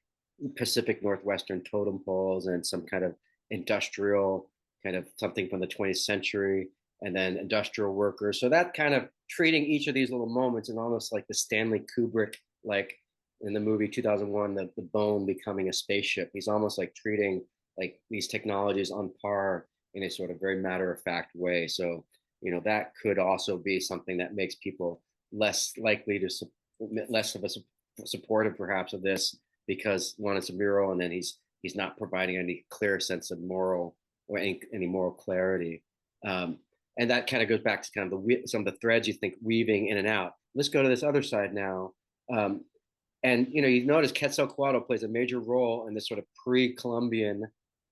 Pacific Northwestern totem poles and some kind of industrial kind of something from the 20th century, and then industrial workers. So that kind of treating each of these little moments and almost like the Stanley Kubrick, like in the movie 2001, the bone becoming a spaceship. He's almost like treating like these technologies on par in a sort of very matter of fact way. So, you know, that could also be something that makes people less likely to, less of a supportive perhaps of this, because one, it's a mural, and then he's not providing any clear sense of moral or any moral clarity. And that kind of goes back to kind of some of the threads you think weaving in and out. Let's go to this other side now. And you know, you notice Quetzalcoatl plays a major role in this sort of pre-Columbian,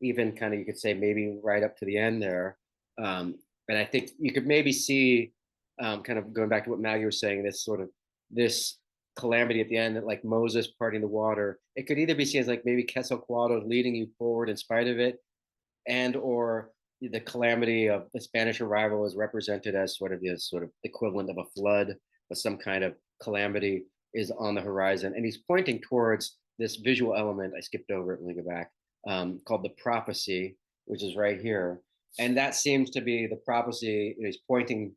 even kind of you could say maybe right up to the end there. And I think you could maybe see, kind of going back to what Maggie was saying, this sort of this calamity at the end, that like Moses parting the water. It could either be seen as like maybe Quetzalcoatl leading you forward in spite of it, and or the calamity of the Spanish arrival is represented as sort of the sort of equivalent of a flood, or some kind of calamity is on the horizon, and he's pointing towards this visual element. I skipped over it. Let me go back. Called the prophecy, which is right here, and that seems to be the prophecy. He's pointing.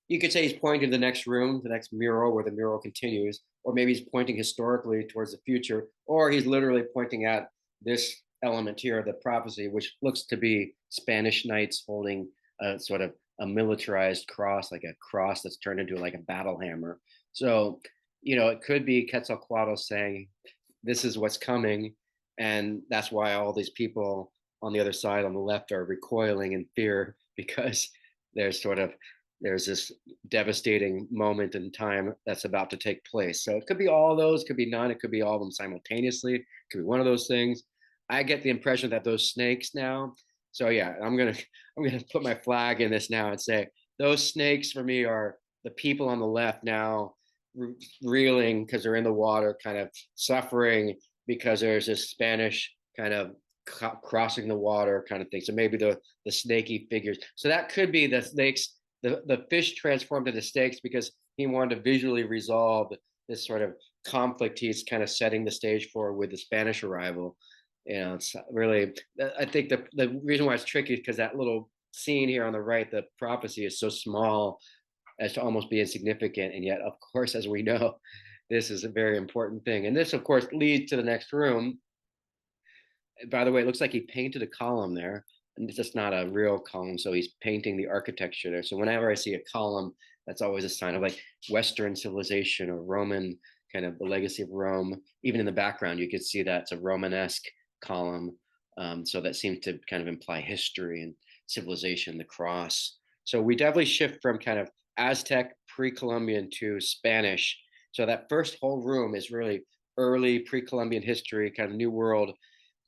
You could say he's pointing to the next room, the next mural, where the mural continues, or maybe he's pointing historically towards the future, or he's literally pointing at this element here, the prophecy, which looks to be Spanish knights holding a sort of a militarized cross, like a cross that's turned into like a battle hammer. So, you know, it could be Quetzalcoatl saying, this is what's coming. And that's why all these people on the other side, on the left, are recoiling in fear, because there's this devastating moment in time that's about to take place. So it could be all those, could be none, it could be all of them simultaneously, it could be one of those things. I get the impression that those snakes now. So yeah, I'm gonna put my flag in this now and say those snakes for me are the people on the left now, reeling because they're in the water, kind of suffering because there's this Spanish kind of crossing the water kind of thing. So maybe the snaky figures. So that could be the snakes. The fish transformed into snakes because he wanted to visually resolve this sort of conflict he's kind of setting the stage for with the Spanish arrival. You know, it's really, I think the reason why it's tricky is because that little scene here on the right, the prophecy, is so small as to almost be insignificant. And yet, of course, as we know, this is a very important thing. And this, of course, leads to the next room. By the way, it looks like he painted a column there. And it's just not a real column. So he's painting the architecture there. So whenever I see a column, that's always a sign of like Western civilization or Roman, kind of the legacy of Rome. Even in the background, you could see that it's a Romanesque column. So that seems to kind of imply history and civilization, the cross. So we definitely shift from kind of Aztec, pre-Columbian to Spanish. So that first whole room is really early pre-Columbian history, kind of New World,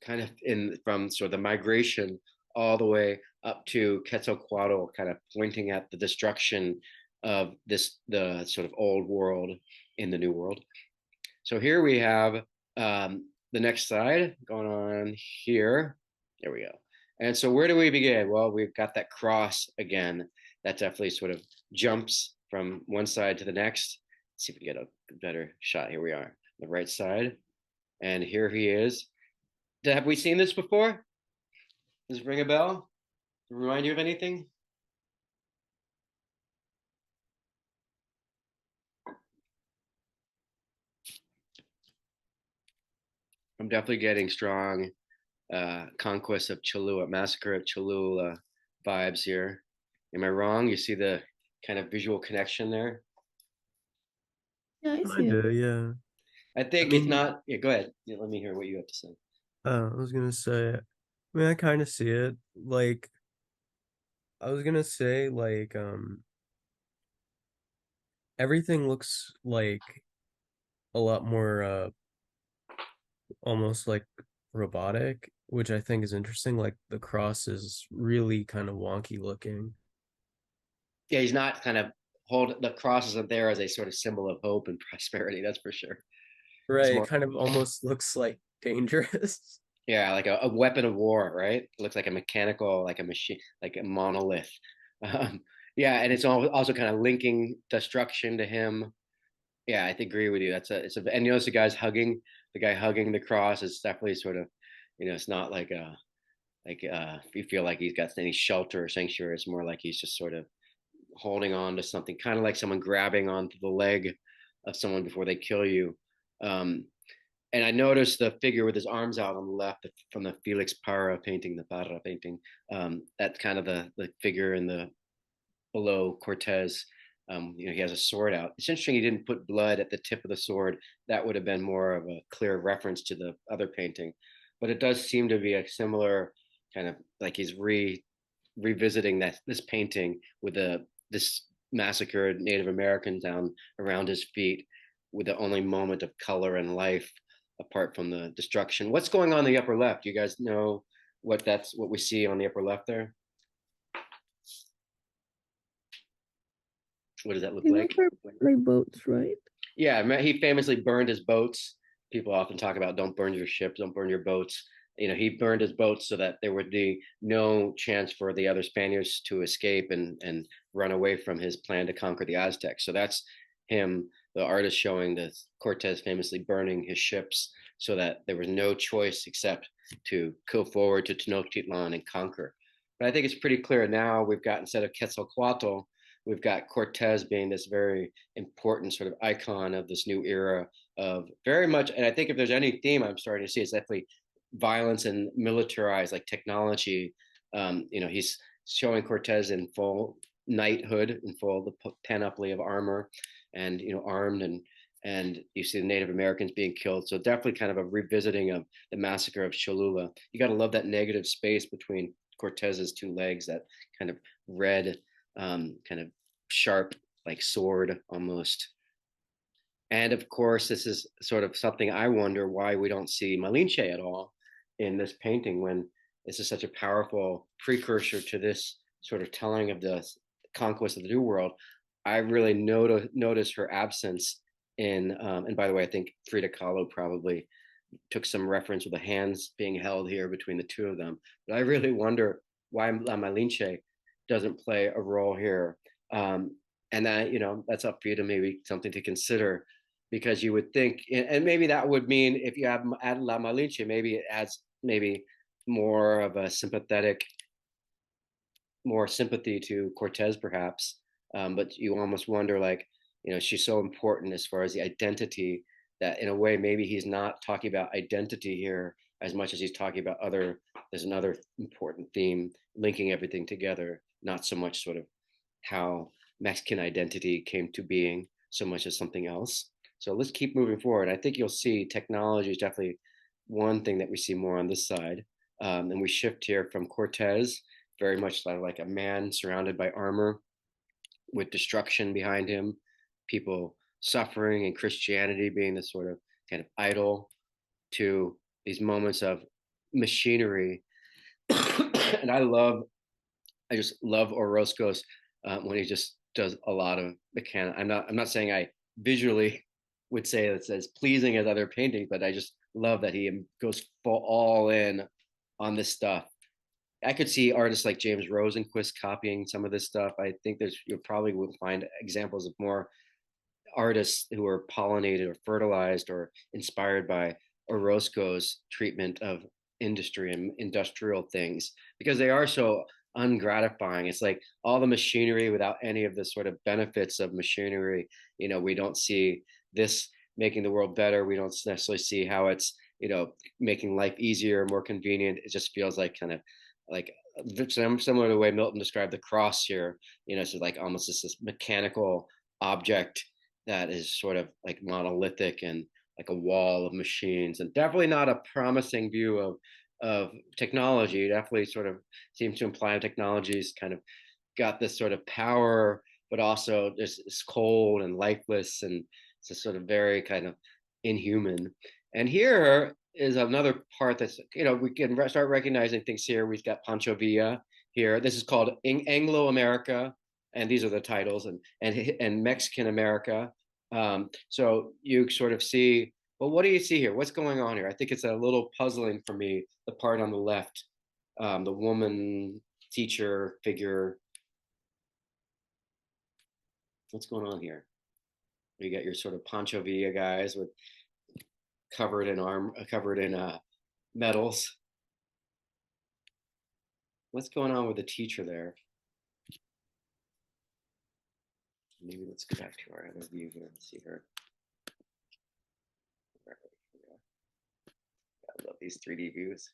kind of in from sort of the migration all the way up to Quetzalcoatl, kind of pointing at the destruction of the sort of old world in the New World. So here we have the next slide going on here. There we go. And so where do we begin? Well, we've got that cross again. That definitely sort of jumps from one side to the next. Let's see if we get a better shot. Here we are, the right side. And here he is. Have we seen this before? Does it ring a bell? Remind you of anything? I'm definitely getting strong Conquest of Cholula, Massacre of Cholula vibes here. Am I wrong? You see the kind of visual connection there? Yeah, I I see it. do, yeah. I think I it's mean, not. Yeah, go ahead. Yeah, let me hear what you have to say. I was gonna say, I mean, I kind of see it. Like, I was gonna say, like, everything looks like a lot more, almost like robotic, which I think is interesting. Like, the cross is really kind of wonky looking. Yeah, he's not kind of hold the cross isn't there as a sort of symbol of hope and prosperity. That's for sure. It's Right, it more. kind of almost looks like dangerous. Yeah, like a weapon of war, right? It looks like a mechanical, like a machine, like a monolith. Um, yeah, and it's also kind of linking destruction to him. Yeah, I think agree with you. And you notice the guy hugging the cross is definitely sort of, it's not like you feel like he's got any shelter or sanctuary. It's more like he's just sort of holding on to something, kind of like someone grabbing onto the leg of someone before they kill you. Um, and I noticed the figure with his arms out on the left from the Felix Parra painting, the Parra painting. That's kind of the figure in the below Cortez. He has a sword out. It's interesting he didn't put blood at the tip of the sword. That would have been more of a clear reference to the other painting. But it does seem to be a similar kind of like he's revisiting this painting with this massacred Native American down around his feet with the only moment of color and life apart from the destruction. What's going on in the upper left? You guys know what we see on the upper left there? What does that look like? Like boats, right? Yeah, he famously burned his boats. People often talk about don't burn your ships, don't burn your boats. He burned his boats so that there would be no chance for the other Spaniards to escape and run away from his plan to conquer the Aztecs. So that's him, the artist, showing the Cortez famously burning his ships so that there was no choice except to go forward to Tenochtitlan and conquer. But I think it's pretty clear now we've got, instead of Quetzalcoatl, we've got Cortez being this very important sort of icon of this new era of very much. And I think if there's any theme I'm starting to see, it's definitely violence and militarized like technology. He's showing Cortez in full knighthood, in full the panoply of armor, and armed, and you see the Native Americans being killed. So definitely kind of a revisiting of the massacre of Cholula. You got to love that negative space between Cortez's two legs, that kind of red, kind of sharp, like sword almost. And of course, this is sort of something I wonder why we don't see Malinche at all in this painting, when this is such a powerful precursor to this sort of telling of the conquest of the New World. I really notice her absence in, and by the way, I think Frida Kahlo probably took some reference with the hands being held here between the two of them. But I really wonder why La Malinche doesn't play a role here. And that, that's up for you to maybe something to consider, because you would think, and maybe that would mean if you have add La Malinche, maybe it adds maybe more of a more sympathy to Cortez, perhaps. But you almost wonder, like, she's so important as far as the identity, that in a way, maybe he's not talking about identity here as much as he's talking about there's another important theme linking everything together, not so much sort of how Mexican identity came to being so much as something else. So let's keep moving forward. I think you'll see technology is definitely one thing that we see more on this side. And we shift here from Cortez, very much like a man surrounded by armor with destruction behind him, people suffering, and Christianity being the sort of kind of idol, to these moments of machinery. And I just love Orozco's when he just does a lot of mechanic. I'm not saying I visually would say it's as pleasing as other paintings, but I just love that he goes full all in on this stuff. I could see artists like James Rosenquist copying some of this stuff. I think you probably will find examples of more artists who are pollinated or fertilized or inspired by Orozco's treatment of industry and industrial things, because they are so ungratifying. It's like all the machinery without any of the sort of benefits of machinery. We don't see this making the world better. We don't necessarily see how it's, making life easier, more convenient. It just feels like kind of like similar to the way Milton described the cross here. So like almost this mechanical object that is sort of like monolithic and like a wall of machines, and definitely not a promising view of technology. It definitely sort of seems to imply technology's kind of got this sort of power, but also just it's cold and lifeless, and it's a sort of very kind of inhuman. And here is another part that's, we can start recognizing things here. We've got Pancho Villa here. This is called Anglo America, and these are the titles, and Mexican America. So you sort of see Well, what do you see here? What's going on here? I think it's a little puzzling for me, the part on the left, the woman teacher figure. What's going on here? You got your sort of Pancho Villa guys with covered in medals. What's going on with the teacher there? Maybe let's go back to our other view here and see her. I love these 3D views.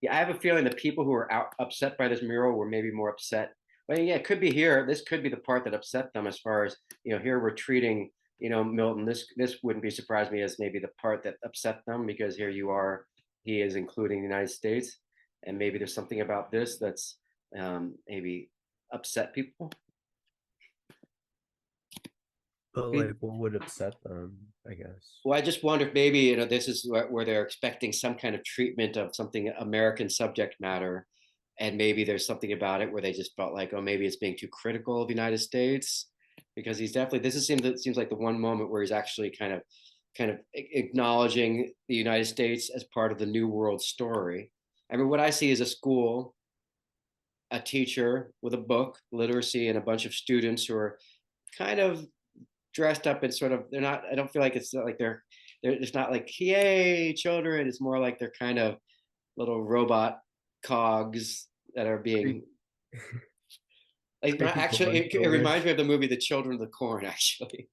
Yeah, I have a feeling the people who are upset by this mural were maybe more upset. But yeah, it could be here. This could be the part that upset them as far as, here we're treating, Milton. This wouldn't be surprised me as maybe the part that upset them, because here you are, he is including the United States. And maybe there's something about this that's maybe upset people. But like, what would upset them, I guess? Well, I just wonder if maybe, this is where they're expecting some kind of treatment of something American subject matter. And maybe there's something about it where they just felt like, oh, maybe it's being too critical of the United States, because he's definitely, seems like the one moment where he's actually kind of acknowledging the United States as part of the New World story. I mean, what I see is a school, a teacher with a book, literacy, and a bunch of students who are kind of dressed up in sort of, they're not, I don't feel like it's like it's not like, yay, children. It's more like they're kind of little robot cogs that are being like, actually, it reminds me of the movie The Children of the Corn, actually.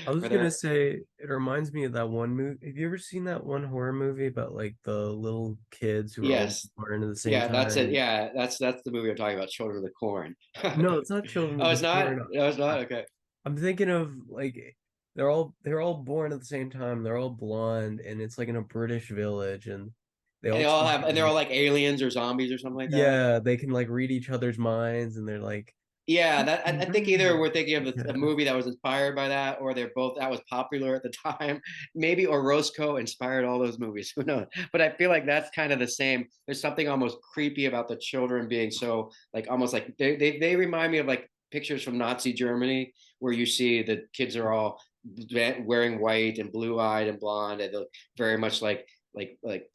I was gonna say, it reminds me of that one movie. Have you ever seen that one horror movie about like the little kids who are all Yes. born at the same Yeah, time? that's it. Yeah, that's the movie I'm talking about, Children of the Corn. No, it's not Children Oh, of it's the not? Corn. No, it's not? Okay. I'm thinking of like they're all born at the same time. They're all blonde, and it's like in a British village, and they And all they all talk have, and they're all like aliens or zombies or something like that. yeah, they can like read each other's minds, and they're like Yeah, that I think either we're thinking of a yeah. movie that was inspired by that, or they're both, that was popular at the time. Maybe Orozco inspired all those movies. Who knows? But I feel like that's kind of the same. There's something almost creepy about the children being so like, almost like they remind me of like pictures from Nazi Germany, where you see the kids are all wearing white and blue-eyed and blonde, and they look very much like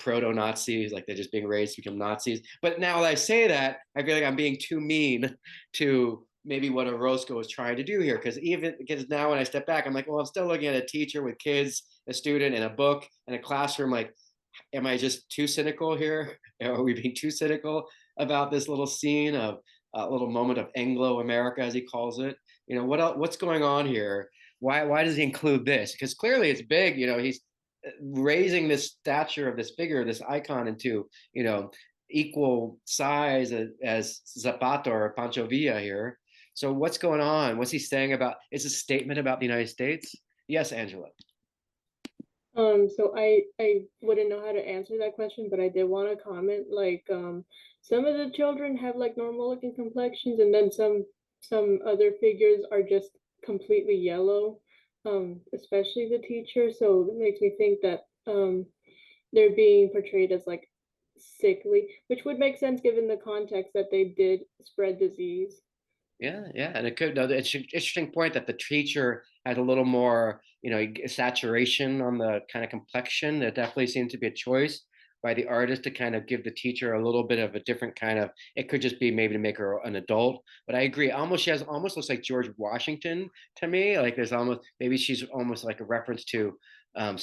proto-Nazis, like they're just being raised to become Nazis. But now that I say that, I feel like I'm being too mean to maybe what Orozco was trying to do here. Because now when I step back, I'm like, well, I'm still looking at a teacher with kids, a student, and a book, and a classroom. Like, am I just too cynical here? Are we being too cynical about this little scene of a little moment of Anglo America, as he calls it? What else, what's going on here? Why does he include this? Because clearly it's big. He's raising this stature of this figure, this icon, into equal size as Zapata or Pancho Villa here. So what's going on? What's he saying about? Is a statement about the United States? Yes, Angela. So I wouldn't know how to answer that question, but I did want to comment, like, some of the children have like normal looking complexions, and then some other figures are just completely yellow, especially the teacher. So it makes me think that they're being portrayed as like sickly, which would make sense given the context that they did spread disease. Yeah, and it could. No, it's an interesting point that the teacher had a little more, saturation on the kind of complexion. There definitely seemed to be a choice by the artist to kind of give the teacher a little bit of a different kind of. It could just be maybe to make her an adult, but I agree. She almost looks like George Washington to me. Like there's almost, maybe she's almost like a reference to a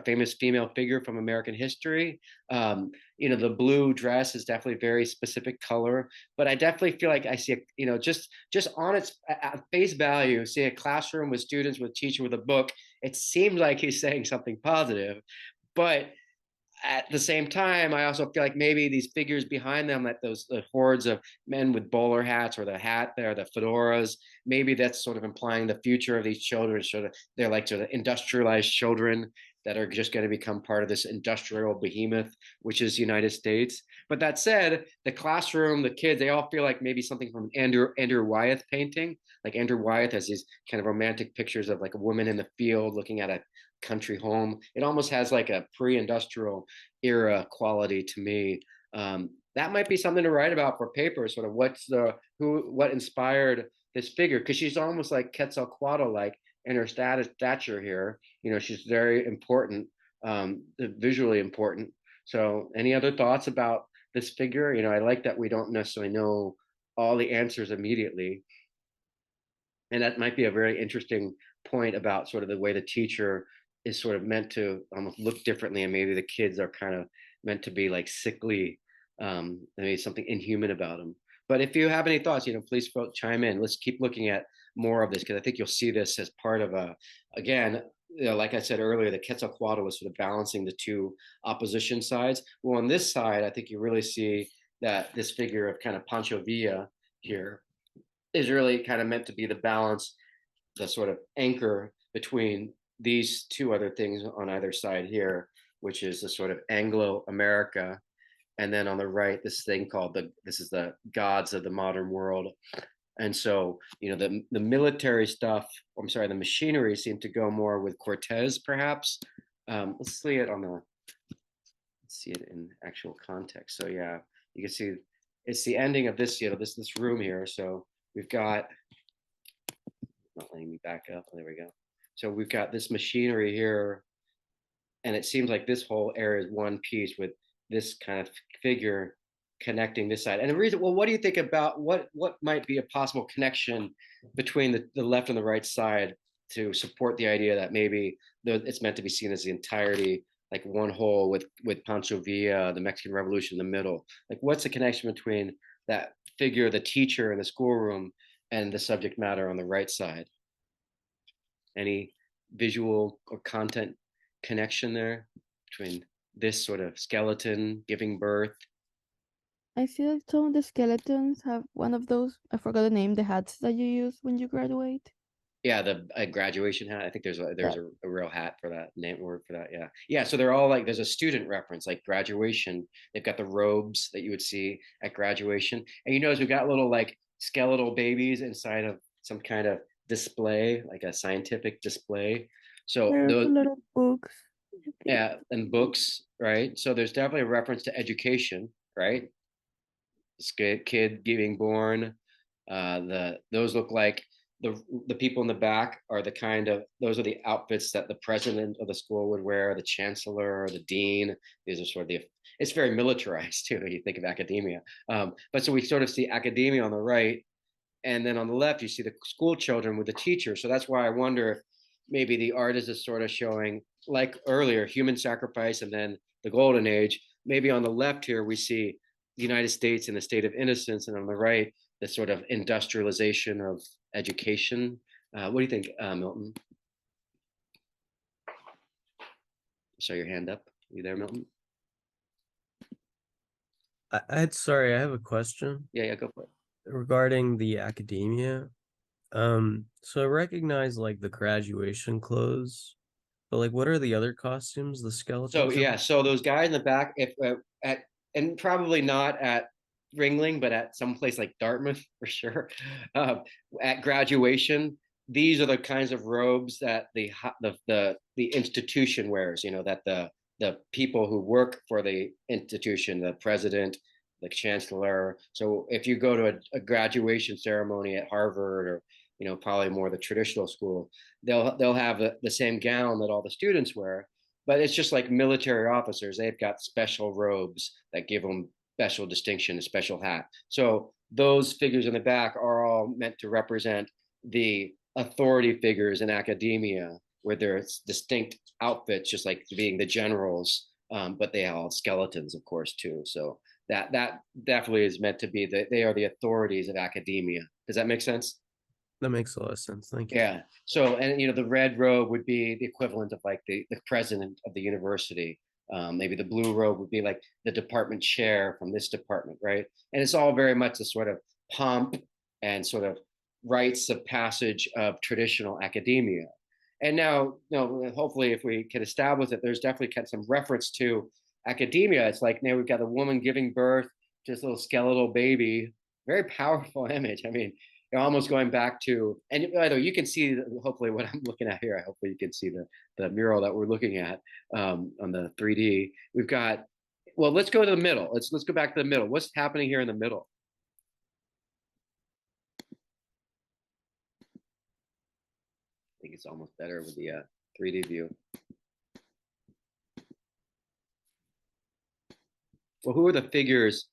famous female figure from American history. The blue dress is definitely very specific color, but I definitely feel like I see just on its at face value, see a classroom with students, with a teacher with a book. It seems like he's saying something positive, but at the same time, I also feel like maybe these figures behind them, that the hordes of men with bowler hats, or the hat there, the fedoras, maybe that's sort of implying the future of these children. They're like sort of industrialized children that are just going to become part of this industrial behemoth, which is the United States. But that said, the classroom, the kids, they all feel like maybe something from Andrew Wyeth painting. Like Andrew Wyeth has these kind of romantic pictures of like a woman in the field looking at a country home. It almost has like a pre-industrial era quality to me. That might be something to write about for paper. Sort of what inspired this figure, because she's almost like Quetzalcoatl, like and her stature here. She's very important, visually important. So any other thoughts about this figure? I like that we don't necessarily know all the answers immediately. And that might be a very interesting point about sort of the way the teacher is sort of meant to almost look differently, and maybe the kids are kind of meant to be like sickly, maybe something inhuman about them. But if you have any thoughts, please chime in. Let's keep looking at more of this, because I think you'll see this as part of again, like I said earlier, the Quetzalcoatl was sort of balancing the two opposition sides. Well, on this side, I think you really see that this figure of kind of Pancho Villa here is really kind of meant to be the balance, the sort of anchor between these two other things on either side here, which is the sort of Anglo-America, and then on the right, this thing called this is the gods of the modern world. And so, the military stuff, I'm sorry, the machinery seemed to go more with Cortez, perhaps. Let's see it in actual context. So yeah, you can see it's the ending of this, this room here. So we've got, not letting me back up. There we go. So we've got this machinery here, and it seems like this whole area is one piece with this kind of figure connecting this side. And the reason, well, what do you think about what might be a possible connection between the left and the right side to support the idea that maybe it's meant to be seen as the entirety, like one whole with Pancho Villa, the Mexican Revolution in the middle? Like, what's the connection between that figure, the teacher in the schoolroom, and the subject matter on the right side? Any visual or content connection there between this sort of skeleton giving birth? I see like some of the skeletons have one of those, I forgot the name, the hats that you use when you graduate. Yeah, the graduation hat. I think there's a real hat for that, name word for that. Yeah. So they're all like, there's a student reference, like graduation. They've got the robes that you would see at graduation, and you notice we've got little like skeletal babies inside of some kind of display, like a scientific display. So There's those, a lot of books. yeah, and books, right? So there's definitely a reference to education, right? This kid being born. Those look like the people in the back are the kind of, those are the outfits that the president of the school would wear, the chancellor or the dean. These are sort of it's very militarized too when you think of academia. But so we sort of see academia on the right, and then on the left you see the school children with the teacher. So that's why I wonder if maybe the artist is sort of showing, like earlier, human sacrifice and then the golden age. Maybe on the left here we see the United States in a state of innocence, and on the right the sort of industrialization of education. What do you think, Milton? Show your hand up. You there, Milton? Sorry, I have a question Yeah, go for it. regarding the academia. So I recognize like the graduation clothes, but like what are the other costumes? The So skeletons? yeah, so those guys in the back, if and probably not at Ringling, but at some place like Dartmouth for sure. At graduation, these are the kinds of robes that the institution wears. That the people who work for the institution, the president, the chancellor. So if you go to a graduation ceremony at Harvard, or probably more the traditional school, they'll have the same gown that all the students wear, but it's just like military officers. They've got special robes that give them special distinction, a special hat. So those figures in the back are all meant to represent the authority figures in academia, where there's distinct outfits, just like being the generals, but they all have skeletons, of course, too. So that definitely is meant to be that they are the authorities of academia. Does that make sense? That makes a lot of sense. Thank you. Yeah. So, and the red robe would be the equivalent of like the president of the university. Maybe the blue robe would be like the department chair from this department, right? And it's all very much a sort of pomp and sort of rites of passage of traditional academia. And now, hopefully, if we can establish that there's definitely some reference to academia. It's like now we've got a woman giving birth to this little skeletal baby. Very powerful image. I mean, almost going back to, and by the way, you can see hopefully what I'm looking at here. Hopefully you can see the mural that we're looking at on the 3D. We've got, well, let's go to the middle. Let's go back to the middle. What's happening here in the middle? I think it's almost better with the 3D view. Well, who are the figures?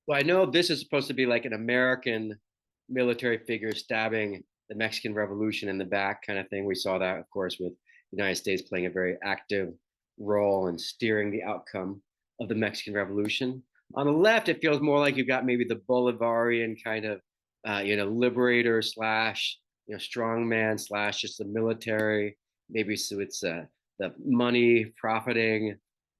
Well, I know this is supposed to be like an American military figure stabbing the Mexican Revolution in the back kind of thing. We saw that, of course, with the United States playing a very active role in steering the outcome of the Mexican Revolution. On the left, it feels more like you've got maybe the Bolivarian kind of, liberator slash, strongman slash just the military. Maybe so it's the money profiting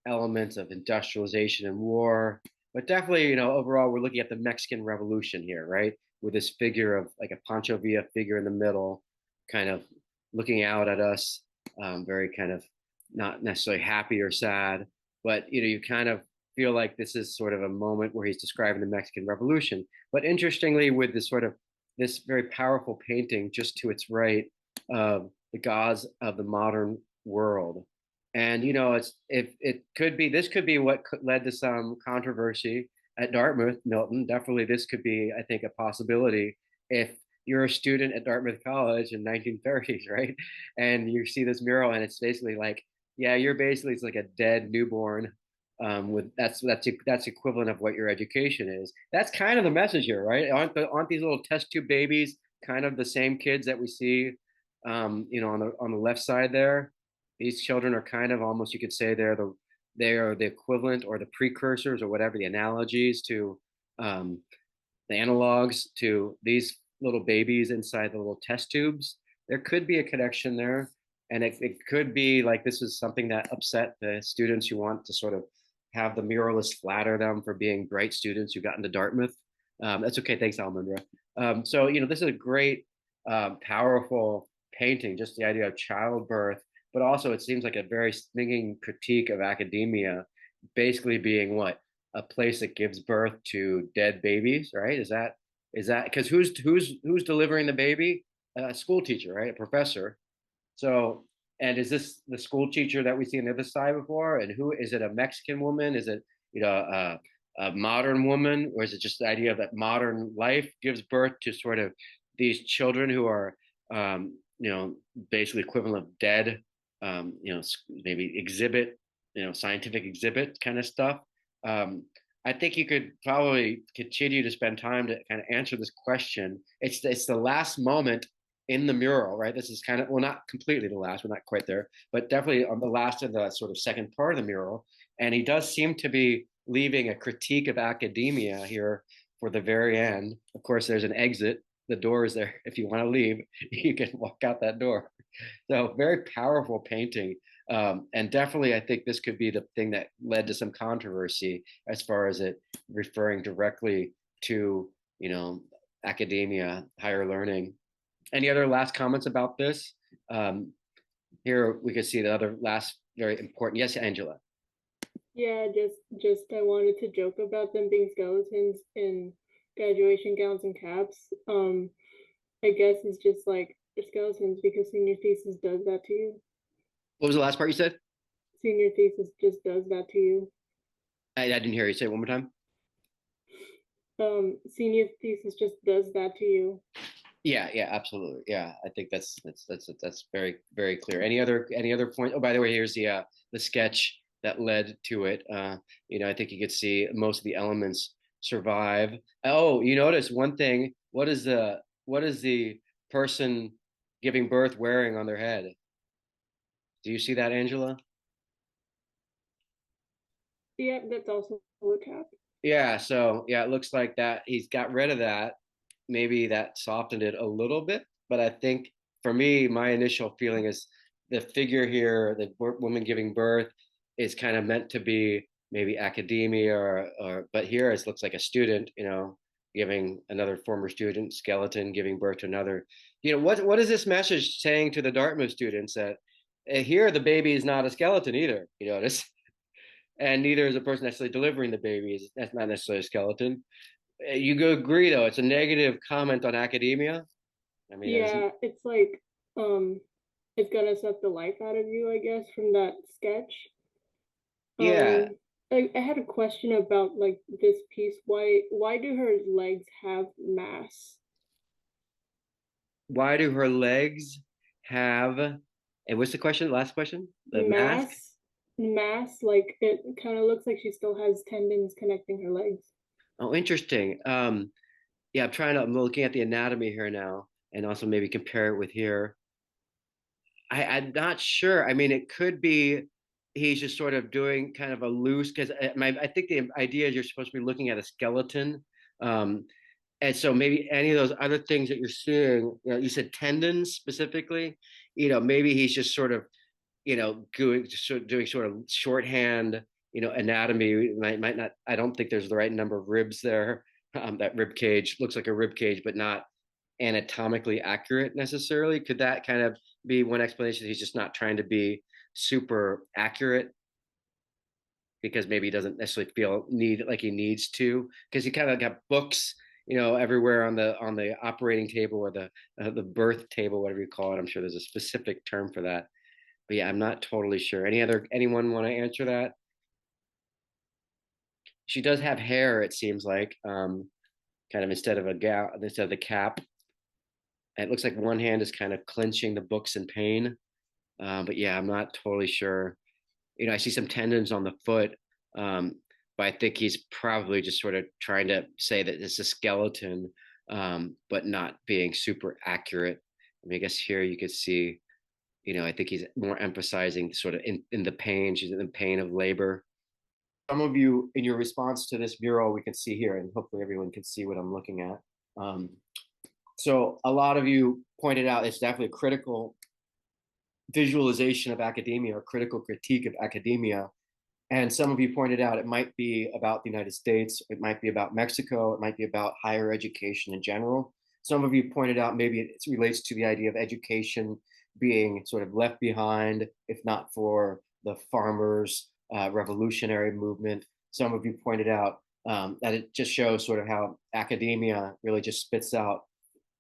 elements of industrialization and war. But definitely, overall, we're looking at the Mexican Revolution here, right? With this figure of like a Pancho Villa figure in the middle, kind of looking out at us, very kind of not necessarily happy or sad, but you kind of feel like this is sort of a moment where he's describing the Mexican Revolution. But interestingly, with this sort of this very powerful painting just to its right of the gods of the modern world. And it could be this could be what led to some controversy at Dartmouth, Milton. Definitely, this could be, I think, a possibility if you're a student at Dartmouth College in 1930s, right? And you see this mural, and it's basically like, yeah, you're basically it's like a dead newborn. With that's equivalent of what your education is. That's kind of the message here, right? Aren't these little test tube babies kind of the same kids that we see, on the left side there? These children are kind of almost, you could say they are the equivalent or the precursors or whatever the analogies to the analogs to these little babies inside the little test tubes. There could be a connection there, and it could be like this is something that upset the students who want to sort of have the muralists flatter them for being bright students who got into Dartmouth. That's okay. Thanks, Almondra. So this is a great, powerful painting. Just the idea of childbirth, but also it seems like a very stinging critique of academia, basically being what a place that gives birth to dead babies, right? Is that because who's delivering the baby? A school teacher, right? A professor. So, and is this the school teacher that we see on the other side before? And who is it? A Mexican woman? Is it a modern woman, or is it just the idea that modern life gives birth to sort of these children who are basically equivalent of dead, maybe exhibit, scientific exhibit kind of stuff. I think you could probably continue to spend time to kind of answer this question. It's the last moment in the mural, right? This is kind of, well, not completely the last, we're not quite there, but definitely on the last of the sort of second part of the mural. And he does seem to be leaving a critique of academia here for the very end. Of course, there's an exit. The door is there. If you want to leave, you can walk out that door. So very powerful painting. And definitely, I think this could be the thing that led to some controversy as far as it referring directly to, academia, higher learning. Any other last comments about this? Here we could see the other last very important. Yes, Angela. Yeah, just I wanted to joke about them being skeletons in graduation gowns and caps. I guess it's just like they're skeletons because senior thesis does that to you. What was the last part you said? Senior thesis just does that to you. I didn't hear you say it one more time. Senior thesis just does that to you. Yeah, absolutely. Yeah, I think that's very, very clear. Any other point? Oh, by the way, here's the sketch that led to it. I think you could see most of the elements survive. Oh, you notice one thing. What is the person giving birth wearing on their head? Do you see that, Angela? Yeah, that's also a cap. Yeah, so yeah, it looks like that he's got rid of that. Maybe that softened it a little bit, but I think for me, my initial feeling is the figure here, the woman giving birth, is kind of meant to be maybe academia or but here it looks like a student, giving another former student skeleton giving birth to another. What is this message saying to the Dartmouth students that here the baby is not a skeleton either, this and neither is the person necessarily delivering the baby. That's not necessarily a skeleton. You go agree though, it's a negative comment on academia. I mean, yeah, it's like it's gonna suck the life out of you, I guess, from that sketch. Yeah. I had a question about like this piece. Why do her legs have mass? Why do her legs have, and what's the question? Last question? The mask? Mass, like it kind of looks like she still has tendons connecting her legs. Oh, interesting. Yeah, I'm looking at the anatomy here now, and also maybe compare it with here. I'm not sure. I mean, it could be he's just sort of doing kind of a loose, because I think the idea is you're supposed to be looking at a skeleton. Um, and so maybe any of those other things that you're seeing, you said tendons specifically, maybe he's just sort of, doing sort of shorthand, anatomy. Might not, I don't think there's the right number of ribs there. That rib cage looks like a rib cage, but not anatomically accurate necessarily. Could that kind of be one explanation? He's just not trying to be super accurate because maybe he doesn't necessarily feel like he needs to, because he kind of got books, everywhere on the operating table or the birth table, whatever you call it. I'm sure there's a specific term for that, but yeah, I'm not totally sure. Anyone want to answer that? She does have hair, it seems like, kind of instead of the cap. It looks like one hand is kind of clenching the books in pain. But yeah, I'm not totally sure. I see some tendons on the foot, but I think he's probably just sort of trying to say that it's a skeleton, but not being super accurate. I mean, I guess here you could see, I think he's more emphasizing sort of in the pain. She's in the pain of labor. Some of you, in your response to this mural, we can see here, and hopefully everyone can see what I'm looking at. So a lot of you pointed out it's definitely a critical visualization of academia or critical critique of academia. And some of you pointed out it might be about the United States, it might be about Mexico, it might be about higher education in general. Some of you pointed out maybe it relates to the idea of education being sort of left behind, if not for the farmers' revolutionary movement. Some of you pointed out that it just shows sort of how academia really just spits out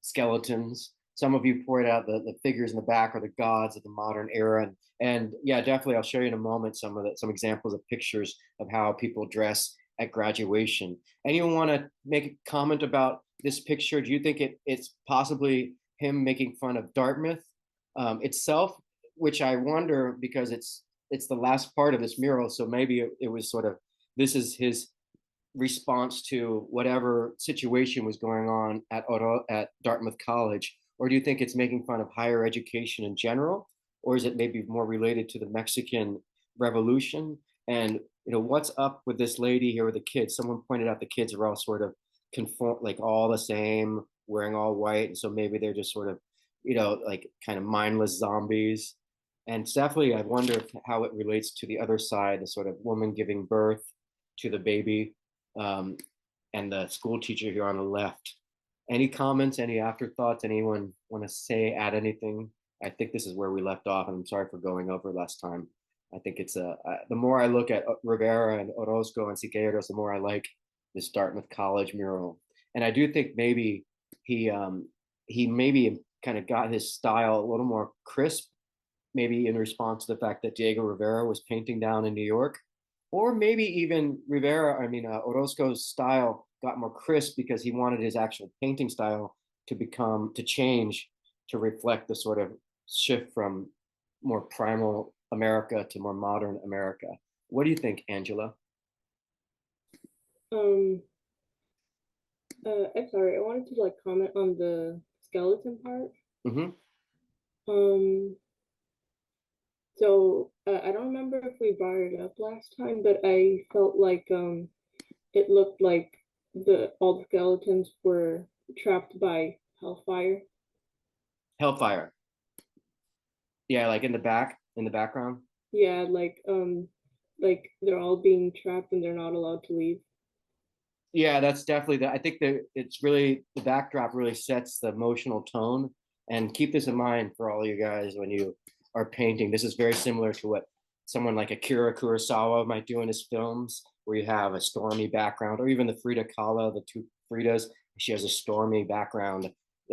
skeletons. Some of you pointed out the figures in the back are the gods of the modern era. And yeah, definitely, I'll show you in a moment some examples of pictures of how people dress at graduation. Anyone want to make a comment about this picture? Do you think it's possibly him making fun of Dartmouth itself? Which I wonder, because it's the last part of this mural, so maybe it was sort of, this is his response to whatever situation was going on at Dartmouth College. Or do you think it's making fun of higher education in general? Or is it maybe more related to the Mexican Revolution? And what's up with this lady here with the kids? Someone pointed out the kids are all sort of conform, like all the same, wearing all white. And so maybe they're just sort of, like kind of mindless zombies. And definitely, I wonder how it relates to the other side, the sort of woman giving birth to the baby, and the school teacher here on the left. Any comments, any afterthoughts? Anyone want to add anything? I think this is where we left off, and I'm sorry for going over last time. I think it's the more I look at Rivera and Orozco and Siqueiros, the more I like this Dartmouth College mural. And I do think maybe he maybe kind of got his style a little more crisp, maybe in response to the fact that Diego Rivera was painting down in New York, or maybe even Orozco's style got more crisp because he wanted his actual painting style to change to reflect the sort of shift from more primal America to more modern America. What do you think, Angela? I'm sorry, I wanted to like comment on the skeleton part. Mm-hmm. So I don't remember if we brought it up last time, but I felt like it looked like all the skeletons were trapped by hellfire. Hellfire. Yeah, like in the background. Yeah, like they're all being trapped and they're not allowed to leave. Yeah, that's definitely I think that it's really, the backdrop really sets the emotional tone. And keep this in mind for all you guys when you are painting. This is very similar to what someone like Akira Kurosawa might do in his films, where you have a stormy background, or even the Frida Kahlo, the two Fridas, she has a stormy background.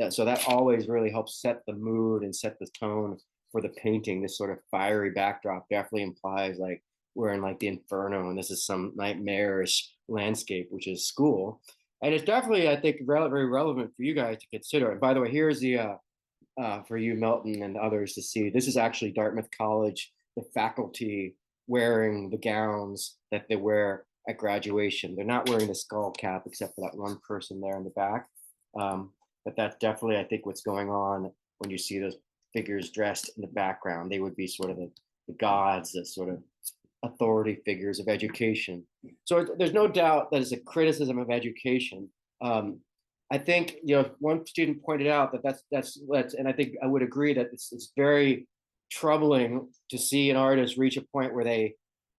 So that always really helps set the mood and set the tone for the painting. This sort of fiery backdrop definitely implies like we're in like the inferno and this is some nightmarish landscape, which is school. And it's definitely, I think, very relevant for you guys to consider. And by the way, here's the for you, Melton, and others to see. This is actually Dartmouth College, the faculty wearing the gowns that they wear at graduation. They're not wearing the skull cap except for that one person there in the back. But that's definitely, I think, what's going on when you see those figures dressed in the background. They would be sort of the gods, the sort of authority figures of education. So there's no doubt that it's a criticism of education. I think, one student pointed out that that's, and I think I would agree that it's very troubling to see an artist reach a point where they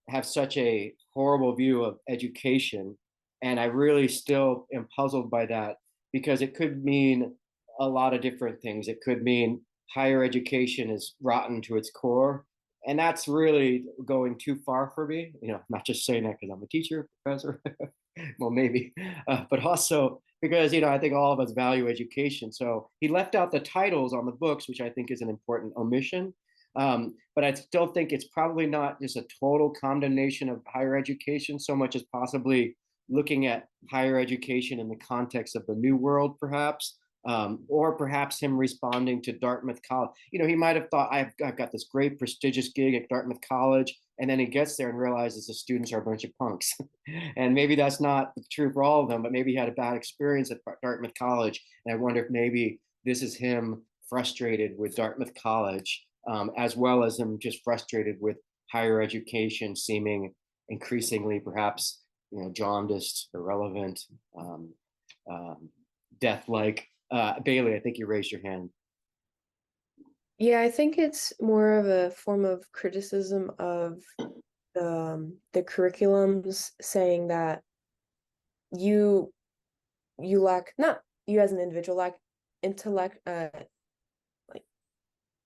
have such a horrible view of education. And I really still am puzzled by that, because it could mean a lot of different things. It could mean higher education is rotten to its core. And that's really going too far for me. I'm not just saying that because I'm a teacher, professor. Well, maybe, but also because, I think all of us value education. So he left out the titles on the books, which I think is an important omission. But I still think it's probably not just a total condemnation of higher education so much as possibly looking at higher education in the context of the New World, perhaps, or perhaps him responding to Dartmouth College. He might have thought, I've got this great prestigious gig at Dartmouth College, and then he gets there and realizes the students are a bunch of punks. And maybe that's not true for all of them, but maybe he had a bad experience at Dartmouth College. And I wonder if maybe this is him frustrated with Dartmouth College, as well as him just frustrated with higher education seeming increasingly perhaps jaundiced, irrelevant, death-like. Bailey, I think you raised your hand. Yeah, I think it's more of a form of criticism of the curriculums, saying that you lack, not you as an individual lack intellect, like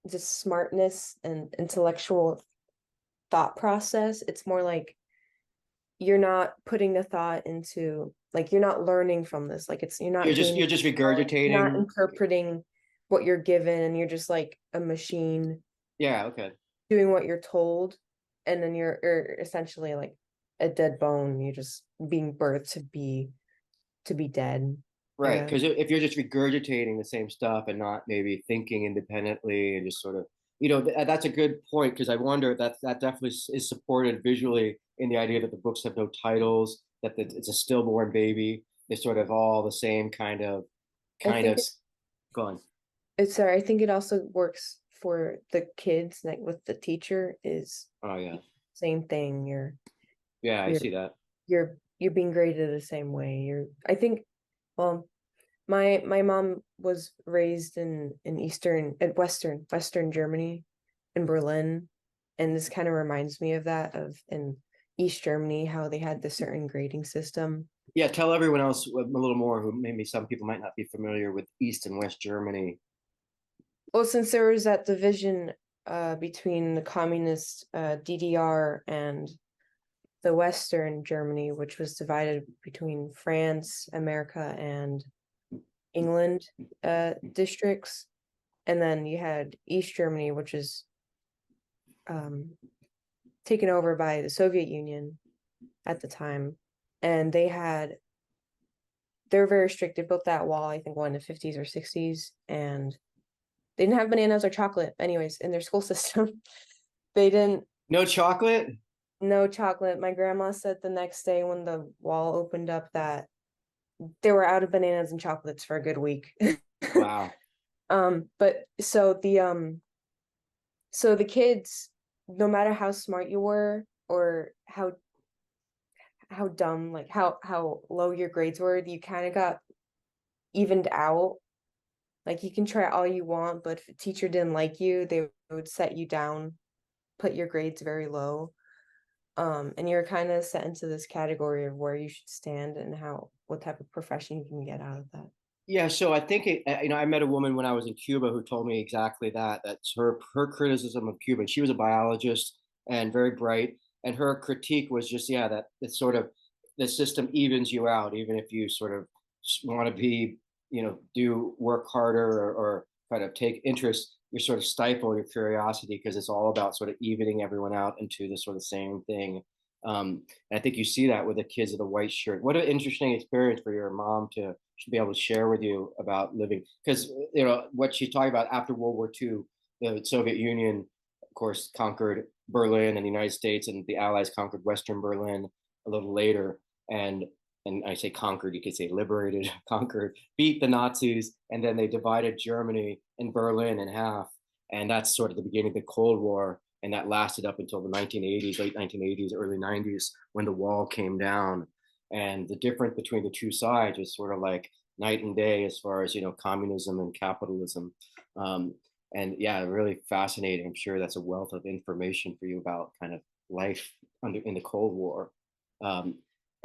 just smartness and intellectual thought process. It's more like you're not putting the thought into, like, you're not learning from this. Like, you're not You're gaining just knowledge, regurgitating. you're not interpreting what you're given, and you're just like a machine Yeah, okay. doing what you're told, and then you're essentially like a dead bone. You're just being birthed to be dead. Right, because if you're just regurgitating the same stuff and not maybe thinking independently and just sort of, that's a good point, because I wonder that definitely is supported visually in the idea that the books have no titles, that it's a stillborn baby. They're sort of all the same kind of. Go on. Sorry, I think it also works for the kids, like with the teacher is Oh yeah. same thing. I you're see that. you're being graded the same way. I think, well, my mom was raised in Western Germany, in Berlin, and this kind of reminds me of that, of in East Germany, how they had this certain grading system. Yeah, tell everyone else a little more, who maybe some people might not be familiar with East and West Germany. Well, since there was that division between the communist DDR and the Western Germany, which was divided between France, America, and England districts, and then you had East Germany, which is taken over by the Soviet Union at the time, and they're very strict. They built that wall, I think, in the 50s or 60s, and they didn't have bananas or chocolate, anyways, in their school system. They didn't. No chocolate? No chocolate. My grandma said the next day when the wall opened up that they were out of bananas and chocolates for a good week. Wow. But so the kids, no matter how smart you were or how dumb, like how low your grades were, you kind of got evened out. Like, you can try all you want, but if a teacher didn't like you, they would set you down, put your grades very low. And you're kind of set into this category of where you should stand and what type of profession you can get out of that. Yeah, so I think I met a woman when I was in Cuba who told me exactly that. That's her criticism of Cuba. And she was a biologist and very bright, and her critique was just, that it's sort of, the system evens you out, even if you sort of want to be, do work harder, or kind of take interest, you sort of stifle your curiosity, because it's all about sort of evening everyone out into the sort of same thing. And I think you see that with the kids of the white shirt. What an interesting experience for your mom to should be able to share with you about living, because what she's talking about after World War II, the Soviet Union, of course, conquered Berlin and the United States, and the Allies conquered Western Berlin a little later, and I say conquered, you could say liberated, conquered, beat the Nazis, and then they divided Germany and Berlin in half, and that's sort of the beginning of the Cold War, and that lasted up until the 1980s, late 1980s, early 90s, when the wall came down. And the difference between the two sides was sort of like night and day as far as communism and capitalism. And yeah, really fascinating. I'm sure that's a wealth of information for you about kind of life in the Cold War. And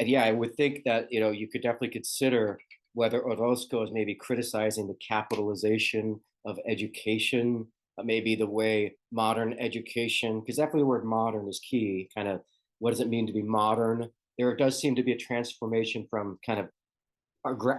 yeah, I would think that you could definitely consider whether Orozco is maybe criticizing the capitalization of education, maybe the way modern education, because definitely the word modern is key. Kind of, what does it mean to be modern? There does seem to be a transformation from kind of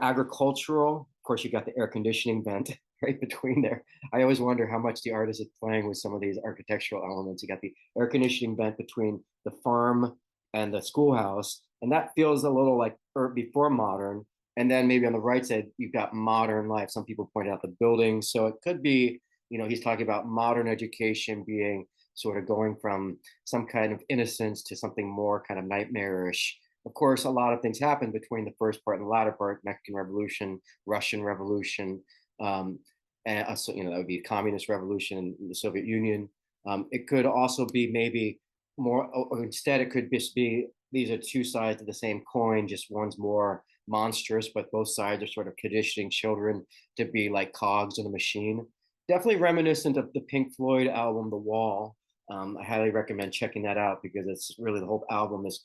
agricultural. Of course, you got the air conditioning vent right between there. I always wonder how much the artist is playing with some of these architectural elements. You got the air conditioning vent between the farm and the schoolhouse, and that feels a little like before modern. And then maybe on the right side, you've got modern life. Some people point out the buildings. So it could be, he's talking about modern education being sort of going from some kind of innocence to something more kind of nightmarish. Of course, a lot of things happened between the first part and the latter part: Mexican Revolution, Russian Revolution, and so, that would be Communist Revolution in the Soviet Union. It could also be maybe more, or instead, it could just be these are two sides of the same coin. Just one's more monstrous, but both sides are sort of conditioning children to be like cogs in a machine. Definitely reminiscent of the Pink Floyd album, The Wall. I highly recommend checking that out because it's really, the whole album is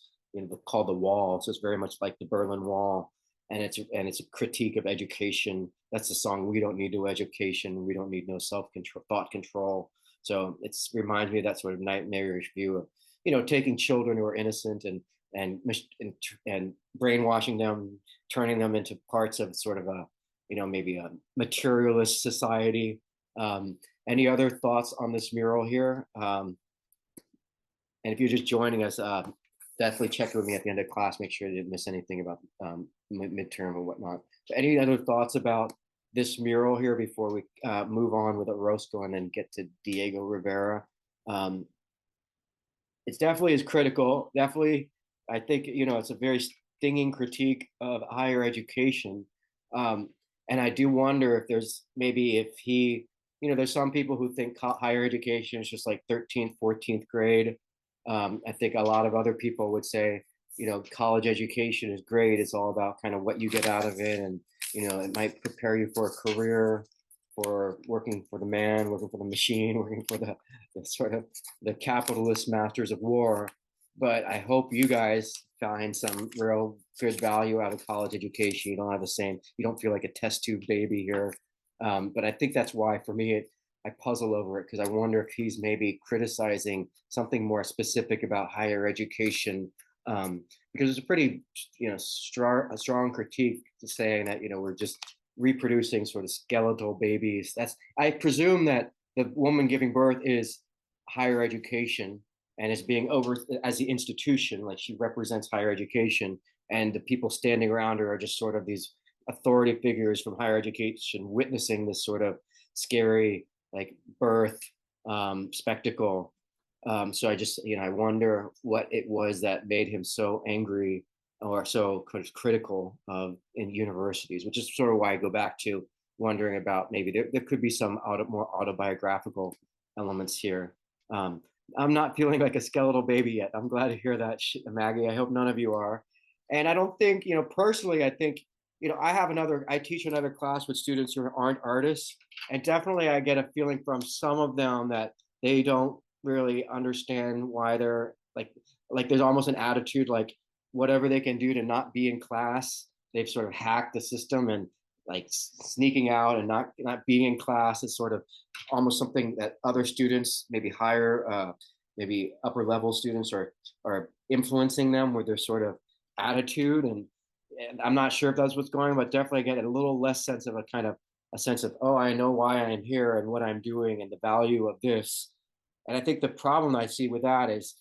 called The Wall, so it's very much like the Berlin Wall, and it's a critique of education. That's the song "We Don't Need No Education, We Don't Need No Self-Control, Thought Control." So it reminds me of that sort of nightmarish view of taking children who are innocent and and brainwashing them, turning them into parts of sort of a maybe a materialist society. Any other thoughts on this mural here? And if you're just joining us, definitely check with me at the end of class. Make sure you didn't miss anything about midterm or whatnot. So any other thoughts about this mural here before we move on with Orozco and then get to Diego Rivera? It's definitely is critical. Definitely, I think it's a very stinging critique of higher education. And I do wonder if there's maybe if he, there's some people who think higher education is just like 13th, 14th grade. I think a lot of other people would say, college education is great. It's all about kind of what you get out of it. And, it might prepare you for a career, for working for the man, working for the machine, working for the sort of the capitalist masters of war. But I hope you guys find some real good value out of college education. You don't have the same, you don't feel like a test tube baby here. But I think that's why, for me, I puzzle over it, because I wonder if he's maybe criticizing something more specific about higher education, because it's a pretty, strong critique to saying that we're just reproducing sort of skeletal babies. I presume that the woman giving birth is higher education and is being over as the institution, like she represents higher education, and the people standing around her are just sort of these authority figures from higher education witnessing this sort of scary like birth spectacle. So I just, I wonder what it was that made him so angry or so critical of in universities, which is sort of why I go back to wondering about maybe there could be some more autobiographical elements here. I'm not feeling like a skeletal baby yet. I'm glad to hear that, Maggie. I hope none of you are. And I don't think, personally, I think, I teach another class with students who aren't artists. And definitely I get a feeling from some of them that they don't really understand why they're like there's almost an attitude like whatever they can do to not be in class, they've sort of hacked the system, and like sneaking out and not being in class is sort of almost something that other students, maybe higher, maybe upper level students are influencing them with their sort of attitude. And I'm not sure if that's what's going on, but definitely get a little less sense of a sense of, oh, I know why I'm here and what I'm doing and the value of this. And I think the problem I see with that is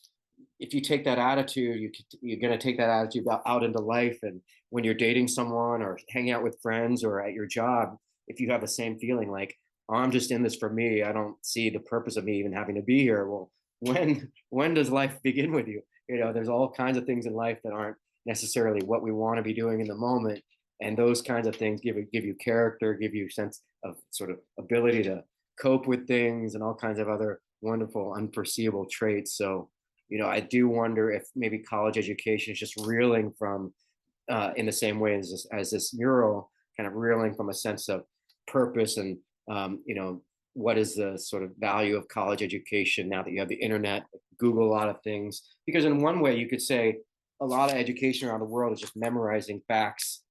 if you take that attitude, you're going to take that attitude out into life. And when you're dating someone or hanging out with friends or at your job, if you have the same feeling like, oh, I'm just in this for me, I don't see the purpose of me even having to be here. Well, when does life begin with you? You know, there's all kinds of things in life that aren't necessarily what we want to be doing in the moment. And those kinds of things give you character, give you a sense of sort of ability to cope with things and all kinds of other wonderful unforeseeable traits. So, you know, I do wonder if maybe college education is just reeling from, in the same way as this mural, kind of reeling from a sense of purpose and, you know, what is the sort of value of college education now that you have the internet, Google a lot of things? Because in one way, you could say a lot of education around the world is just memorizing facts.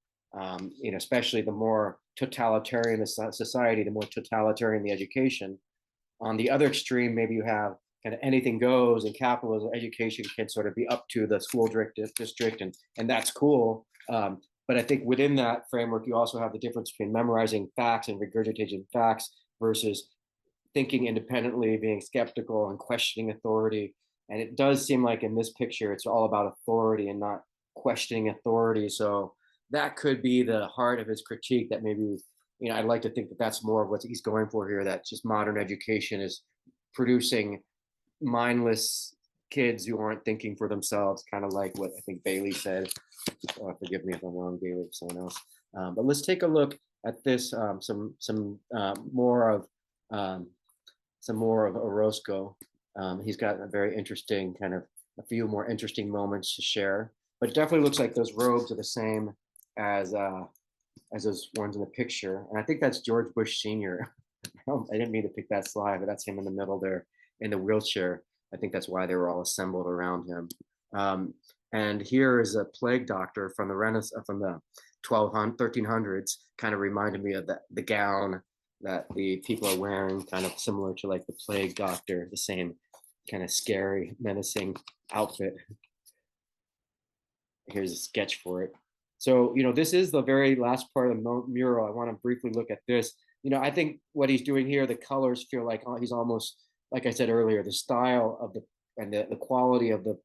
You know, especially the more totalitarian the society, the more totalitarian the education. On the other extreme, maybe you have kind of anything goes and capitalism, education can sort of be up to the school district, and that's cool. But I think within that framework, you also have the difference between memorizing facts and regurgitating facts versus thinking independently, being skeptical and questioning authority. And it does seem like in this picture, it's all about authority and not questioning authority. So that could be the heart of his critique, that maybe, you know, I'd like to think that that's more of what he's going for here, that just modern education is producing mindless kids who aren't thinking for themselves, kind of like what I think Bailey said. Oh, forgive me if I'm wrong, Bailey, someone else. But let's take a look at this, more of Orozco. He's got a very interesting a few more interesting moments to share, but it definitely looks like those robes are the same as those ones in the picture. And I think that's George Bush Sr. I didn't mean to pick that slide, but that's him in the middle there in the wheelchair. I think that's why they were all assembled around him. And here is a plague doctor from the Renaissance, from the 1300s, kind of reminded me of the gown that the people are wearing, kind of similar to like the plague doctor, the same kind of scary, menacing outfit. Here's a sketch for it. So, you know, this is the very last part of the mural. I want to briefly look at this. You know, I think what he's doing here, the colors feel like he's almost, like I said earlier, the style of the quality of the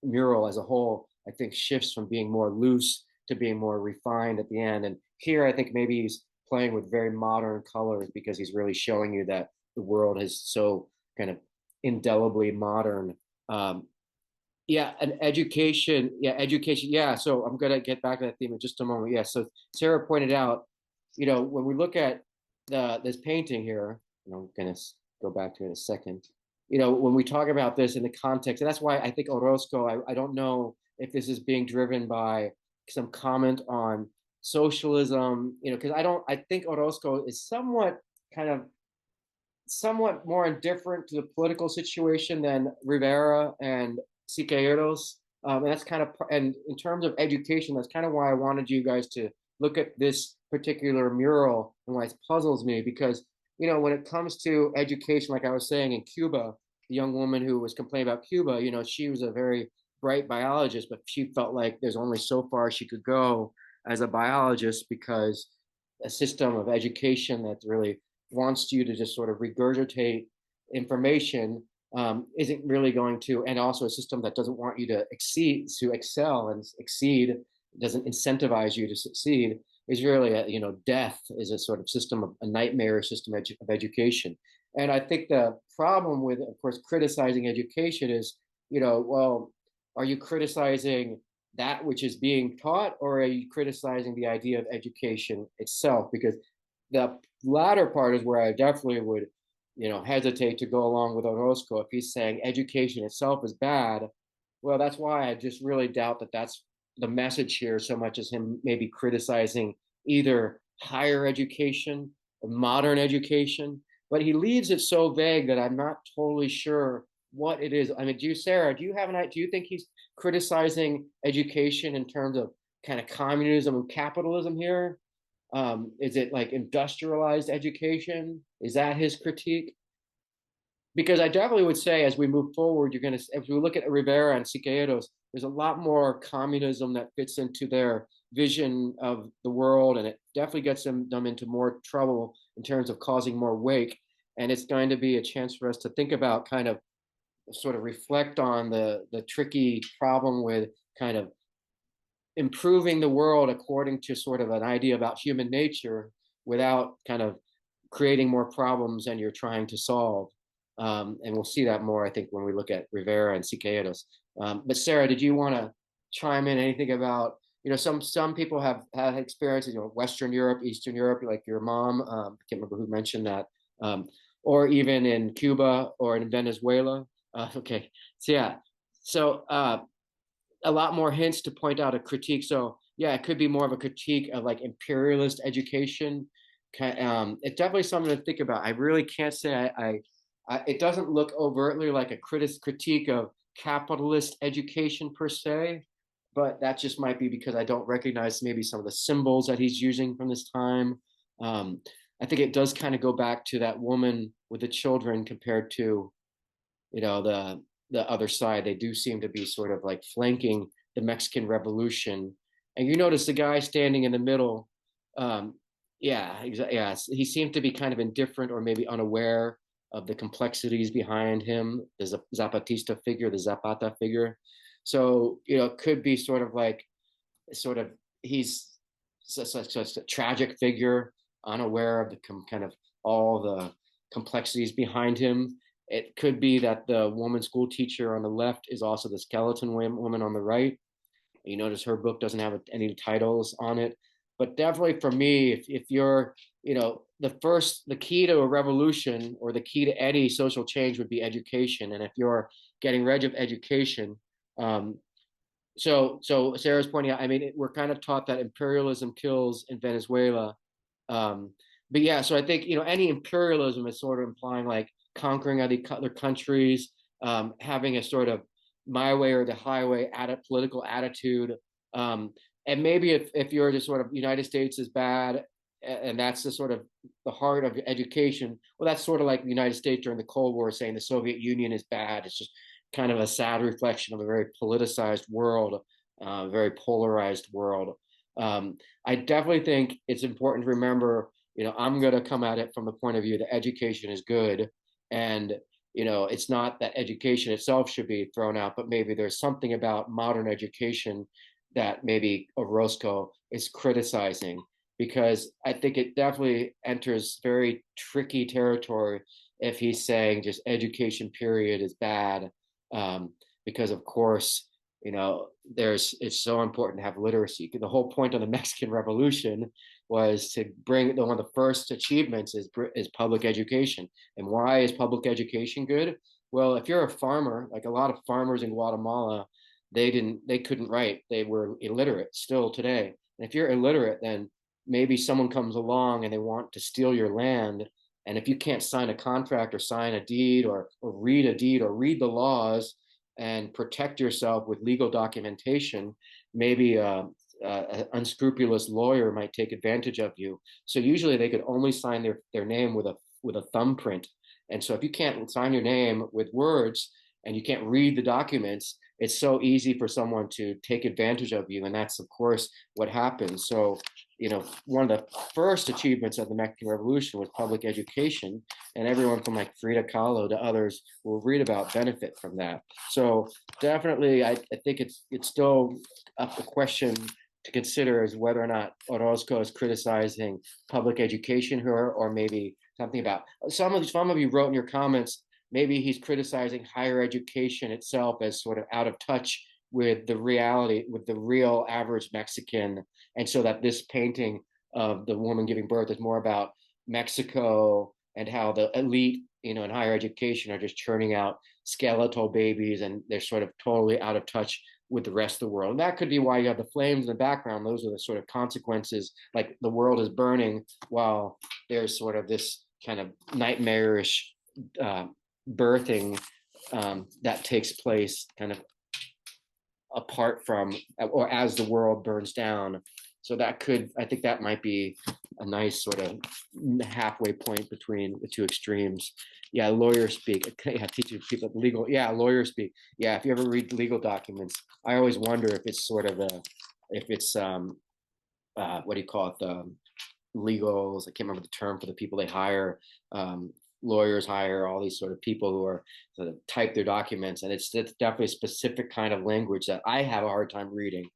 mural as a whole, I think shifts from being more loose to being more refined at the end. And here, I think maybe he's playing with very modern colors because he's really showing you that the world is so kind of indelibly modern. Yeah, and education. Yeah, so I'm gonna get back to that theme in just a moment. Yeah, so Sarah pointed out, you know, when we look at this painting here, and I'm gonna go back to it in a second. You know, when we talk about this in the context, and that's why I think Orozco, I don't know if this is being driven by some comment on socialism, you know, because I think Orozco is somewhat more indifferent to the political situation than Rivera and Siqueiros. And that's kind of, and in terms of education, that's kind of why I wanted you guys to look at this particular mural and why it puzzles me, because, you know, when it comes to education, like I was saying in Cuba, the young woman who was complaining about Cuba, you know, she was a very bright biologist, but she felt like there's only so far she could go as a biologist because a system of education that really wants you to just sort of regurgitate information isn't really going to, and also a system that doesn't want you to excel and exceed, doesn't incentivize you to succeed, is really death is a sort of system of a nightmare system of education. And I think the problem with, of course, criticizing education is, well, are you criticizing that which is being taught, or are you criticizing the idea of education itself? Because the latter part is where I definitely would, hesitate to go along with Orozco if he's saying education itself is bad. Well, that's why I just really doubt that that's the message here, so much as him maybe criticizing either higher education or modern education. But he leaves it so vague that I'm not totally sure what it is. I mean, Sarah, do you have an idea? Do you think he's criticizing education in terms of kind of communism and capitalism here? Is it like industrialized education? Is that his critique? Because I definitely would say, as we move forward, if we look at Rivera and Siqueiros, there's a lot more communism that fits into their vision of the world, and it definitely gets them into more trouble in terms of causing more wake. And it's going to be a chance for us to think about kind of sort of reflect on the tricky problem with kind of improving the world according to sort of an idea about human nature without kind of creating more problems than you're trying to solve. And we'll see that more, I think, when we look at Rivera and Siqueiros. But Sarah, did you want to chime in anything about, some people have had experiences, Western Europe, Eastern Europe, like your mom, I can't remember who mentioned that, or even in Cuba or in Venezuela. Okay, so yeah, so a lot more hints to point out a critique. So yeah, it could be more of a critique of like imperialist education. It's definitely something to think about. I really can't say it doesn't look overtly like a critique of capitalist education per se, but that just might be because I don't recognize maybe some of the symbols that he's using from this time. I think it does kind of go back to that woman with the children compared to, the other side. They do seem to be sort of like flanking the Mexican Revolution. And you notice the guy standing in the middle, yeah, exactly. Yeah, he seemed to be kind of indifferent or maybe unaware of the complexities behind him, the Zapatista figure, the Zapata figure. So, it could be sort of like, he's such a tragic figure, unaware of the kind of all the complexities behind him. It could be that the woman school teacher on the left is also the skeleton woman on the right. You notice her book doesn't have any titles on it. But definitely for me, if you're, the key to a revolution or the key to any social change would be education. And if you're getting rid of education, so Sarah's pointing out, I mean, we're kind of taught that imperialism kills in Venezuela. But yeah, so I think, any imperialism is sort of implying like conquering other countries, having a sort of my way or the highway political attitude. And maybe if you're just sort of United States is bad, and that's the sort of the heart of education, well, that's sort of like the United States during the Cold War saying the Soviet Union is bad. It's just kind of a sad reflection of a very politicized world, very polarized world. I definitely think it's important to remember, I'm going to come at it from the point of view that education is good. And, it's not that education itself should be thrown out, but maybe there's something about modern education that maybe Orozco is criticizing, because I think it definitely enters very tricky territory if he's saying just education period is bad, because of course, it's so important to have literacy. The whole point of the Mexican Revolution was to bring one of the first achievements is public education. And why is public education good? Well, if you're a farmer, like a lot of farmers in Guatemala, they couldn't write. They were illiterate still today. And if you're illiterate, then maybe someone comes along and they want to steal your land. And if you can't sign a contract or sign a deed or read a deed or read the laws and protect yourself with legal documentation, maybe an unscrupulous lawyer might take advantage of you. So usually they could only sign their name with a thumbprint. And so if you can't sign your name with words and you can't read the documents, it's so easy for someone to take advantage of you. And that's, of course, what happens. So, one of the first achievements of the Mexican Revolution was public education. And everyone from like Frida Kahlo to others will read about benefit from that. So definitely, I think it's still up the question to consider is whether or not Orozco is criticizing public education here, or maybe something about some of you wrote in your comments, maybe he's criticizing higher education itself as sort of out of touch with the reality, with the real average Mexican. And so that this painting of the woman giving birth is more about Mexico and how the elite, in higher education are just churning out skeletal babies and they're sort of totally out of touch with the rest of the world. And that could be why you have the flames in the background. Those are the sort of consequences, like the world is burning while there's sort of this kind of nightmarish birthing that takes place kind of apart from or as the world burns down. So I think that might be a nice sort of halfway point between the two extremes. Yeah, lawyer speak. Yeah, teaching people legal. Yeah, lawyer speak. Yeah, if you ever read legal documents, I always wonder if it's sort of if it's what do you call it? The legals. I can't remember the term for the people they hire. lawyers hire, all these sort of people who are sort of type their documents, and it's definitely a specific kind of language that I have a hard time reading.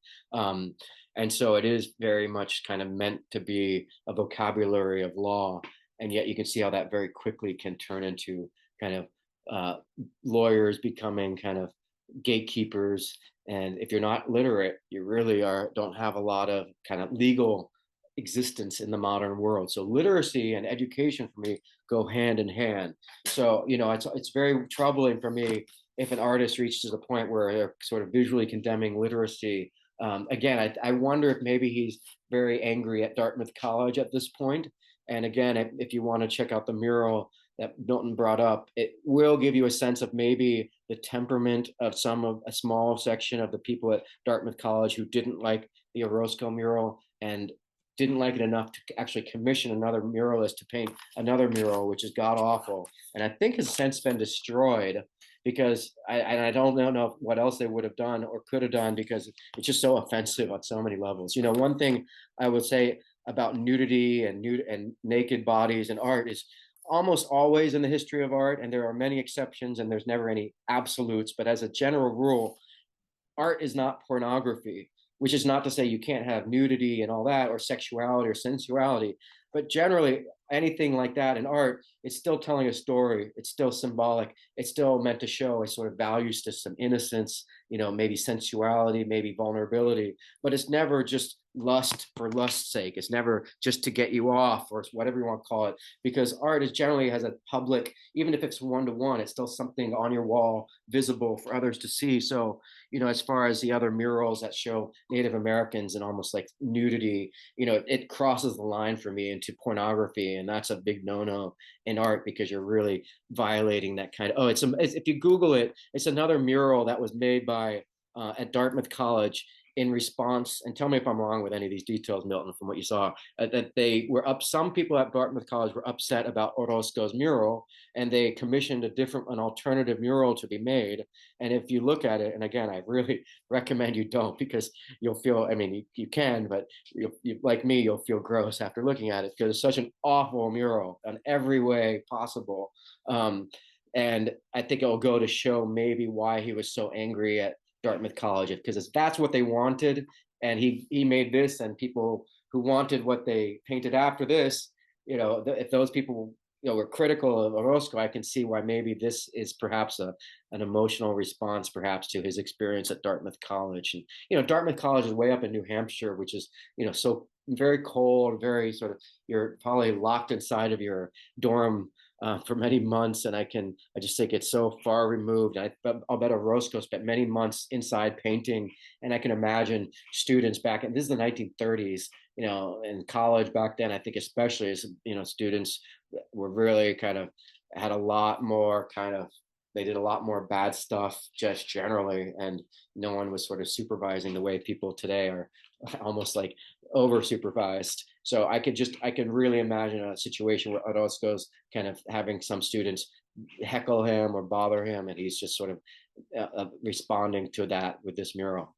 And so it is very much kind of meant to be a vocabulary of law, and yet you can see how that very quickly can turn into kind of lawyers becoming kind of gatekeepers. And if you're not literate, you really don't have a lot of kind of legal existence in the modern world. So literacy and education for me go hand in hand. So, it's very troubling for me if an artist reaches a point where they're sort of visually condemning literacy. Again, I wonder if maybe he's very angry at Dartmouth College at this point. And again, if you want to check out the mural that Milton brought up, it will give you a sense of maybe the temperament of a small section of the people at Dartmouth College who didn't like the Orozco mural and didn't like it enough to actually commission another muralist to paint another mural, which is god awful. And I think has since been destroyed because I don't know what else they would have done or could have done, because it's just so offensive on so many levels. One thing I would say about nudity and naked bodies in art is almost always in the history of art, and there are many exceptions and there's never any absolutes, but as a general rule, art is not pornography, which is not to say you can't have nudity and all that, or sexuality or sensuality, but generally anything like that in art, it's still telling a story. It's still symbolic. It's still meant to show a sort of value system, innocence, maybe sensuality, maybe vulnerability, but it's never just lust for lust's sake. It's never just to get you off or whatever you want to call it, because art is generally has a public, even if it's one-to-one, it's still something on your wall visible for others to see. So, as far as the other murals that show Native Americans and almost like nudity, it crosses the line for me into pornography. And that's a big no-no in art, because you're really violating that kind of, if you Google it, it's another mural that was made by at Dartmouth College in response, and tell me if I'm wrong with any of these details, Milton, from what you saw, that they were some people at Dartmouth College were upset about Orozco's mural, and they commissioned an alternative mural to be made. And if you look at it, and again, I really recommend you don't, because you'll feel, you can, but like me, you'll feel gross after looking at it, because it's such an awful mural in every way possible. And I think it will go to show maybe why he was so angry at Dartmouth College, because that's what they wanted, and he made this, and people who wanted what they painted after this, if those people were critical of Orozco, I can see why maybe this is perhaps an emotional response, perhaps, to his experience at Dartmouth College. And Dartmouth College is way up in New Hampshire, which is so very cold, very sort of, you're probably locked inside of your dorm for many months, and I just think it's so far removed. I'll bet Orozco spent many months inside painting, and I can imagine students back, and this is the 1930s, in college back then, I think especially as, students were really kind of had a lot more they did a lot more bad stuff just generally, and no one was sort of supervising the way people today are almost like over supervised. So I could really imagine a situation where Orozco's kind of having some students heckle him or bother him, and he's just sort of responding to that with this mural.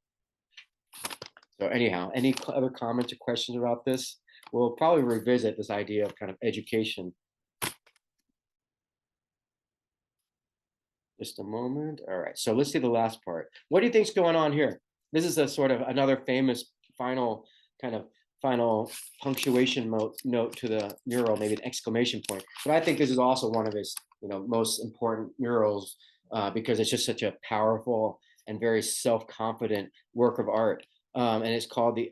So anyhow, any other comments or questions about this? We'll probably revisit this idea of kind of education. Just a moment. All right, so let's see the last part. What do you think's going on here? This is a sort of another famous final punctuation note to the mural, maybe an exclamation point. But I think this is also one of his most important murals, because it's just such a powerful and very self-confident work of art. And it's called the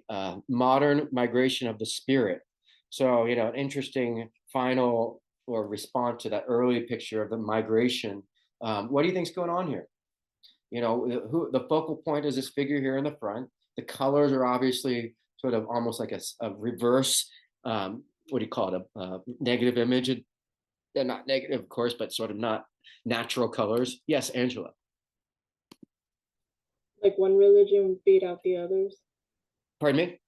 Modern Migration of the Spirit. So, an interesting final or response to that early picture of the migration. What do you think's going on here? The focal point is this figure here in the front. The colors are obviously sort of almost like a reverse, what do you call it, a negative image. They're not negative, of course, but sort of not natural colors. Yes, Angela. Like one religion beat out the others. Pardon me?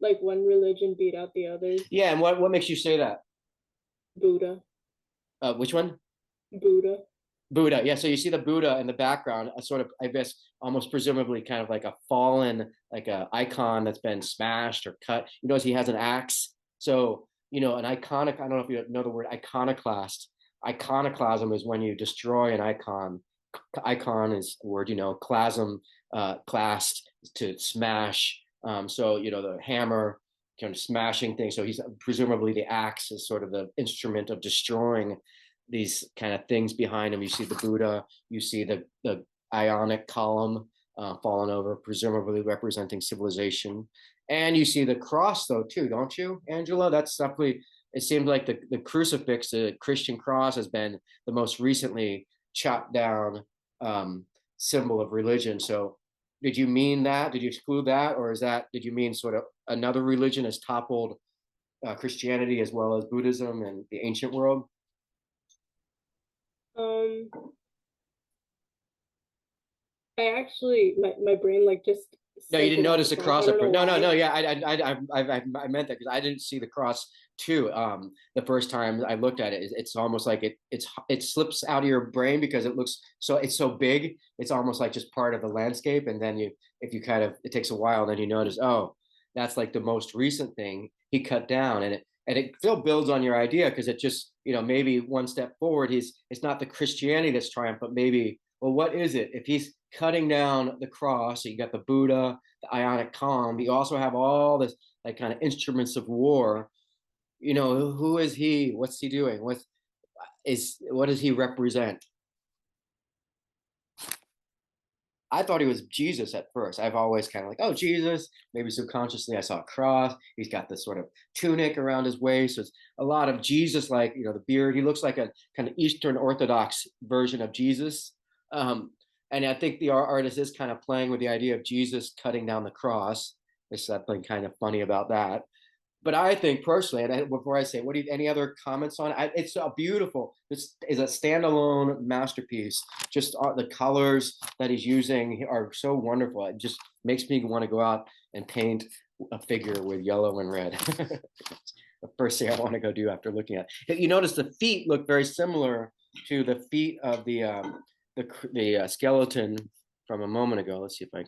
Like one religion beat out the others. Yeah, and what makes you say that? Buddha. Which one? Buddha. Buddha, yeah. So you see the Buddha in the background, a sort of, I guess, almost presumably kind of like a fallen, like a icon that's been smashed or cut. He has an axe. So, an iconic, I don't know if you know the word iconoclast. iconoclasm is when you destroy an icon. Icon is a word, clasm, classed, to smash. So, the hammer, kind of smashing things. So he's presumably the axe is sort of the instrument of destroying these kind of things behind him. You see the Buddha, you see the Ionic column fallen over, presumably representing civilization. And you see the cross, though, too, don't you, Angela? That's definitely, it seems like the crucifix, the Christian cross, has been the most recently chopped down symbol of religion. So did you mean that? Did you exclude that? Or did you mean sort of another religion has toppled Christianity as well as Buddhism and the ancient world? I actually, my brain like just. No, you didn't notice the cross. No, yeah, I meant that because I didn't see the cross too. The first time I looked at it, it's almost like it slips out of your brain because it's so big. It's almost like just part of the landscape, and then if you kind of, it takes a while, then you notice, oh, that's like the most recent thing he cut down, and it still builds on your idea because it just, maybe one step forward. It's not the Christianity that's triumphed, but maybe, well, what is it? If he's cutting down the cross, so you got the Buddha, the Ionic column, you also have all this like kind of instruments of war. Who is he? What's he doing? What does he represent? I thought he was Jesus at first. I've always kind of like, oh, Jesus. Maybe subconsciously I saw a cross. He's got this sort of tunic around his waist. So it's a lot of Jesus, like, the beard. He looks like a kind of Eastern Orthodox version of Jesus. And I think the artist is kind of playing with the idea of Jesus cutting down the cross. There's something kind of funny about that. But I think personally, and before I say, any other comments on it? It's a beautiful, this is a standalone masterpiece. Just the colors that he's using are so wonderful. It just makes me want to go out and paint a figure with yellow and red. The first thing I want to go do after looking at it. You notice the feet look very similar to the feet of the skeleton from a moment ago. Let's see if I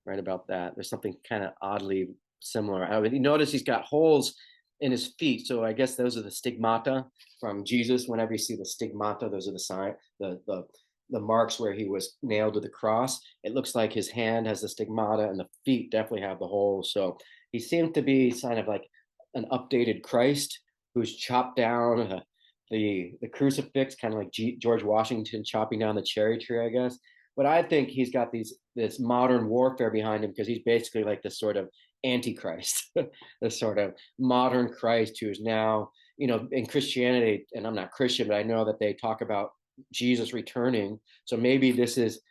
write about that. There's something kind of oddly similar. You notice he's got holes in his feet, so I guess those are the stigmata from Jesus. Whenever you see the stigmata, those are the sign, the marks where he was nailed to the cross. It looks like his hand has the stigmata, and the feet definitely have the holes. So he seemed to be kind of like an updated Christ who's chopped down the crucifix, kind of like George Washington chopping down the cherry tree, I guess. But I think he's got this modern warfare behind him because he's basically like this sort of antichrist, this sort of modern Christ who is now, in Christianity, and I'm not Christian, but I know that they talk about Jesus returning. So maybe this is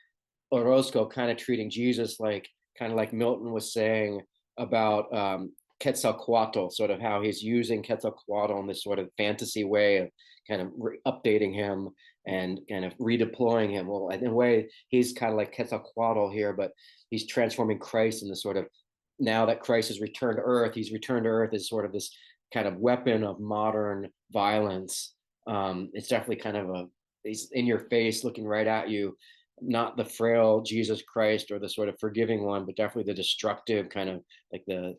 Orozco kind of treating Jesus kind of like Milton was saying about Quetzalcoatl, sort of how he's using Quetzalcoatl in this sort of fantasy way of kind of updating him and kind of redeploying him. Well, in a way, he's kind of like Quetzalcoatl here, but he's transforming Christ in the sort of, now that Christ has returned to earth, he's returned to earth as sort of this kind of weapon of modern violence. It's definitely kind of he's in your face, looking right at you, not the frail Jesus Christ or the sort of forgiving one, but definitely the destructive kind of like the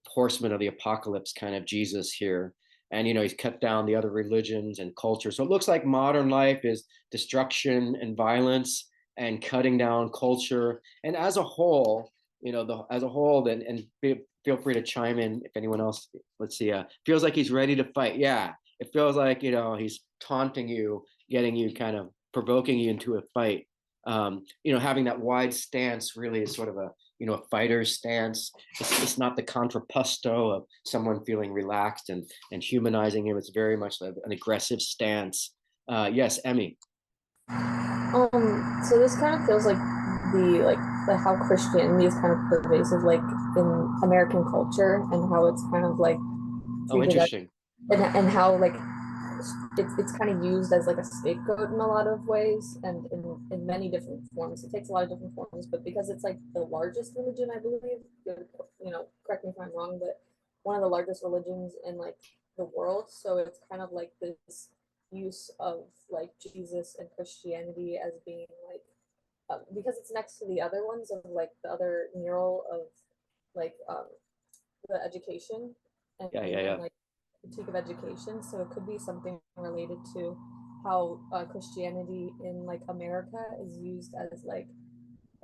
horseman of the apocalypse kind of Jesus here. And he's cut down the other religions and culture. So it looks like modern life is destruction and violence and cutting down culture. And as a whole, as a whole, then, and feel free to chime in if anyone else, let's see, feels like he's ready to fight. Yeah, it feels like, he's taunting you, getting you, kind of provoking you into a fight. Having that wide stance really is sort of a fighter's stance. It's not the contrapposto of someone feeling relaxed and humanizing him. It's very much an aggressive stance. Yes, Emmy. So this kind of feels like how Christianity is kind of pervasive, like in American culture, and how it's kind of like Oh, interesting. And how like it's kind of used as like a scapegoat in a lot of ways, and in many different forms. It takes a lot of different forms, but because it's like the largest religion, I believe, correct me if I'm wrong, but one of the largest religions in like the world, so it's kind of like this use of like Jesus and Christianity as being like because it's next to the other ones of like the other mural of like the education and Yeah. like critique of education, so it could be something related to how Christianity in like America is used as like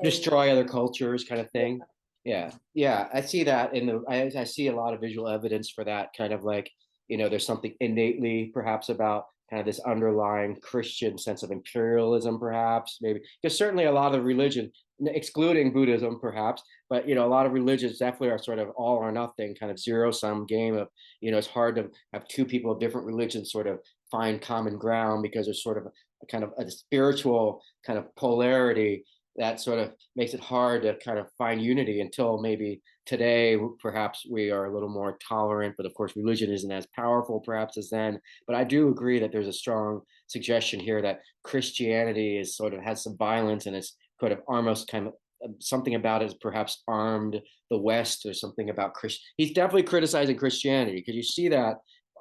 destroy other cultures kind of thing. Yeah, I see that in the I see a lot of visual evidence for that kind of like, there's something innately perhaps about kind of this underlying Christian sense of imperialism, perhaps, maybe. There's certainly a lot of religion, excluding Buddhism perhaps, but a lot of religions definitely are sort of all or nothing kind of zero-sum game of, it's hard to have two people of different religions sort of find common ground because there's sort of a kind of a spiritual kind of polarity that sort of makes it hard to kind of find unity until maybe today perhaps we are a little more tolerant, but of course religion isn't as powerful perhaps as then. But I do agree that there's a strong suggestion here that Christianity is sort of has some violence, and it's sort of almost kind of something about it is perhaps armed the West, or something about Christian. He's definitely criticizing Christianity, because you see that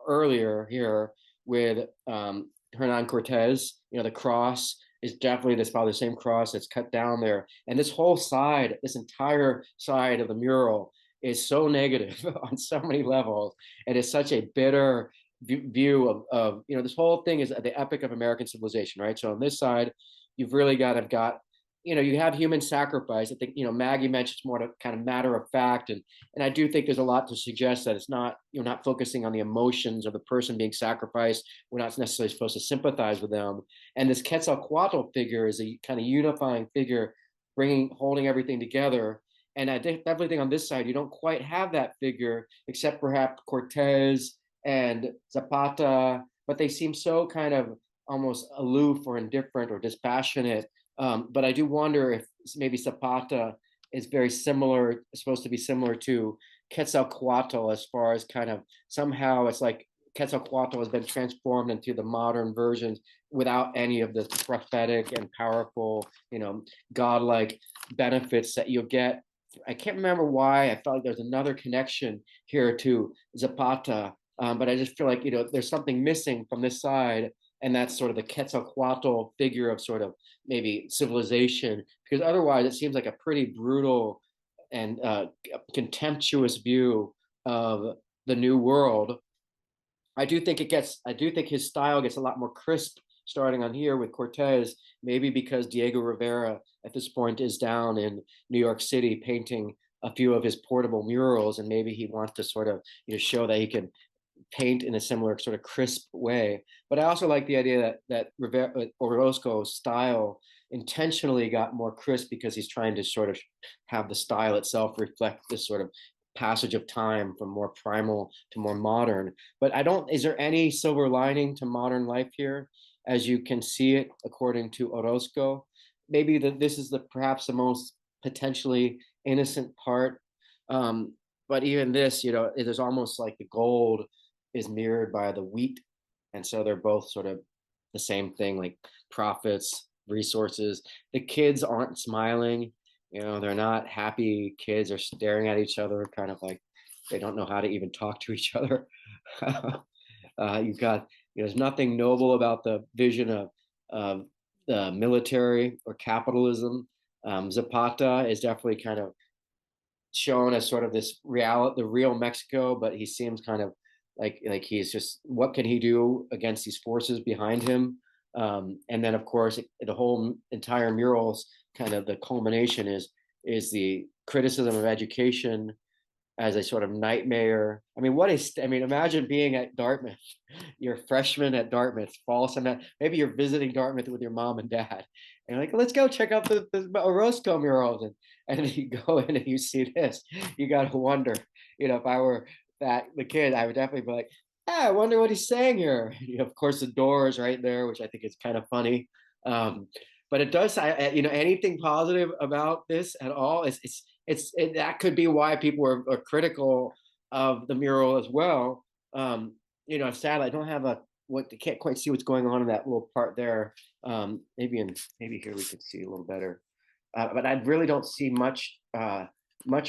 earlier here with Hernan Cortez, the cross is definitely probably the same cross that's cut down there. And this whole side, this entire side of the mural is so negative on so many levels. And it's such a bitter view of this whole thing is the epic of American civilization, right? So on this side, you've really got you have human sacrifice. I think, Maggie mentions more to kind of matter of fact. And I do think there's a lot to suggest that it's not, you're not focusing on the emotions of the person being sacrificed. We're not necessarily supposed to sympathize with them. And this Quetzalcoatl figure is a kind of unifying figure, holding everything together. And I definitely think on this side, you don't quite have that figure, except perhaps Cortez and Zapata, but they seem so kind of almost aloof or indifferent or dispassionate. But I do wonder if maybe Zapata is very similar, supposed to be similar to Quetzalcoatl, as far as kind of somehow it's like Quetzalcoatl has been transformed into the modern versions without any of the prophetic and powerful, godlike benefits that you'll get. I can't remember why I felt like there's another connection here to Zapata, but I just feel like, there's something missing from this side, and that's sort of the Quetzalcoatl figure of sort of maybe civilization, because otherwise it seems like a pretty brutal and contemptuous view of the new world. I do think his style gets a lot more crisp starting on here with Cortez, maybe because Diego Rivera at this point is down in New York City painting a few of his portable murals, and maybe he wants to sort of show that he can paint in a similar sort of crisp way. But I also like the idea that Orozco's style intentionally got more crisp because he's trying to sort of have the style itself reflect this sort of passage of time from more primal to more modern. But is there any silver lining to modern life here, as you can see it according to Orozco? Maybe this is perhaps the most potentially innocent part. But even this, there's almost like the gold is mirrored by the wheat. And so they're both sort of the same thing, like profits, resources. The kids aren't smiling, they're not happy. Kids are staring at each other, kind of like they don't know how to even talk to each other. You've got, there's nothing noble about the vision of the military or capitalism. Zapata is definitely kind of shown as sort of the real Mexico, but he seems kind of like he's just, what can he do against these forces behind him? And then of course the whole entire murals, kind of the culmination is the criticism of education as a sort of nightmare. Imagine being at Dartmouth, you're a freshman at Dartmouth, fall semester, maybe you're visiting Dartmouth with your mom and dad, and you're like, let's go check out the Orozco murals, and you go in and you see this. You got to wonder, if I were the kid, I would definitely be like, I wonder what he's saying here. Of course, the door is right there, which I think is kind of funny. But it does, anything positive about this at all? That could be why people are critical of the mural as well. Sadly, I don't have can't quite see what's going on in that little part there. Maybe here we could see a little better. But I really don't see much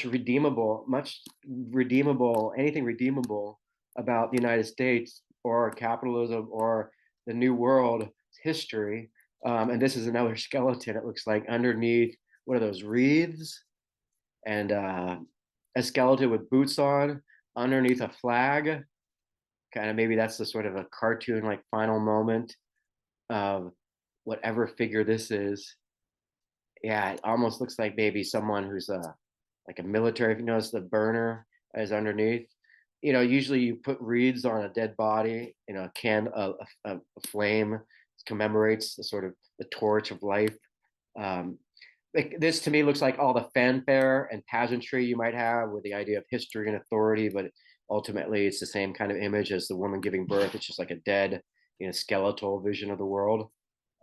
redeemable about the United States or capitalism or the New World history. And this is another skeleton, it looks like, underneath, what are those, wreaths? And a skeleton with boots on underneath a flag. Kind of, maybe that's the sort of a cartoon like final moment. of whatever figure this is. Yeah, it almost looks like maybe someone who's like a military. If you notice the burner is underneath. Usually you put reeds on a dead body. A flame commemorates the sort of the torch of life. Um, like this to me looks like all the fanfare and pageantry you might have with the idea of history and authority, but ultimately it's the same kind of image as the woman giving birth. It's just like a dead, skeletal vision of the world.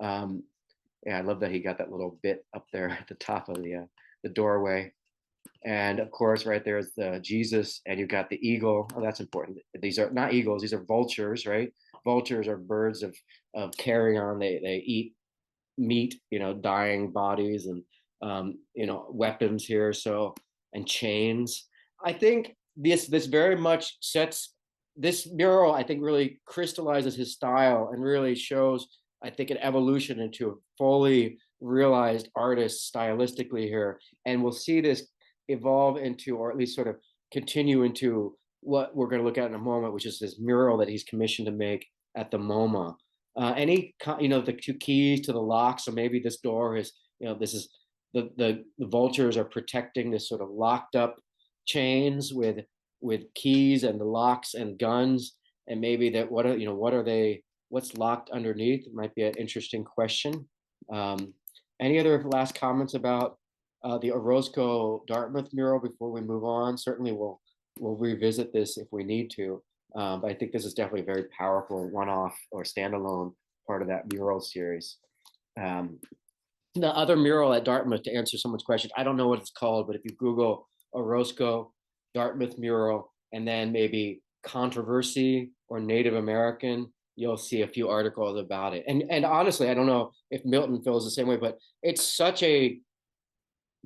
Um, yeah, I love that he got that little bit up there at the top of the doorway. And of course, right there is the Jesus, and you've got the eagle. Oh, that's important. These are not eagles; these are vultures, right? Vultures are birds of carrion. They eat meat, dying bodies, and weapons here. So, and chains. I think this very much sets this mural. I think really crystallizes his style and really shows, I think, an evolution into a fully realized artist stylistically here. And we'll see this evolve into, or at least sort of continue into, what we're going to look at in a moment, which is this mural that he's commissioned to make at the MoMA. The two keys to the lock. So maybe this door is, this is the vultures are protecting this sort of locked up chains with keys and the locks and guns. And maybe that what are they? What's locked underneath? It might be an interesting question. Any other last comments about the Orozco Dartmouth mural before we move on? Certainly, we'll revisit this if we need to. But I think this is definitely a very powerful one-off or standalone part of that mural series. The other mural at Dartmouth, to answer someone's question, I don't know what it's called, but if you Google Orozco Dartmouth mural and then maybe controversy or Native American, you'll see a few articles about it. And honestly, I don't know if Milton feels the same way, but it's such a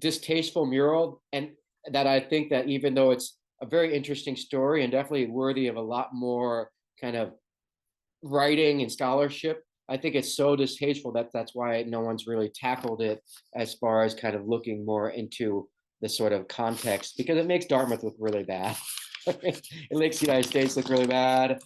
distasteful mural, and that I think that even though it's a very interesting story and definitely worthy of a lot more kind of writing and scholarship, I think it's so distasteful that that's why no one's really tackled it as far as kind of looking more into the sort of context, because it makes Dartmouth look really bad. It makes the United States look really bad.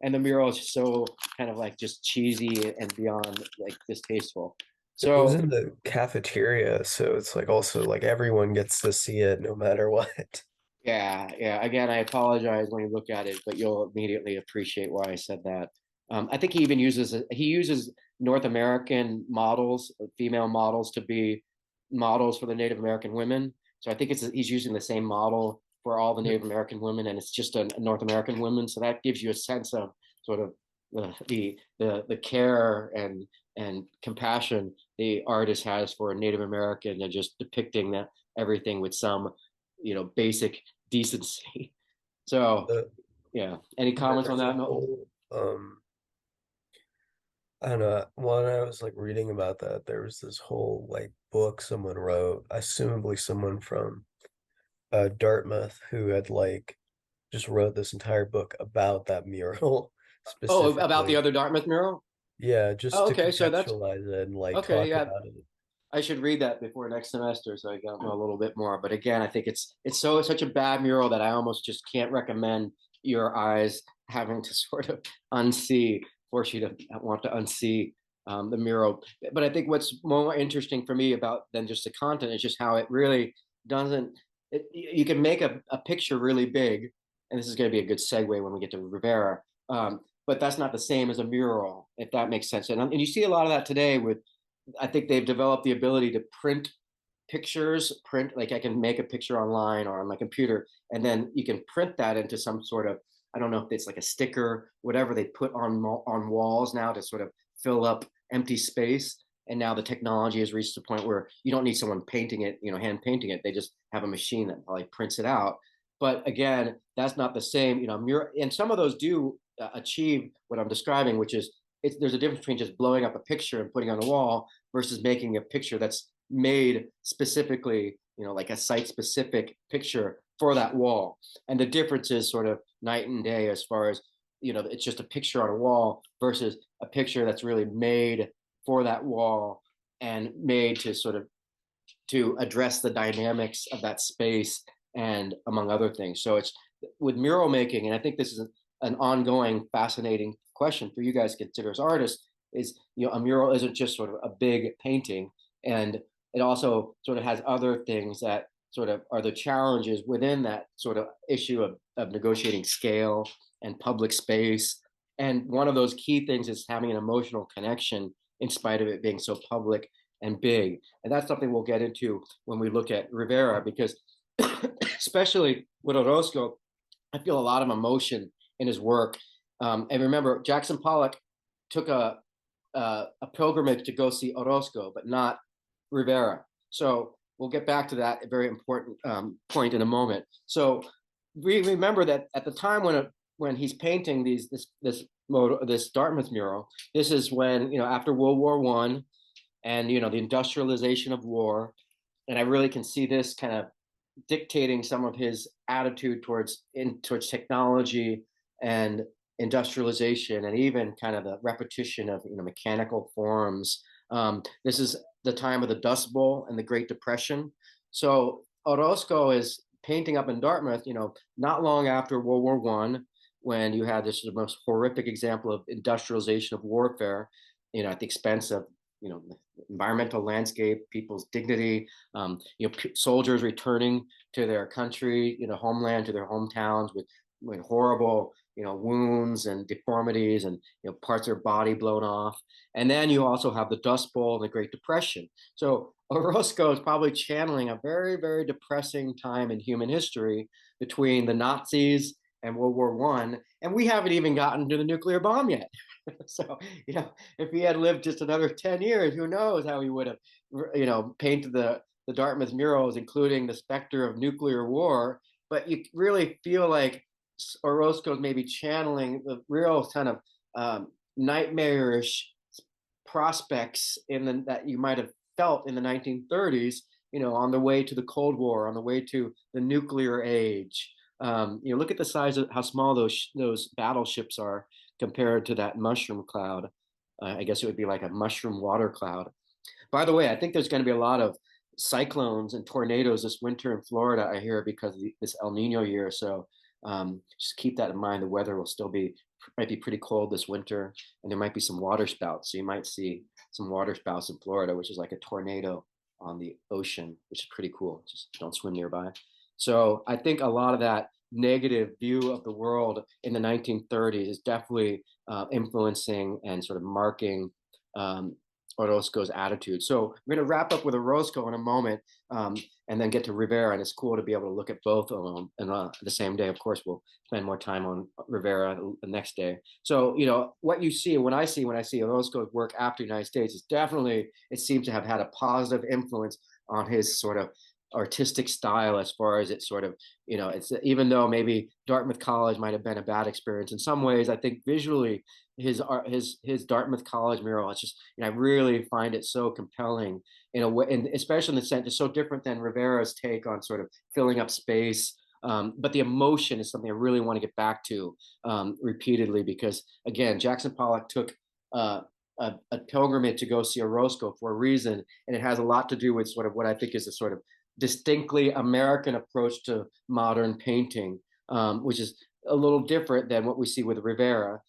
And the mural is so kind of like just cheesy and beyond like distasteful. It was So in the cafeteria, so it's like also like everyone gets to see it no matter what. yeah. Again, I apologize when you look at it, but you'll immediately appreciate why I said that. I think he even uses North American models, female models, to be models for the Native American women. So I think he's using the same model for all the Native American women, and it's just a North American woman. So that gives you a sense of sort of the care and compassion the artist has for a Native American, and just depicting that everything with some basic decency. So Uh, yeah, any comments on there's a that, Milton? whole, I don't know. When I was like reading about that, there was this whole like book someone wrote, assumably someone from Dartmouth, who had like just wrote this entire book about that mural Oh, about the specifically. other Dartmouth mural. Yeah, just Oh, to okay, so that's contextualize it and like okay. talk Yeah, about it. I should read that before next semester, so I got know a little bit more. But again, I think it's such a bad mural that I almost just can't recommend your eyes having to sort of unsee, force you to want to unsee the mural. But I think what's more interesting for me about than just the content is just how it really doesn't. You can make a picture really big, and this is going to be a good segue when we get to Rivera. But that's not the same as a mural, if that makes sense. And you see a lot of that today with, I think they've developed the ability to print pictures, like I can make a picture online or on my computer, and then you can print that into some sort of, I don't know if it's like a sticker, whatever they put on walls now to sort of fill up empty space. And now the technology has reached the point where you don't need someone painting it, hand painting it. They just have a machine that probably prints it out. But again, that's not the same, and some of those do achieve what I'm describing, which is there's a difference between just blowing up a picture and putting on a wall versus making a picture that's made specifically, like a site specific picture for that wall. And the difference is sort of night and day as far as, it's just a picture on a wall versus a picture that's really made for that wall and made to sort of to address the dynamics of that space and among other things. So it's with mural making, and I think this is an ongoing fascinating question for you guys to consider as artists, is, a mural isn't just sort of a big painting, and it also sort of has other things that sort of are the challenges within that sort of issue of negotiating scale and public space. And one of those key things is having an emotional connection in spite of it being so public and big. And that's something we'll get into when we look at Rivera, because especially with Orozco, I feel a lot of emotion in his work. And remember, Jackson Pollock took a pilgrimage to go see Orozco, but not Rivera. So we'll get back to that very important point in a moment. So we remember that at the time when he's painting this Dartmouth mural, this is when, after World War I, and the industrialization of war, and I really can see this kind of dictating some of his attitude towards technology and industrialization, and even kind of the repetition of mechanical forms. This is the time of the Dust Bowl and the Great Depression. So Orozco is painting up in Dartmouth, not long after World War I, when you had this the most horrific example of industrialization of warfare, at the expense of environmental landscape, people's dignity, soldiers returning to their country, homeland, to their hometowns with horrible, wounds and deformities, and parts of their body blown off. And then you also have the Dust Bowl and the Great Depression. So Orozco is probably channeling a very, very depressing time in human history between the Nazis and World War I, and we haven't even gotten to the nuclear bomb yet. So, if he had lived just another 10 years, who knows how he would have, painted the Dartmouth murals, including the specter of nuclear war. But you really feel like Orozco's maybe channeling the real kind of nightmarish prospects that you might have felt in the 1930s, on the way to the Cold War, on the way to the nuclear age. Look at the size of how small those battleships are compared to that mushroom cloud. I guess it would be like a mushroom water cloud. By the way, I think there's going to be a lot of cyclones and tornadoes this winter in Florida, I hear, because of this El Nino year. So just keep that in mind. The weather will might be pretty cold this winter, and there might be some water spouts. So you might see some water spouts in Florida, which is like a tornado on the ocean, which is pretty cool. Just don't swim nearby. So I think a lot of that negative view of the world in the 1930s is definitely influencing and sort of marking Orozco's attitude. So we're going to wrap up with Orozco in a moment, and then get to Rivera. And it's cool to be able to look at both of them and the same day. Of course, we'll spend more time on Rivera the next day. So, what you see, when I see Orozco's work after the United States, is definitely, it seems to have had a positive influence on his sort of artistic style, as far as it's sort of, it's, even though maybe Dartmouth College might have been a bad experience in some ways, I think visually his Dartmouth College mural, it's just, I really find it so compelling in a way, and especially in the sense it's so different than Rivera's take on sort of filling up space. But the emotion is something I really want to get back to repeatedly, because again, Jackson Pollock took a pilgrimage to go see Orozco for a reason, and it has a lot to do with sort of what I think is a sort of distinctly American approach to modern painting, which is a little different than what we see with Rivera.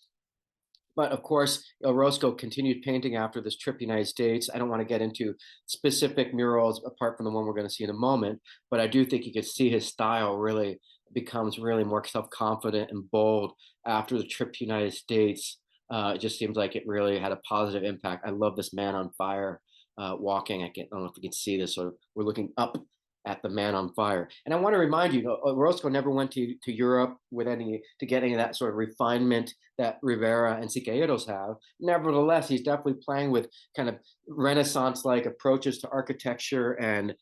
But of course, Orozco continued painting after this trip to the United States. I don't want to get into specific murals apart from the one we're going to see in a moment, but I do think you could see his style really becomes really more self-confident and bold after the trip to the United States. It just seems like it really had a positive impact. I love this man on fire walking. I don't know if you can see this, or we're looking up at the man on fire. And I want to remind you, Orozco never went to Europe to get any of that sort of refinement that Rivera and Siqueiros have. Nevertheless, he's definitely playing with kind of Renaissance-like approaches to architecture and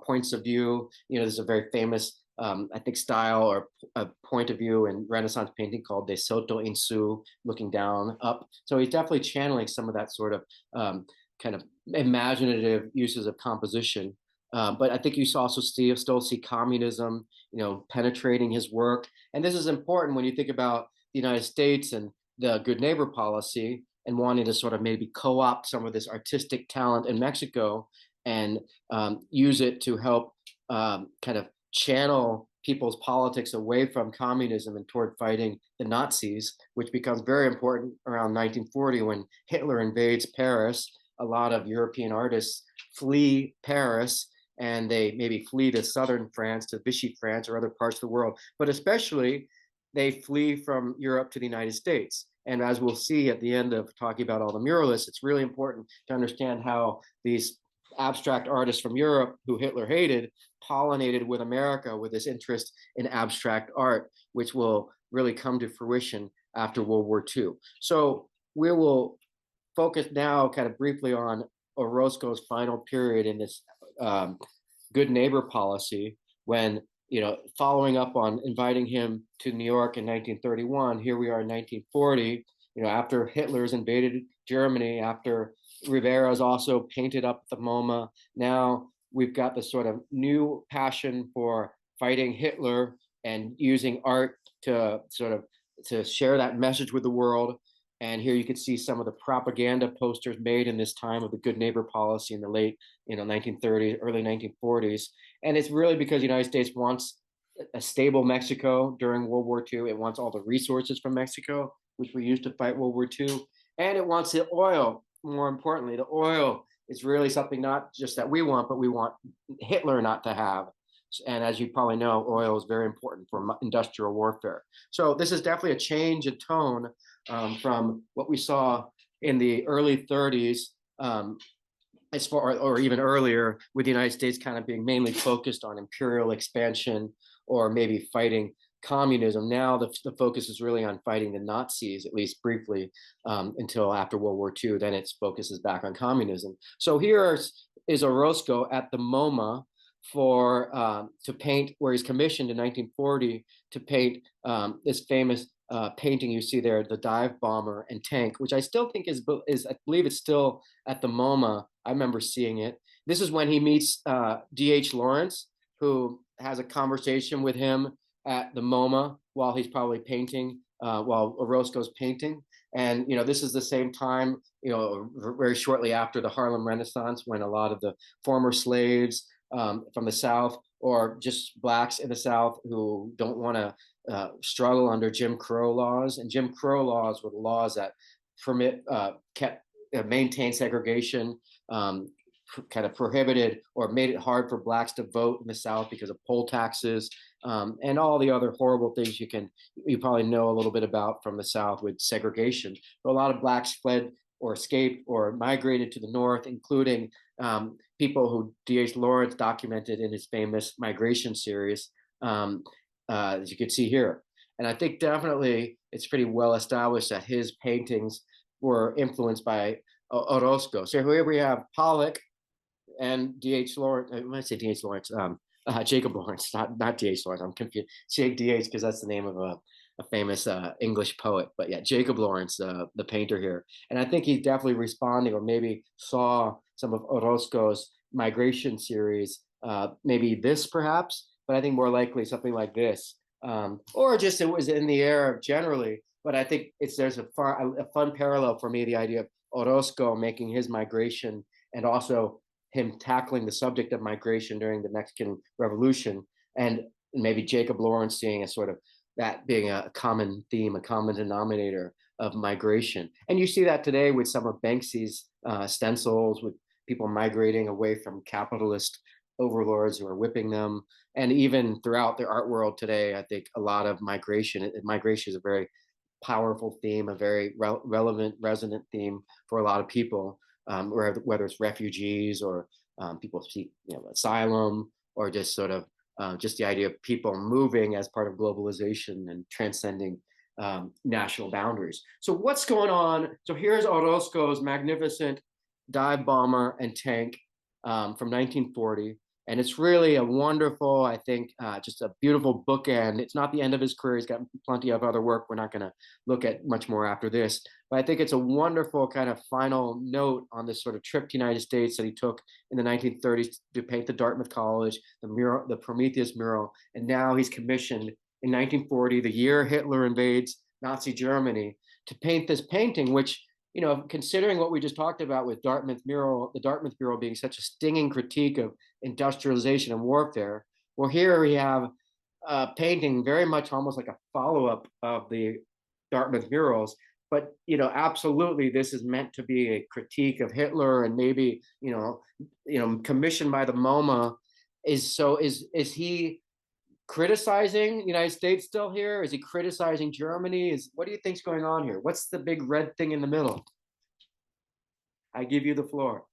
points of view. There's a very famous, I think, style or a point of view in Renaissance painting called de sotto in su, looking down, up. So he's definitely channeling some of that sort of kind of imaginative uses of composition. But I think you also still see communism, penetrating his work. And this is important when you think about the United States and the good neighbor policy, and wanting to sort of maybe co-opt some of this artistic talent in Mexico and use it to help kind of channel people's politics away from communism and toward fighting the Nazis, which becomes very important around 1940 when Hitler invades Paris. A lot of European artists flee Paris, and they maybe flee to southern France, to Vichy France or other parts of the world, but especially they flee from Europe to the United States. And as we'll see at the end of talking about all the muralists, it's really important to understand how these abstract artists from Europe who Hitler hated pollinated with America with this interest in abstract art, which will really come to fruition after World War II. So we will focus now kind of briefly on Orozco's final period in this good neighbor policy when, following up on inviting him to New York in 1931, here we are in 1940, after Hitler's invaded Germany, after Rivera's also painted up the MoMA. Now we've got this sort of new passion for fighting Hitler and using art to to share that message with the world. And here you can see some of the propaganda posters made in this time of the good neighbor policy in the late 1930s, early 1940s. And it's really because the United States wants a stable Mexico during World War II. It wants all the resources from Mexico, which we used to fight World War II. And it wants the oil. More importantly, the oil is really something not just that we want, but we want Hitler not to have. And as you probably know, oil is very important for industrial warfare. So this is definitely a change in tone from what we saw in the early 30s, as far, or even earlier, with the United States kind of being mainly focused on imperial expansion or maybe fighting communism. Now the focus is really on fighting the Nazis, at least briefly, until after World War II. Then its focus is back on communism. So here is Orozco at the MoMA to paint, where he's commissioned in 1940 to paint this famous painting you see there, the dive bomber and tank, which I still think is I believe it's still at the MoMA. I remember seeing it. This is when he meets D.H. Lawrence, who has a conversation with him at the MoMA while he's probably painting, while Orozco's painting. And, this is the same time, very shortly after the Harlem Renaissance, when a lot of the former slaves from the South, or just blacks in the South who don't want to struggle under Jim Crow laws. And Jim Crow laws were the laws that maintain segregation, kind of prohibited or made it hard for blacks to vote in the South because of poll taxes, and all the other horrible things you probably know a little bit about from the South with segregation. But a lot of blacks fled or escaped or migrated to the North, including people who D.H. Lawrence documented in his famous migration series, as you can see here. And I think definitely it's pretty well established that his paintings were influenced by Orozco. So here we have Pollock and D.H. Lawrence. I might say D.H. Lawrence, Jacob Lawrence, not D.H. Lawrence. I'm confused. Say D.H. because that's the name of a famous English poet. But yeah, Jacob Lawrence, the painter here. And I think he's definitely responding, or maybe saw some of Orozco's migration series, maybe this perhaps, but I think more likely something like this, or just it was in the air generally. But I think there's a fun parallel for me, the idea of Orozco making his migration and also him tackling the subject of migration during the Mexican Revolution, and maybe Jacob Lawrence seeing a sort of that being a common theme, a common denominator of migration. And you see that today with some of Banksy's stencils, with people migrating away from capitalist overlords who are whipping them. And even throughout the art world today, I think a lot of migration is a very powerful theme, a very relevant, resonant theme for a lot of people, whether it's refugees or people seek asylum, or just sort of just the idea of people moving as part of globalization and transcending national boundaries. So what's going on? So here's Orozco's magnificent dive bomber and tank from 1940. And it's really a wonderful, I think, just a beautiful bookend. It's not the end of his career. He's got plenty of other work. We're not going to look at much more after this. But I think it's a wonderful kind of final note on this sort of trip to the United States that he took in the 1930s to paint the Dartmouth College, the mural, the Prometheus mural. And now he's commissioned in 1940, the year Hitler invades Nazi Germany, to paint this painting, which, considering what we just talked about with the Dartmouth mural being such a stinging critique of industrialization and warfare, well, here we have painting very much almost like a follow-up of the Dartmouth murals. But absolutely, this is meant to be a critique of Hitler, and maybe commissioned by the MoMA. Is he criticizing the United States still here? Is he criticizing Germany? What do you think's going on here? What's the big red thing in the middle? I give you the floor.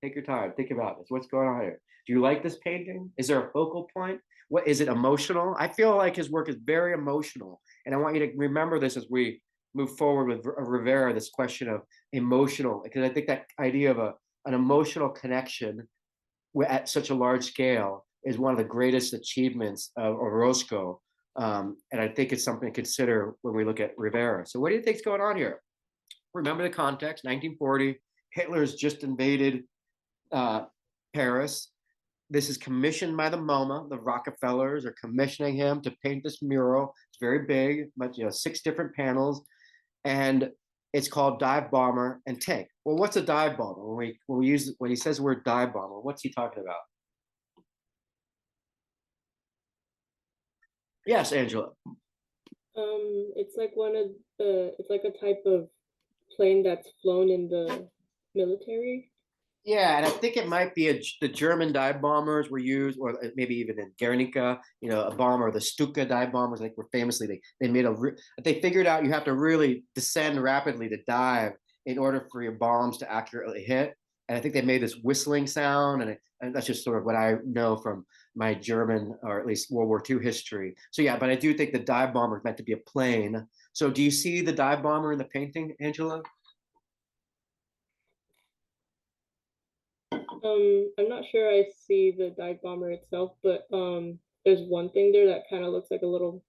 Take your time. Think about this. What's going on here? Do you like this painting? Is there a focal point? What is it emotional? I feel like his work is very emotional, and I want you to remember this as we move forward with Rivera. This question of emotional, because I think that idea of an emotional connection at such a large scale is one of the greatest achievements of Orozco, and I think it's something to consider when we look at Rivera. So, what do you think's going on here? Remember the context: 1940. Hitler's just invaded Paris. This is commissioned by the MoMA. The Rockefellers are commissioning him to paint this mural. It's very big, but 6 different panels, and it's called Dive Bomber and Tank. Well, what's a dive bomber? When he says the word dive bomber, what's he talking about? Yes, Angela. It's like it's like a type of plane that's flown in the military. Yeah, and I think it might be the German dive bombers were used, or maybe even in Guernica, a bomber, the Stuka dive bombers, like were famously they figured out you have to really descend rapidly to dive in order for your bombs to accurately hit. And I think they made this whistling sound, and that's just sort of what I know from my German, or at least World War II history. So yeah, but I do think the dive bomber is meant to be a plane. So do you see the dive bomber in the painting, Angela? I'm not sure I see the dive bomber itself, but there's one thing there that kind of looks like a little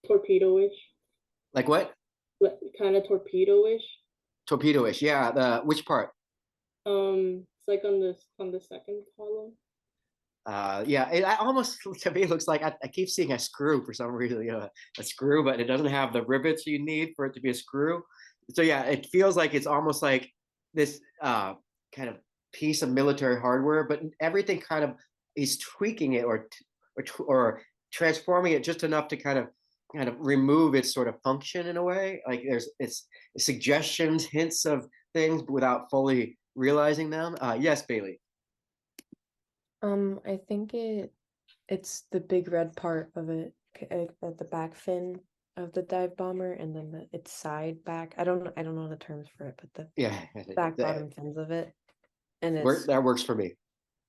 torpedo-ish. Like what? Kind of torpedo-ish. Torpedo-ish, yeah. Which part? It's like on the second column. Yeah, it almost to me looks like I keep seeing a screw for some reason, a screw, but it doesn't have the rivets you need for it to be a screw. So yeah, it feels like it's almost like this kind of piece of military hardware, but everything kind of is tweaking it or transforming it just enough to kind of remove its sort of function in a way. Like it's suggestions, hints of things without fully realizing them. Yes, Bailey. I think it's the big red part of it at the back fin of the dive bomber, and then its side back. I don't know the terms for it, but the Yeah, back bottom fins of it, and it's that works for me.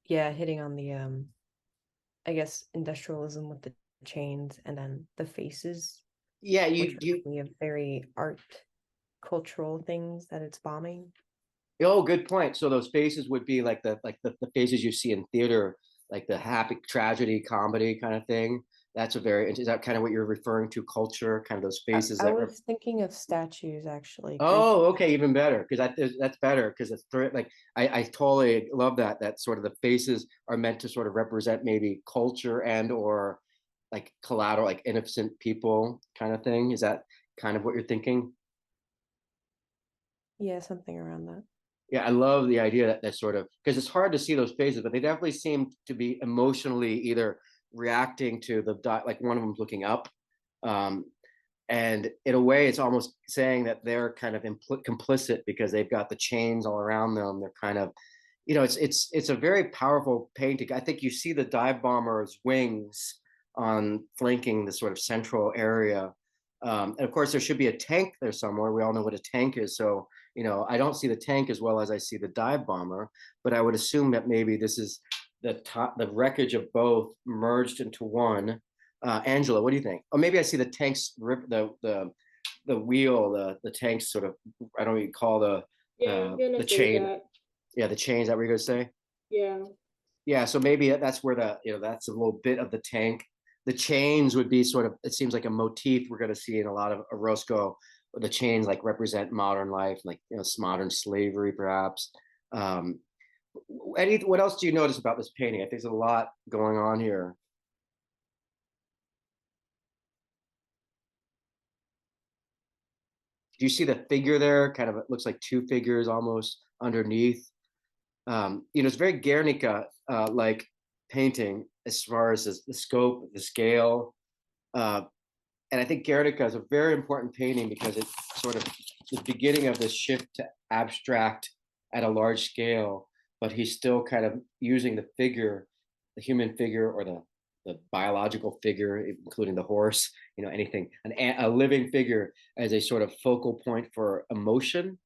Yeah, hitting on the I guess industrialism with the chains, and then the faces. Yeah, we have very art cultural things that it's bombing. Oh, good point. So those faces would be like the faces you see in theater, like the happy tragedy comedy kind of thing. Is that kind of what you're referring to? Culture, kind of those faces I was thinking of statues actually. Oh, okay, even better, because that's better, because it's like I totally love that sort of the faces are meant to sort of represent maybe culture and or like collateral, like innocent people kind of thing. Is that kind of what you're thinking? Yeah, something around that. Yeah, I love the idea that sort of, because it's hard to see those faces, but they definitely seem to be emotionally either reacting to like one of them's looking up, and in a way, it's almost saying that they're kind of complicit because they've got the chains all around them. They're kind of, it's a very powerful painting. I think you see the dive bomber's wings on flanking the sort of central area, and of course there should be a tank there somewhere. We all know what a tank is, so I don't see the tank as well as I see the dive bomber, but I would assume that maybe this is the wreckage of both merged into one. Angela, what do you think? Or maybe I see the tanks the wheel, the tanks sort of, I don't know what you call the chain. That. Yeah, the chains, that what you're gonna say? Yeah. Yeah, so maybe that's where that's a little bit of the tank. The chains would be sort of, it seems like a motif we're gonna see in a lot of Orozco. The chains like represent modern life, like modern slavery, perhaps. What else do you notice about this painting? I think there's a lot going on here. Do you see the figure there? Kind of, it looks like 2 figures almost underneath. It's very Guernica like painting. as far as the scope, the scale. And I think Guernica is a very important painting because it's sort of the beginning of this shift to abstract at a large scale, but he's still kind of using the figure, the human figure or the biological figure, including the horse, anything, a living figure as a sort of focal point for emotion,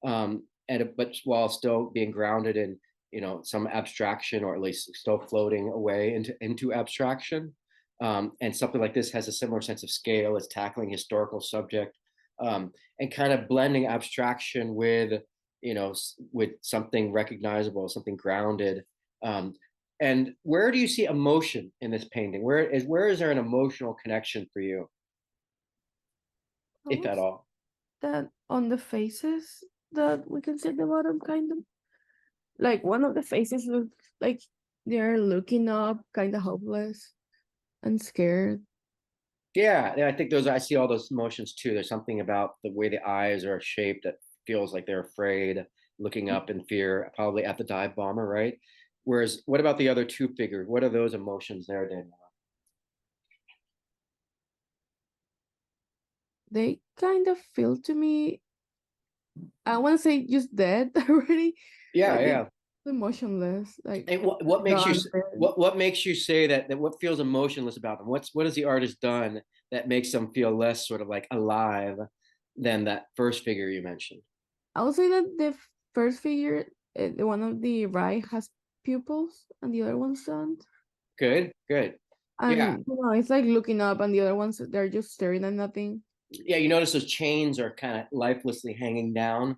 but while still being grounded in, some abstraction, or at least still floating away into abstraction. And something like this has a similar sense of scale. It's tackling historical subject, and kind of blending abstraction with, with something recognizable, something grounded. And where do you see emotion in this painting? Where is there an emotional connection for you, if at all? That on the faces that we can see at the bottom, kind of like one of the faces looks like they're looking up, kind of hopeless and scared. Yeah, I think I see all those emotions too. There's something about the way the eyes are shaped that feels like they're afraid, looking up in fear, probably at the dive bomber, right? Whereas, what about the other two figures? What are those emotions there, Daniel? They kind of feel to me, I want to say just dead already. Yeah, Like yeah. emotionless. Like And what makes you gone dead. what makes you say that what feels emotionless about them? What has the artist done that makes them feel less sort of like alive than that first figure you mentioned? I would say that the first figure, the one on the right, has pupils and the other ones don't. Good, good. Yeah, And it's like looking up, and the other ones, they're just staring at nothing. yeah. You notice those chains are kind of lifelessly hanging down,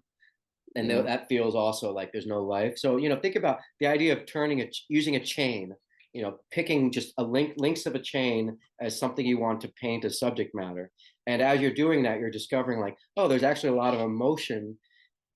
and Yeah. that feels also like there's no life. So think about the idea of using a chain, picking just links of a chain as something you want to paint as subject matter. And as you're doing that, you're discovering like, oh, there's actually a lot of emotion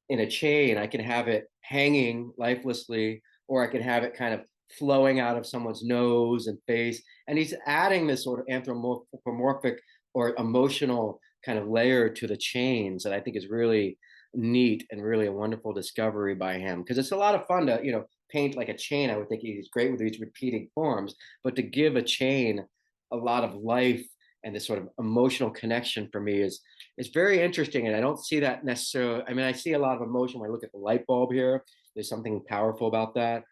in a chain. I can have it hanging lifelessly, or I can have it kind of flowing out of someone's nose and face. And he's adding this sort of anthropomorphic or emotional kind of layer to the chains that I think is really neat and really a wonderful discovery by him, because it's a lot of fun to paint like a chain. I would think he's great with these repeating forms, but to give a chain a lot of life and this sort of emotional connection for me is very interesting. And I don't see that necessarily. I mean, I see a lot of emotion when I look at the light bulb here. There's something powerful about that.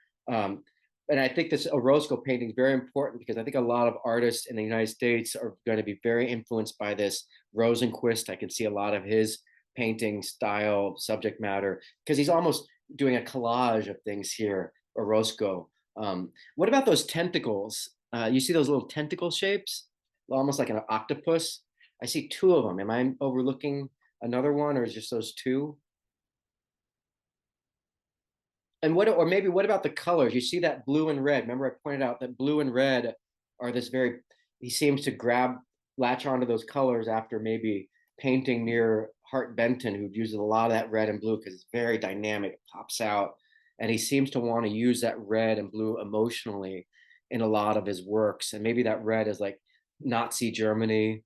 And I think this Orozco painting is very important because I think a lot of artists in the United States are going to be very influenced by this Rosenquist. I can see a lot of his painting style, subject matter, because he's almost doing a collage of things here, Orozco. What about those tentacles? You see those little tentacle shapes, almost like an octopus? I see two of them. Am I overlooking another one, or is just those two? And what about the colors? You see that blue and red. Remember, I pointed out that blue and red are he seems to latch onto those colors after maybe painting near Hart Benton, who uses a lot of that red and blue because it's very dynamic, it pops out. And he seems to want to use that red and blue emotionally in a lot of his works. And maybe that red is like Nazi Germany.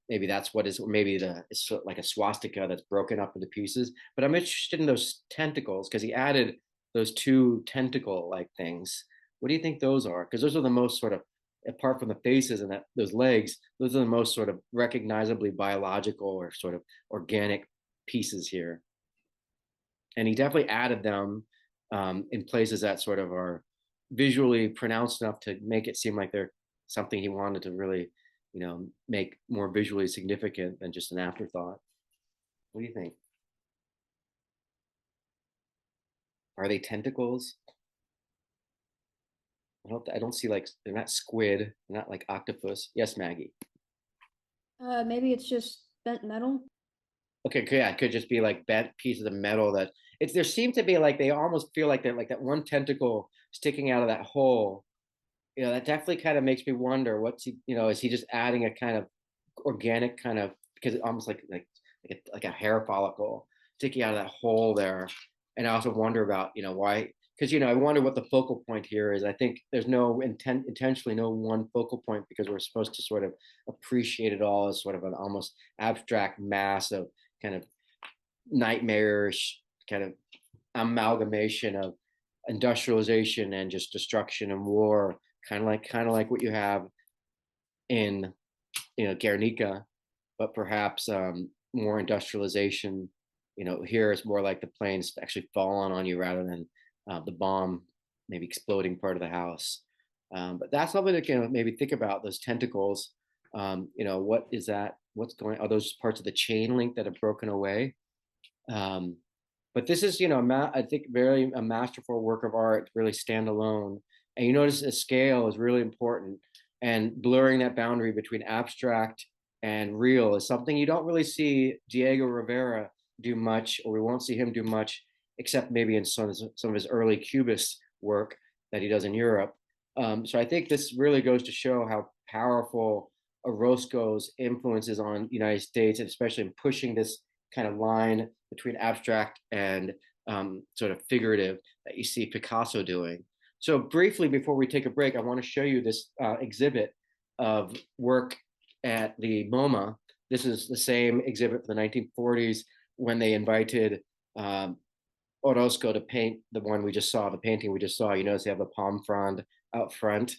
Maybe that's what is, maybe it's sort of like a swastika that's broken up into pieces. But I'm interested in those tentacles because he added those two tentacle like things. What do you think those are? Because those are the most sort of, apart from the faces and those legs, those are the most sort of recognizably biological or sort of organic pieces here. And he definitely added them in places that sort of are visually pronounced enough to make it seem like they're something he wanted to really, make more visually significant than just an afterthought. What do you think? Are they tentacles? I don't see, like, they're not squid, they're not like octopus. Yes, Maggie. Maybe it's just bent metal. Okay, yeah, it could just be like bent pieces of metal that there seems to be like they almost feel like they're like that one tentacle sticking out of that hole. That definitely kind of makes me wonder what's he, is he just adding a kind of organic kind of, because it almost like a hair follicle sticking out of that hole there. And I also wonder about, why, because I wonder what the focal point here is. I think there's no intentionally no one focal point, because we're supposed to sort of appreciate it all as sort of an almost abstract mass of kind of nightmarish kind of amalgamation of industrialization and just destruction and war kind of like what you have in Guernica, but perhaps more industrialization. Here it's more like the planes actually falling on you rather than the bomb maybe exploding part of the house. But that's something to maybe think about, those tentacles. What is that? What's going? Are those parts of the chain link that have broken away? But this is, I think very a masterful work of art, really standalone. And you notice the scale is really important, and blurring that boundary between abstract and real is something you don't really see Diego Rivera do much, or we won't see him do much, except maybe in some of his early Cubist work that he does in Europe. So I think this really goes to show how powerful Orozco's influences on the United States, and especially in pushing this kind of line between abstract and sort of figurative that you see Picasso doing. So briefly, before we take a break, I want to show you this exhibit of work at the MoMA. This is the same exhibit from the 1940s when they invited Orozco to paint the one we just saw, the painting we just saw. You notice they have the palm frond out front.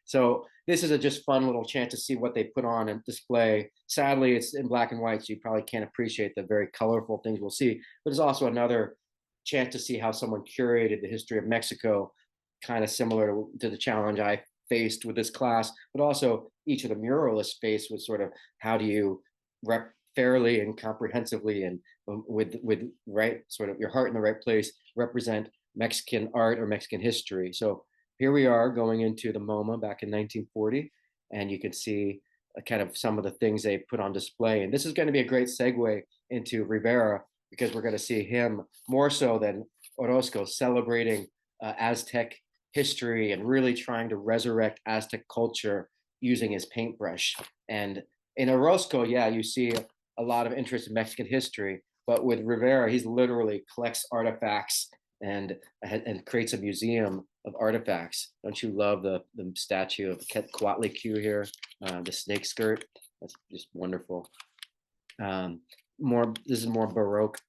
So this is a just fun little chance to see what they put on and display. Sadly, it's in black and white, so you probably can't appreciate the very colorful things we'll see. But it's also another chance to see how someone curated the history of Mexico, kind of similar to the challenge I faced with this class, but also each of the muralists faced with sort of how do you fairly and comprehensively and with right sort of your heart in the right place represent Mexican art or Mexican history. So here we are going into the MoMA back in 1940, and you can see kind of some of the things they put on display. And this is going to be a great segue into Rivera, because we're going to see him more so than Orozco celebrating Aztec history and really trying to resurrect Aztec culture using his paintbrush. And in Orozco, yeah, you see a lot of interest in Mexican history, but with Rivera, he's literally collects artifacts and creates a museum of artifacts. Don't you love the statue of Quetzalcoatl here, the snake skirt? That's just wonderful. This is more Baroque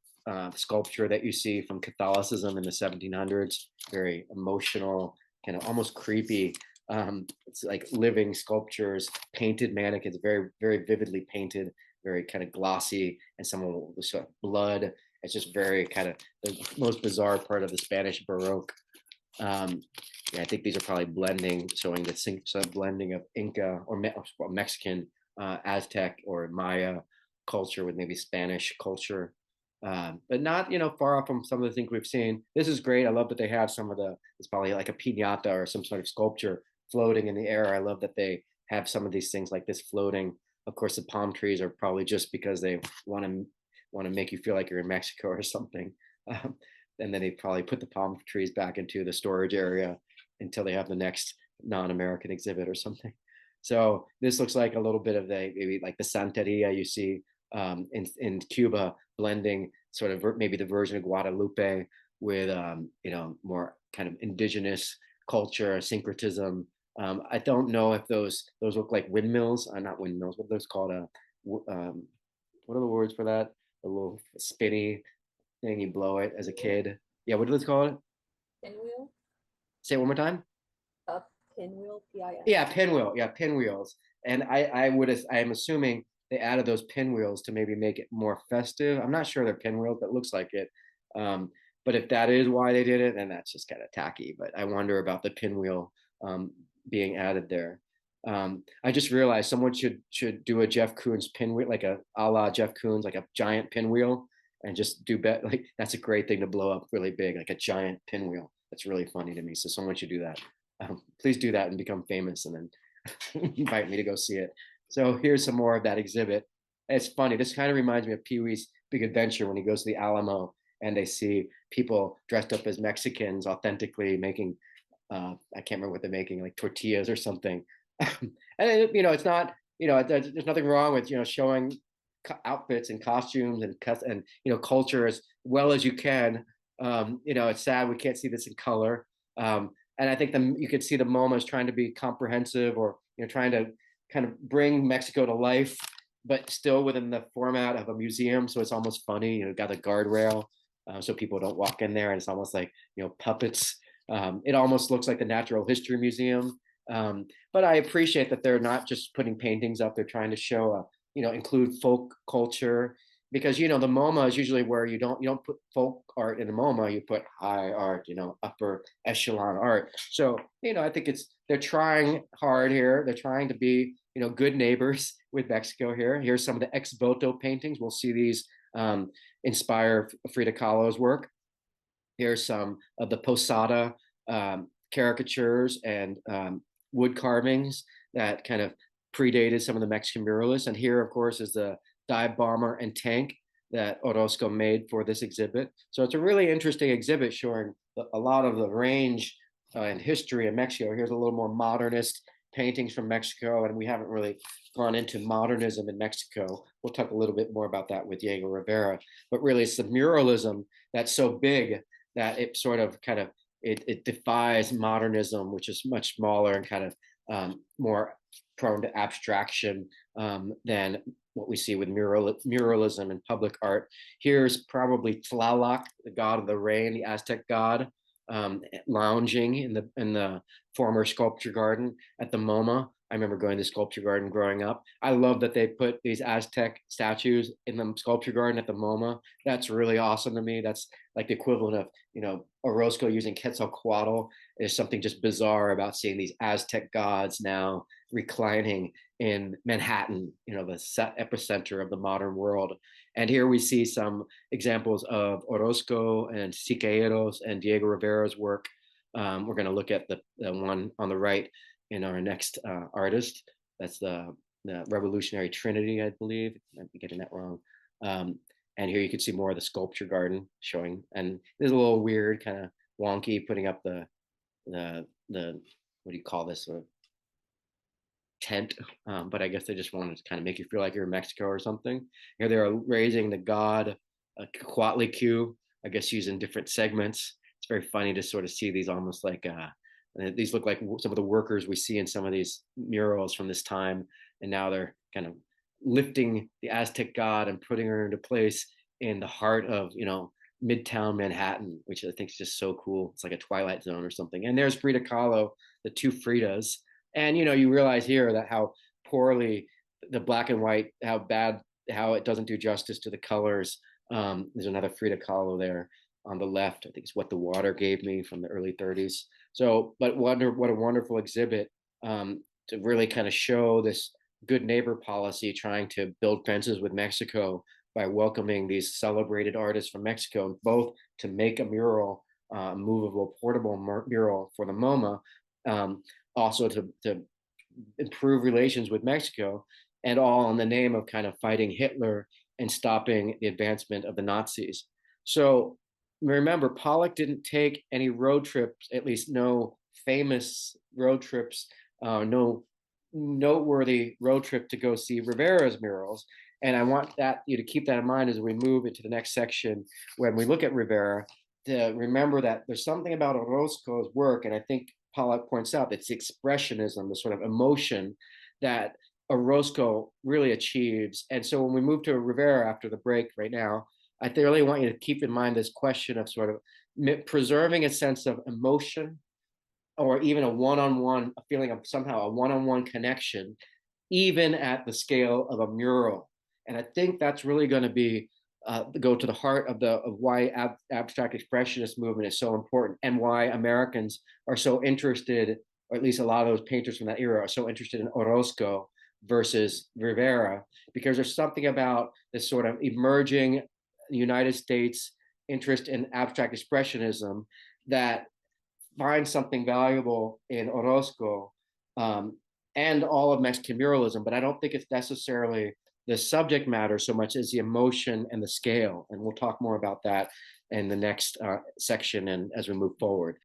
sculpture that you see from Catholicism in the 1700s. Very emotional, kind of almost creepy. It's like living sculptures, painted mannequins, very, very vividly painted, very kind of glossy, and some with sort of blood. It's just very kind of the most bizarre part of the Spanish Baroque. Yeah, I think these are probably blending, showing the blending of Inca or Mexican, Aztec or Maya culture with maybe Spanish culture, but not far off from some of the things we've seen. This is great. I love that they have some of it's probably like a piñata or some sort of sculpture floating in the air. I love that they have some of these things like this floating. Of course, the palm trees are probably just because they want to make you feel like you're in Mexico or something. And then they probably put the palm trees back into the storage area until they have the next non-American exhibit or something. So this looks like a little bit of maybe like the Santeria you see in Cuba, blending sort of maybe the version of Guadalupe with more kind of indigenous culture, syncretism. I don't know if those look like windmills. Not windmills. What are those called? What are the words for that? A little spinny thing you blow it as a kid. Yeah, what do they call it? Pinwheel? Say it one more time. Pinwheel, P-I-N. Yeah, pinwheel. Yeah, pinwheels. And I am assuming they added those pinwheels to maybe make it more festive. I'm not sure they're pinwheels, but it looks like it. But if that is why they did it, then that's just kind of tacky. But I wonder about the pinwheel being added there. I just realized someone should do a Jeff Koons pinwheel, like a la Jeff Koons, like a giant pinwheel, and just do like that's a great thing to blow up really big, like a giant pinwheel. That's really funny to me. So someone should do that. Please do that and become famous, and then invite me to go see it. So here's some more of that exhibit. It's funny. This kind of reminds me of Pee-wee's Big Adventure when he goes to the Alamo and they see people dressed up as Mexicans authentically making, I can't remember what they're making, like tortillas or something. And it's not, there's nothing wrong with, showing outfits and costumes and culture as well as you can. It's sad we can't see this in color. And I think you could see the MoMA is trying to be comprehensive, or trying to kind of bring Mexico to life, but still within the format of a museum. So it's almost funny. Got a guardrail so people don't walk in there, and it's almost like puppets. It almost looks like the Natural History Museum But I appreciate that they're not just putting paintings up; they're trying to show, include folk culture, because the MoMA is usually where you don't put folk art in the MoMA, you put high art, upper echelon art. So I think they're trying hard here. They're trying to be good neighbors with Mexico here. Here's some of the ex voto paintings. We'll see these inspire Frida Kahlo's work. Here's some of the Posada caricatures and wood carvings that kind of predated some of the Mexican muralists. And here, of course, is the dive bomber and tank that Orozco made for this exhibit. So it's a really interesting exhibit showing a lot of the range and history of Mexico. Here's a little more modernist paintings from Mexico, and we haven't really gone into modernism in Mexico. We'll talk a little bit more about that with Diego Rivera, but really it's the muralism that's so big that it sort of kind of it defies modernism, which is much smaller and kind of more prone to abstraction than what we see with muralism and public art. Here's probably Tlaloc, the god of the rain, the Aztec god, lounging in the former sculpture garden at the MoMA. I remember going to the sculpture garden growing up. I love that they put these Aztec statues in the sculpture garden at the MoMA. That's really awesome to me. That's like the equivalent of, Orozco using Quetzalcoatl. There's something just bizarre about seeing these Aztec gods now reclining in Manhattan, the epicenter of the modern world. And here we see some examples of Orozco and Siqueiros and Diego Rivera's work. We're going to look at the one on the right in our next artist. That's the Revolutionary Trinity, I believe. I might be getting that wrong. And here you can see more of the sculpture garden showing. And this is a little weird, kind of wonky, putting up the what do you call this? Tent, but I guess they just wanted to kind of make you feel like you're in Mexico or something. Here they are raising the god Coatlicue, I guess using different segments. It's very funny to sort of see these almost like these look like some of the workers we see in some of these murals from this time, and now they're kind of lifting the Aztec god and putting her into place in the heart of Midtown Manhattan, which I think is just so cool. It's like a Twilight Zone or something. And there's Frida Kahlo, the two Fridas. And you realize here that how poorly the black and white, how it doesn't do justice to the colors. There's another Frida Kahlo there on the left. I think it's What the Water Gave Me from the early 30s. So, but what a wonderful exhibit to really kind of show this good neighbor policy, trying to build fences with Mexico by welcoming these celebrated artists from Mexico, both to make a mural, movable, portable mural for the MoMA, also to improve relations with Mexico, and all in the name of kind of fighting Hitler and stopping the advancement of the Nazis. So remember, Pollock didn't take any road trips, at least no famous road trips, no noteworthy road trip to go see Rivera's murals. And I want you to keep that in mind as we move into the next section when we look at Rivera, to remember that there's something about Orozco's work, and I think Pollock points out, it's the expressionism, the sort of emotion that Orozco really achieves. And so when we move to Rivera after the break right now, I really want you to keep in mind this question of sort of preserving a sense of emotion, or even a feeling of somehow a one-on-one connection, even at the scale of a mural. And I think that's really going to be go to the heart of why abstract expressionist movement is so important, and why Americans are so interested, or at least a lot of those painters from that era are so interested in Orozco versus Rivera, because there's something about this sort of emerging United States interest in abstract expressionism that finds something valuable in Orozco and all of Mexican muralism, but I don't think it's necessarily the subject matter so much as the emotion and the scale. And we'll talk more about that in the next section and as we move forward.